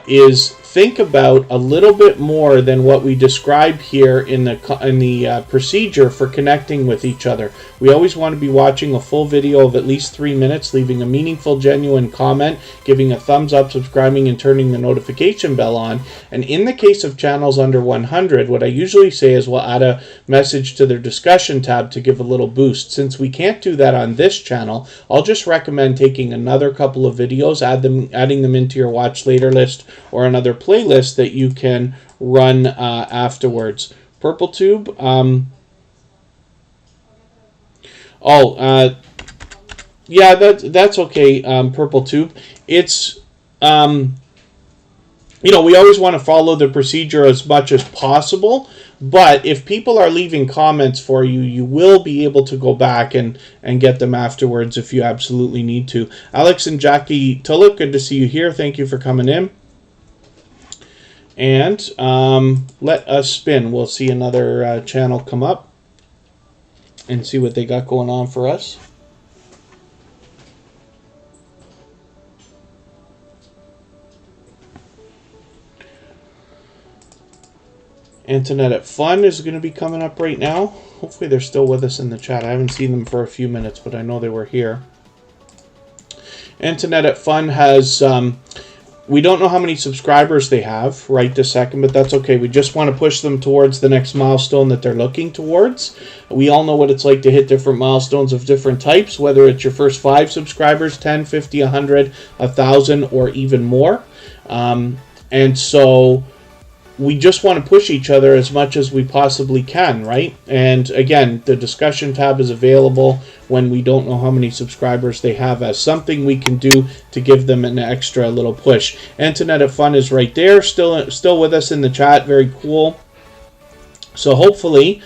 is think about a little bit more than what we describe here in the procedure for connecting with each other. We always want to be watching a full video of at least 3 minutes, leaving a meaningful, genuine comment, giving a thumbs up, subscribing, and turning the notification bell on. And in the case of channels under 100, what I usually say is we'll add a message to their discussion tab to give a little boost. Since we can't do that on this channel, I'll just recommend taking another couple of videos, adding them into your watch later list or another playlist that you can run afterwards. Purple Tube. Yeah, that's okay. Purple Tube. It's we always want to follow the procedure as much as possible. But if people are leaving comments for you, you will be able to go back and get them afterwards if you absolutely need to. Alex and Jackie Tulik, good to see you here. Thank you for coming in. And let us spin. We'll see another channel come up and see what they got going on for us. Antoinette Fun is going to be coming up right now. Hopefully they're still with us in the chat. I haven't seen them for a few minutes, but I know they were here. Antoinette Fun has... we don't know how many subscribers they have right this second, but that's okay. We just want to push them towards the next milestone that they're looking towards. We all know what it's like to hit different milestones of different types, whether it's your first 5 subscribers, 10, 50, 100, 1,000, or even more. And so we just want to push each other as much as we possibly can, right? And again, the discussion tab is available when we don't know how many subscribers they have as something we can do to give them an extra little push. Antoinette Fun is right there, still with us in the chat. Very cool. So hopefully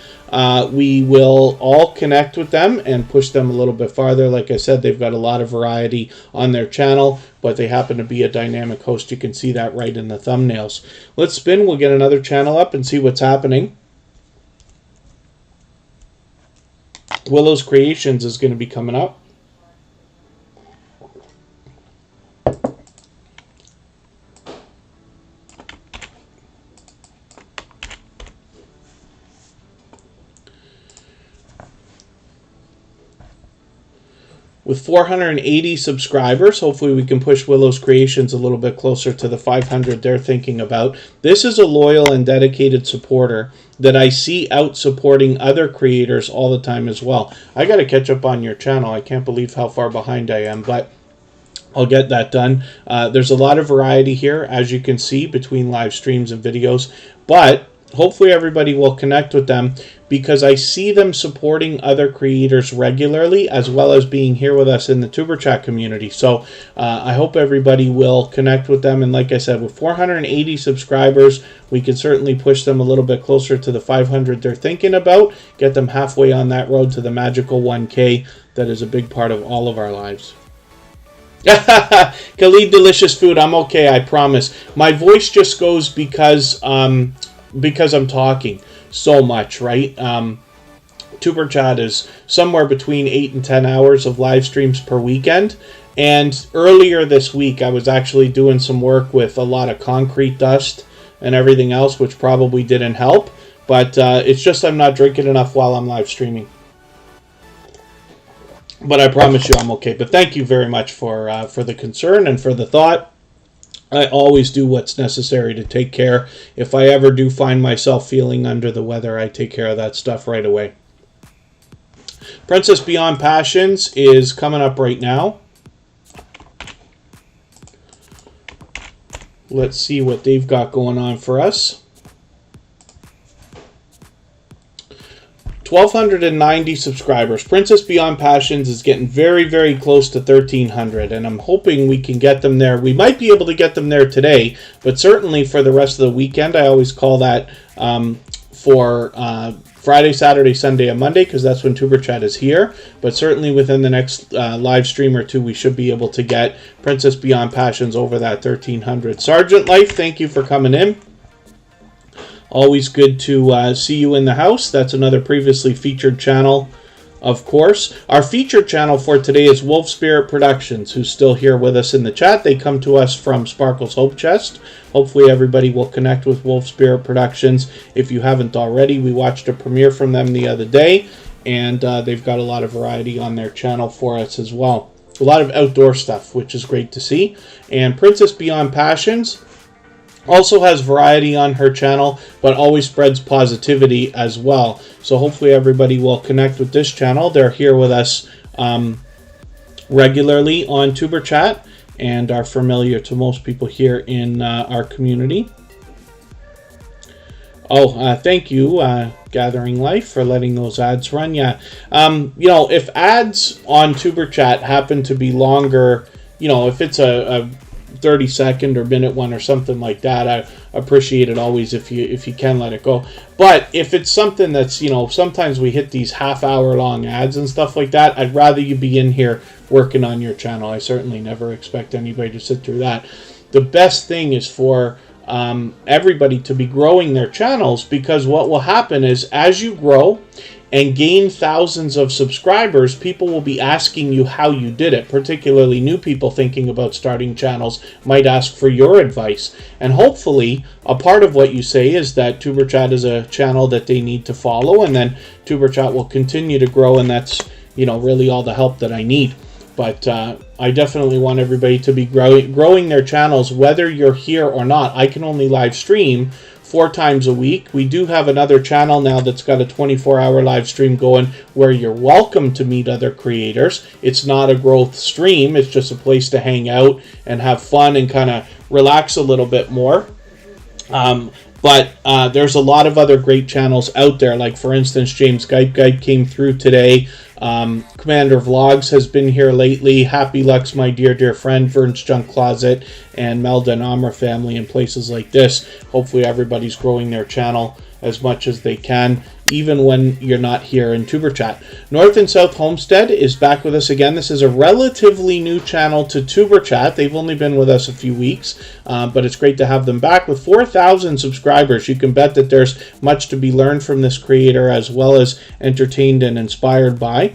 we will all connect with them and push them a little bit farther. Like I said, they've got a lot of variety on their channel, but they happen to be a dynamic host. You can see that right in the thumbnails. Let's spin. We'll get another channel up and see what's happening. Willow's Creations is going to be coming up. With 480 subscribers, hopefully we can push Willow's Creations a little bit closer to the 500 they're thinking about. This is a loyal and dedicated supporter that I see out supporting other creators all the time as well. I got to catch up on your channel. I can't believe how far behind I am, but I'll get that done. There's a lot of variety here, as you can see, between live streams and videos, but hopefully everybody will connect with them because I see them supporting other creators regularly as well as being here with us in the Tuber Chat community. So I hope everybody will connect with them. And like I said, with 480 subscribers, we can certainly push them a little bit closer to the 500 they're thinking about, get them halfway on that road to the magical 1K that is a big part of all of our lives. Khalid Delicious Food, I'm okay, I promise. My voice just goes because I'm talking so much, right? Tuber Chat is somewhere between 8 and 10 hours of live streams per weekend. And earlier this week, I was actually doing some work with a lot of concrete dust and everything else, which probably didn't help. But it's just I'm not drinking enough while I'm live streaming. But I promise you I'm okay. But thank you very much for the concern and for the thought. I always do what's necessary to take care. If I ever do find myself feeling under the weather, I take care of that stuff right away. Princess Beyond Passions is coming up right now. Let's see what they've got going on for us. 1,290 subscribers. Princess Beyond Passions is getting very, very close to 1,300, and I'm hoping we can get them there. We might be able to get them there today, but certainly for the rest of the weekend. I always call that for Friday, Saturday, Sunday, and Monday, because that's when Tuber Chat is here. But certainly within the next live stream or two, we should be able to get Princess Beyond Passions over that 1,300. Sergeant Life, thank you for coming in. Always good to see you in the house. That's another previously featured channel, of course. Our featured channel for today is Wolf Spirit Productions, who's still here with us in the chat. They come to us from Sparkle's Hope Chest. Hopefully everybody will connect with Wolf Spirit Productions. If you haven't already, we watched a premiere from them the other day, and they've got a lot of variety on their channel for us as well. A lot of outdoor stuff, which is great to see. And Princess Beyond Passions also has variety on her channel, but always spreads positivity as well. So hopefully everybody will connect with this channel. They're here with us regularly on Tuber Chat and are familiar to most people here in our community. Oh, thank you, Gathering Life, for letting those ads run. Yeah, you know, if ads on Tuber Chat happen to be longer, you know, if it's a 30-second or minute one or something like that, I appreciate it always if you can let it go. But if it's something that's, you know, sometimes we hit these half-hour long ads and stuff like that, I'd rather you be in here working on your channel. I certainly never expect anybody to sit through that. The best thing is for everybody to be growing their channels, because what will happen is as you grow and gain thousands of subscribers, people will be asking you how you did it. Particularly new people thinking about starting channels might ask for your advice. And hopefully, a part of what you say is that Tuber Chat is a channel that they need to follow, and then Tuber Chat will continue to grow, and that's, you know, really all the help that I need. But I definitely want everybody to be growing their channels, whether you're here or not. I can only live stream 4 times a week. We do have another channel now that's got a 24-hour live stream going where you're welcome to meet other creators. It's not a growth stream. It's just a place to hang out and have fun and kind of relax a little bit more. But there's a lot of other great channels out there. Like, for instance, James Skype Guide came through today. Commander Vlogs has been here lately. Happy Lux, my dear friend, Vern's Junk Closet, and Melda and Amra family and places like this. Hopefully everybody's growing their channel as much as they can, even when you're not here in Tuber Chat. North and South Homestead is back with us again. This is a relatively new channel to Tuber Chat. They've only been with us a few weeks, but it's great to have them back. With 4,000 subscribers, you can bet that there's much to be learned from this creator, as well as entertained and inspired by.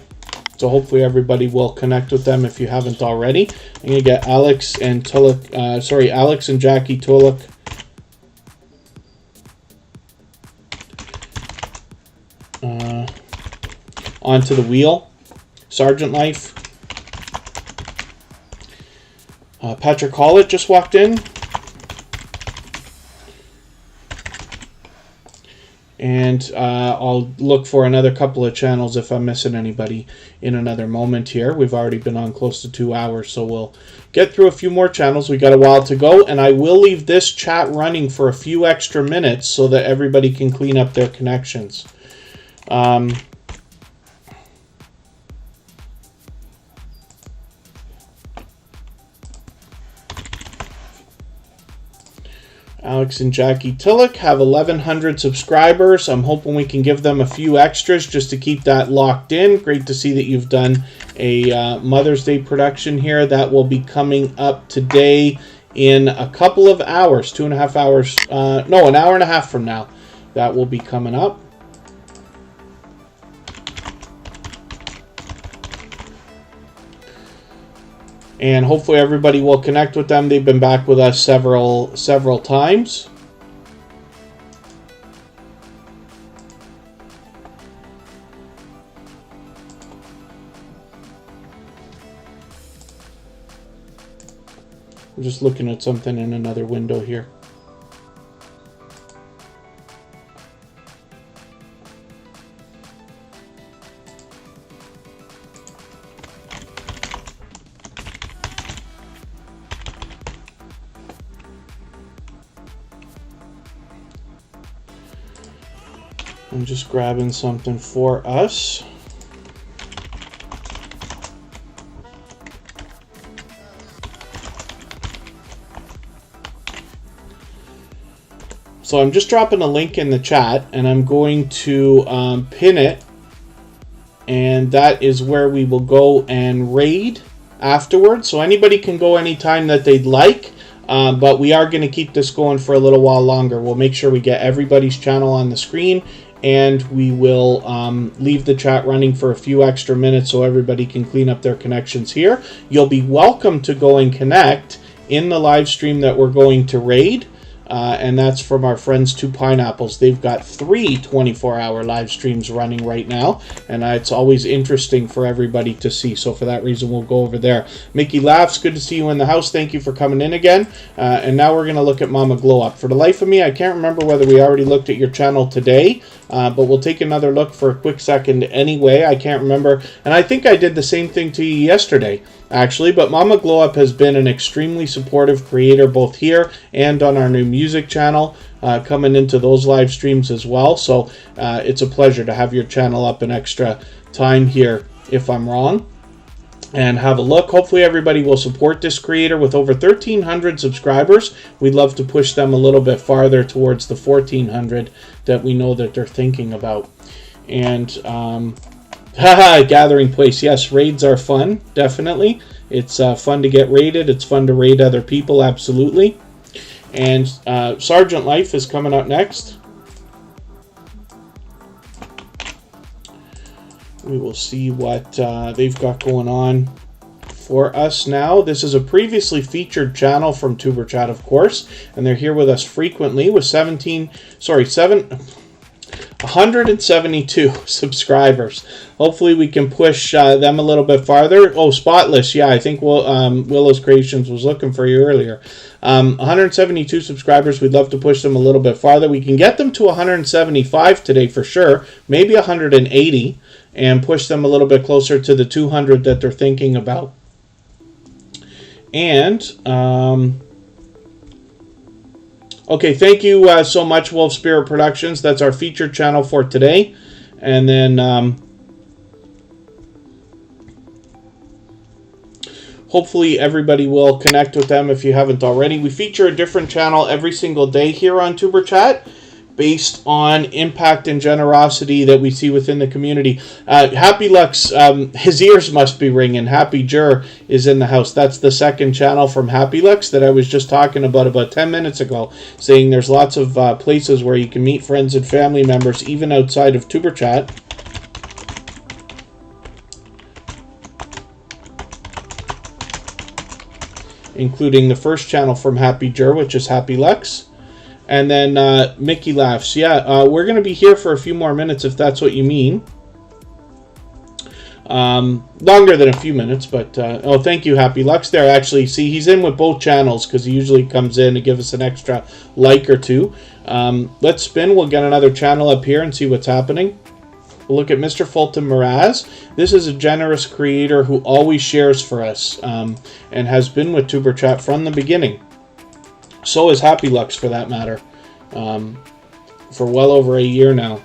So hopefully everybody will connect with them if you haven't already. I'm going to get Alex and Jackie Tulik onto the wheel. Sergeant Life. Patrick Hollett just walked in. And I'll look for another couple of channels if I'm missing anybody in another moment here. We've already been on close to 2 hours, so we'll get through a few more channels. We got a while to go, and I will leave this chat running for a few extra minutes so that everybody can clean up their connections. Alex and Jackie Tulik have 1,100 subscribers. I'm hoping we can give them a few extras just to keep that locked in. Great to see that you've done a Mother's Day production here. That will be coming up today in a couple of hours, 2.5 hours. No, an hour and a half from now. That will be coming up. And hopefully everybody will connect with them. They've been back with us several times. I'm just looking at something in another window here. I'm just grabbing something for us. So I'm just dropping a link in the chat, and I'm going to pin it, and that is where we will go and raid afterwards. So anybody can go anytime that they'd like, but we are going to keep this going for a little while longer. We'll make sure we get everybody's channel on the screen, and we will leave the chat running for a few extra minutes so everybody can clean up their connections here. You'll be welcome to go and connect in the live stream that we're going to raid. And that's from our friends Two Pineapples. They've got 3 24-hour live streams running right now, and it's always interesting for everybody to see. So for that reason, we'll go over there. Mickey Laughs, good to see you in the house. Thank you for coming in again. And now we're going to look at Mama Glow Up. For the life of me, I can't remember whether we already looked at your channel today, but we'll take another look for a quick second anyway. I can't remember, and I think I did the same thing to you yesterday, actually. But Mama Glow Up has been an extremely supportive creator both here and on our new music channel, coming into those live streams as well. So it's a pleasure to have your channel up an extra time here if I'm wrong, and have a look. Hopefully everybody will support this creator with over 1,300 subscribers. We'd love to push them a little bit farther towards the 1,400 that we know that they're thinking about. And gathering place. Yes, raids are fun, definitely. It's fun to get raided. It's fun to raid other people, absolutely. And Sergeant Life is coming up next. We will see what they've got going on for us now. This is a previously featured channel from Tuber Chat, of course, and they're here with us frequently with 172 subscribers. Hopefully we can push them a little bit farther. Oh, Spotless, yeah, I think Willow's Creations was looking for you earlier. 172 subscribers. We'd love to push them a little bit farther. We can get them to 175 today for sure, maybe 180, and push them a little bit closer to the 200 that they're thinking about. And okay, thank you so much, Wolf Spirit Productions. That's our featured channel for today. And then hopefully everybody will connect with them if you haven't already. We feature a different channel every single day here on Tuber Chat, based on impact and generosity that we see within the community. Happy Lux, his ears must be ringing. Happy Jur is in the house. That's the second channel from Happy Lux that I was just talking about 10 minutes ago, saying there's lots of places where you can meet friends and family members, even outside of Tuber Chat. Including the first channel from Happy Jur, which is Happy Lux. And then Mickey Laughs. Yeah, we're going to be here for a few more minutes if that's what you mean. Longer than a few minutes, but oh, thank you, Happy Lux. There, actually, see, he's in with both channels because he usually comes in to give us an extra like or two. Let's spin. We'll get another channel up here and see what's happening. We'll look at Mr. Fulton Mraz. This is a generous creator who always shares for us and has been with Tuber Chat from the beginning. So is Happy Lux, for that matter, for well over a year now.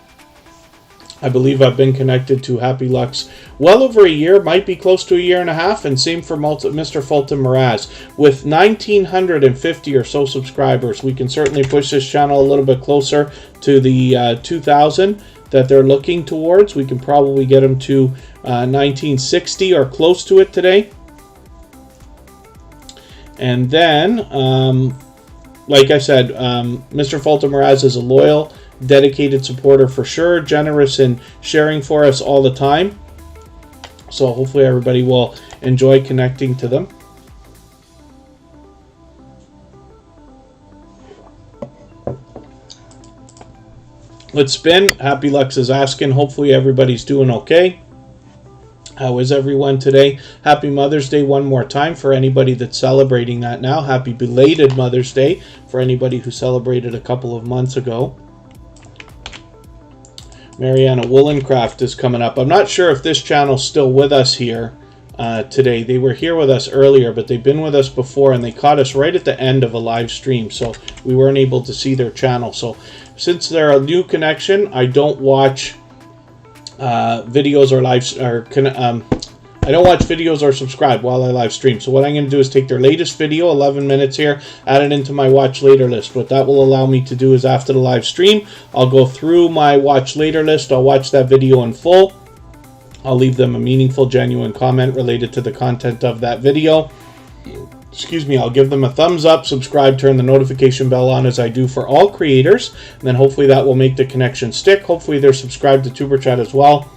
I believe I've been connected to Happy Lux well over a year, might be close to a year and a half, and same for Mr. Fulton Mraz. With 1,950 or so subscribers, we can certainly push this channel a little bit closer to the 2,000 that they're looking towards. We can probably get them to 1960 or close to it today. And then, like I said, Mr. Fulton Mraz is a loyal, dedicated supporter for sure, generous in sharing for us all the time. So hopefully everybody will enjoy connecting to them. Let's spin. Happy Lux is asking. Hopefully everybody's doing okay. How is everyone today? Happy Mother's Day one more time for anybody that's celebrating that now. Happy belated Mother's Day for anybody who celebrated a couple of months ago. Mariana Woolencraft is coming up. I'm not sure if this channel's still with us here. today. They were here with us earlier, but they've been with us before, and they caught us right at the end of a live stream, so we weren't able to see their channel. So since they're a new connection, I don't watch videos or I don't watch videos or subscribe while I live stream. So what I'm going to do is take their latest video, 11 minutes here, add it into my watch later list. What that will allow me to do is after the live stream, I'll go through my watch later list. I'll watch that video in full. I'll leave them a meaningful, genuine comment related to the content of that video. Excuse me, I'll give them a thumbs up, subscribe, turn the notification bell on as I do for all creators. And then hopefully that will make the connection stick. Hopefully they're subscribed to Tuber Chat as well,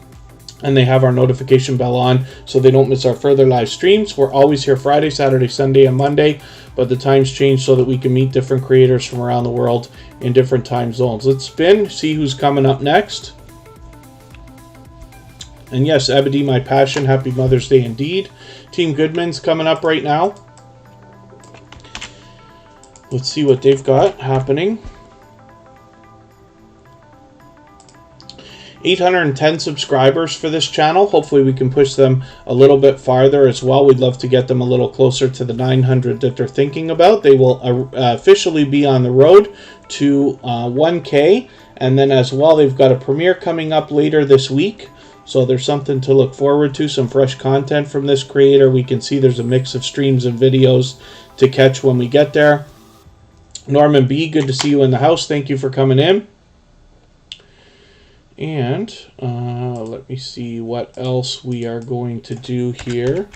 and they have our notification bell on so they don't miss our further live streams. We're always here Friday, Saturday, Sunday, and Monday, but the times change so that we can meet different creators from around the world in different time zones. Let's spin, see who's coming up next. And yes, Ebony My Passion, happy Mother's Day indeed. Team Goodman's coming up right now. Let's see what they've got happening. 810 subscribers for this channel. Hopefully we can push them a little bit farther as well. We'd love to get them a little closer to the 900 that they're thinking about. They will officially be on the road to 1K. And then as well, they've got a premiere coming up later this week. So there's something to look forward to, some fresh content from this creator. We can see there's a mix of streams and videos to catch when we get there. Norman B., good to see you in the house. Thank you for coming in. And let me see what else we are going to do here.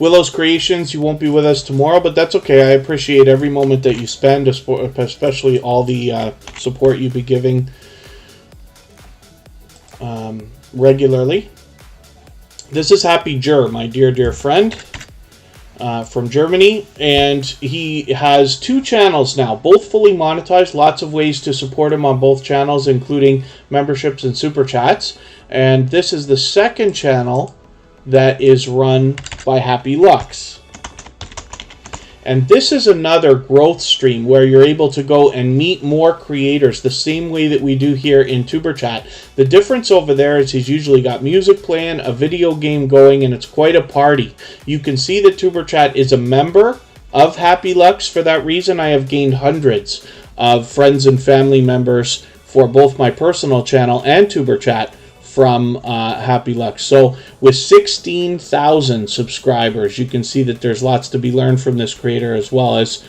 Willow's Creations, you won't be with us tomorrow, but that's okay. I appreciate every moment that you spend, especially all the support you've been giving regularly. This is Happy Jer, my dear friend from Germany, and he has 2 channels now, both fully monetized. Lots of ways to support him on both channels, including memberships and super chats. And this is the second channel that is run by Happy Lux. And this is another growth stream where you're able to go and meet more creators the same way that we do here in Tuber Chat. The difference over there is he's usually got music playing, a video game going, and it's quite a party. You can see that Tuber Chat is a member of Happy Lux. For that reason, I have gained hundreds of friends and family members for both my personal channel and Tuber Chat from Happy Lux. So with 16,000 subscribers, you can see that there's lots to be learned from this creator, as well as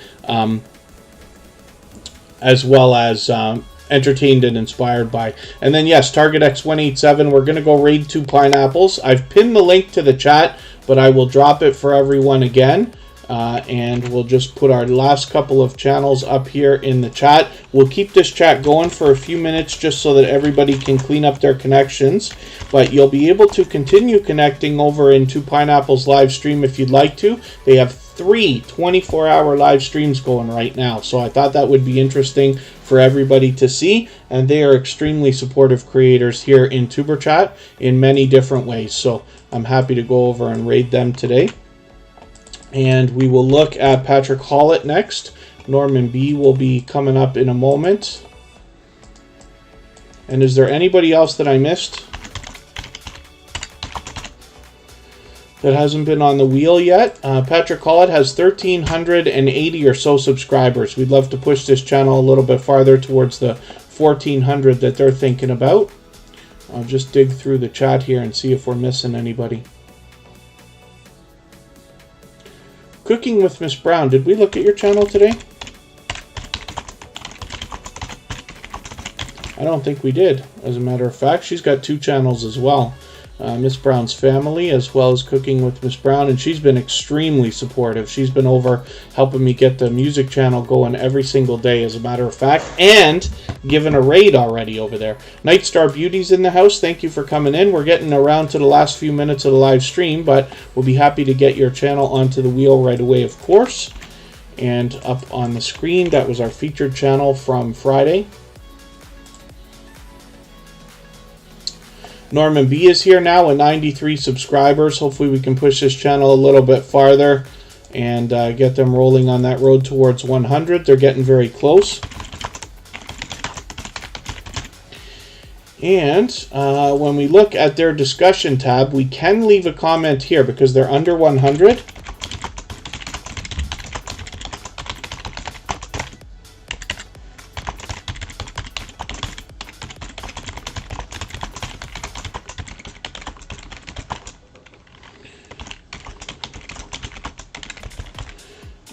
entertained and inspired by. And then yes, Target X187, we're going to go raid 2 pineapples. I've pinned the link to the chat, but I will drop it for everyone again. And we'll just put our last couple of channels up here in the chat. We'll keep this chat going for a few minutes just so that everybody can clean up their connections. But you'll be able to continue connecting over into Pineapple's live stream if you'd like to. They have 3 24-hour live streams going right now. So I thought that would be interesting for everybody to see. And they are extremely supportive creators here in Tuber Chat in many different ways. So I'm happy to go over and raid them today. And we will look at Patrick Hollett next. Norman B. will be coming up in a moment. And is there anybody else that I missed that hasn't been on the wheel yet? Patrick Hollett has 1,380 or so subscribers. We'd love to push this channel a little bit farther towards the 1,400 that they're thinking about. I'll just dig through the chat here and see if we're missing anybody. Cooking with Miss Brown. Did we look at your channel today? I don't think we did. As a matter of fact, she's got 2 channels as well. Miss Brown's Family, as well as Cooking with Miss Brown, and she's been extremely supportive. She's been over helping me get the music channel going every single day, as a matter of fact, and given a raid already over there. Nightstar Beauty's in the house. Thank you for coming in. We're getting around to the last few minutes of the live stream, but we'll be happy to get your channel onto the wheel right away, of course. And up on the screen, that was our featured channel from Friday. Norman B is here now with 93 subscribers. Hopefully we can push this channel a little bit farther and get them rolling on that road towards 100. They're getting very close. And when we look at their discussion tab, we can leave a comment here because they're under 100.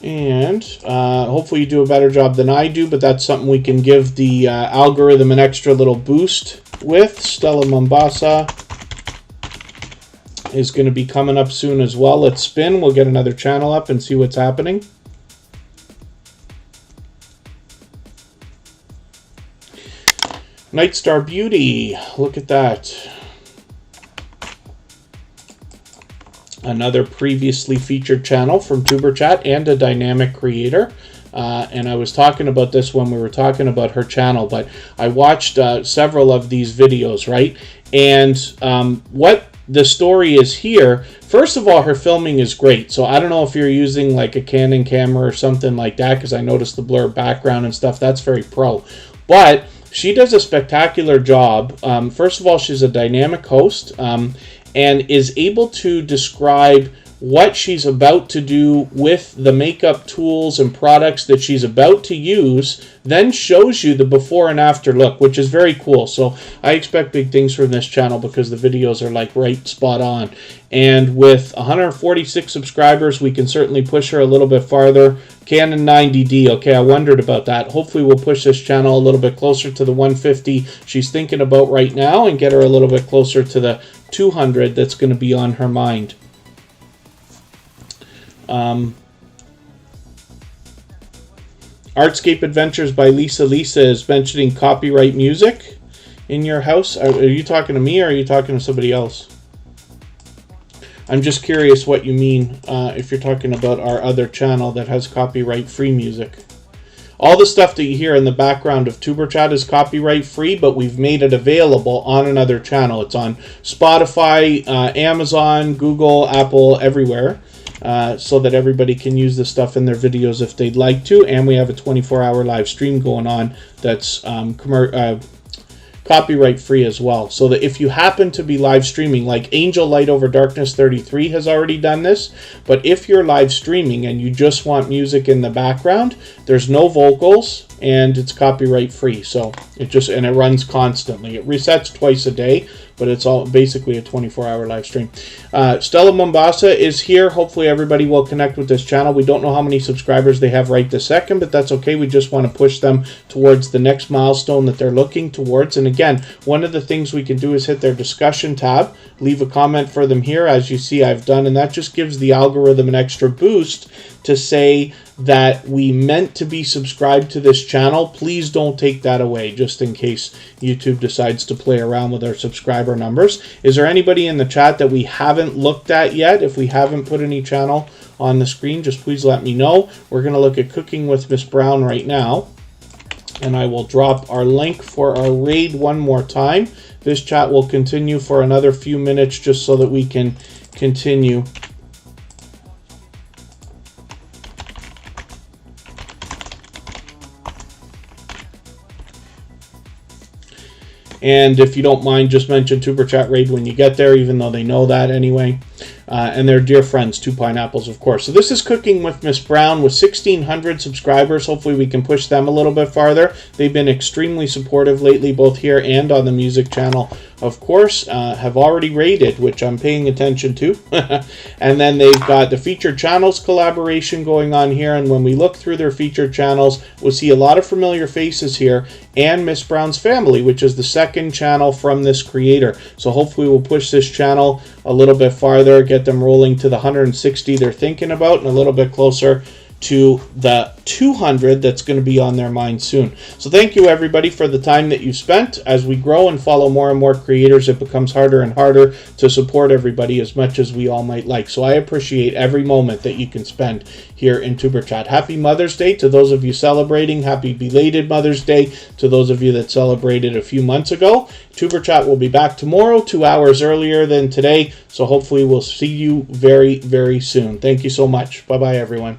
And hopefully you do a better job than I do, but that's something we can give the algorithm an extra little boost with. Stella Mombasa is going to be coming up soon as well. Let's spin. We'll get another channel up and see what's happening. Night Star Beauty. Look at that. Another previously featured channel from Tuber Chat and a dynamic creator. And I was talking about this when we were talking about her channel, but I watched several of these videos, right? And what the story is here, first of all, her filming is great. So I don't know if you're using like a Canon camera or something like that, because I noticed the blur background and stuff. That's very pro. But she does a spectacular job. First of all, she's a dynamic host. And is able to describe what she's about to do with the makeup tools and products that she's about to use, then shows you the before and after look, which is very cool. So I expect big things from this channel because the videos are like right spot on. And with 146 subscribers, we can certainly push her a little bit farther. Canon 90D, okay, I wondered about that. Hopefully we'll push this channel a little bit closer to the 150 she's thinking about right now and get her a little bit closer to the 200 that's going to be on her mind. Artscape Adventures by Lisa is mentioning copyright music in your house. Are you talking to me or are you talking to somebody else? I'm just curious what you mean if you're talking about our other channel that has copyright free music. All the stuff that you hear in the background of Tuber Chat is copyright free, but we've made it available on another channel. It's on Spotify, Amazon, Google, Apple, everywhere, so that everybody can use this stuff in their videos if they'd like to. And we have a 24-hour live stream going on that's copyright free as well. So that if you happen to be live streaming, like Angel Light Over Darkness 33 has already done this, but if you're live streaming and you just want music in the background, there's no vocals and it's copyright free. So it runs constantly. It resets twice a day, but it's all basically a 24-hour live stream. Stella Mombasa is here. Hopefully everybody will connect with this channel. We don't know how many subscribers they have right this second, but that's okay. We just want to push them towards the next milestone that they're looking towards. And again, one of the things we can do is hit their discussion tab, leave a comment for them here, as you see I've done, and that just gives the algorithm an extra boost to say that we meant to be subscribed to this channel. Please don't take that away, just in case YouTube decides to play around with our subscriber numbers. Is there anybody in the chat that we haven't looked at yet? If we haven't put any channel on the screen, just please let me know. We're going to look at Cooking with Miss Brown right now, and I will drop our link for our raid one more time. This chat will continue for another few minutes just so that we can continue. And if you don't mind, just mention Tuber Chat Raid when you get there, even though they know that anyway. And they're dear friends, Two Pineapples, of course. So this is Cooking with Miss Brown with 1,600 subscribers. Hopefully we can push them a little bit farther. They've been extremely supportive lately, both here and on the music channel, of course. Have already raided, which I'm paying attention to. And then they've got the featured channels collaboration going on here. And when we look through their featured channels, we'll see a lot of familiar faces here. And Miss Brown's Family, which is the second channel from this creator. So hopefully we'll push this channel a little bit farther, get them rolling to the 160 they're thinking about, and a little bit closer to the 200 that's going to be on their mind soon. So thank you everybody for the time that you spent. As we grow and follow more and more creators, it becomes harder and harder to support everybody as much as we all might like. So I appreciate every moment that you can spend here in Tuber Chat. Happy Mother's Day to those of you celebrating. Happy belated Mother's Day to those of you that celebrated a few months ago. Tuber Chat will be back tomorrow, 2 hours earlier than today. So hopefully we'll see you very, very soon. Thank you so much. Bye-bye, everyone.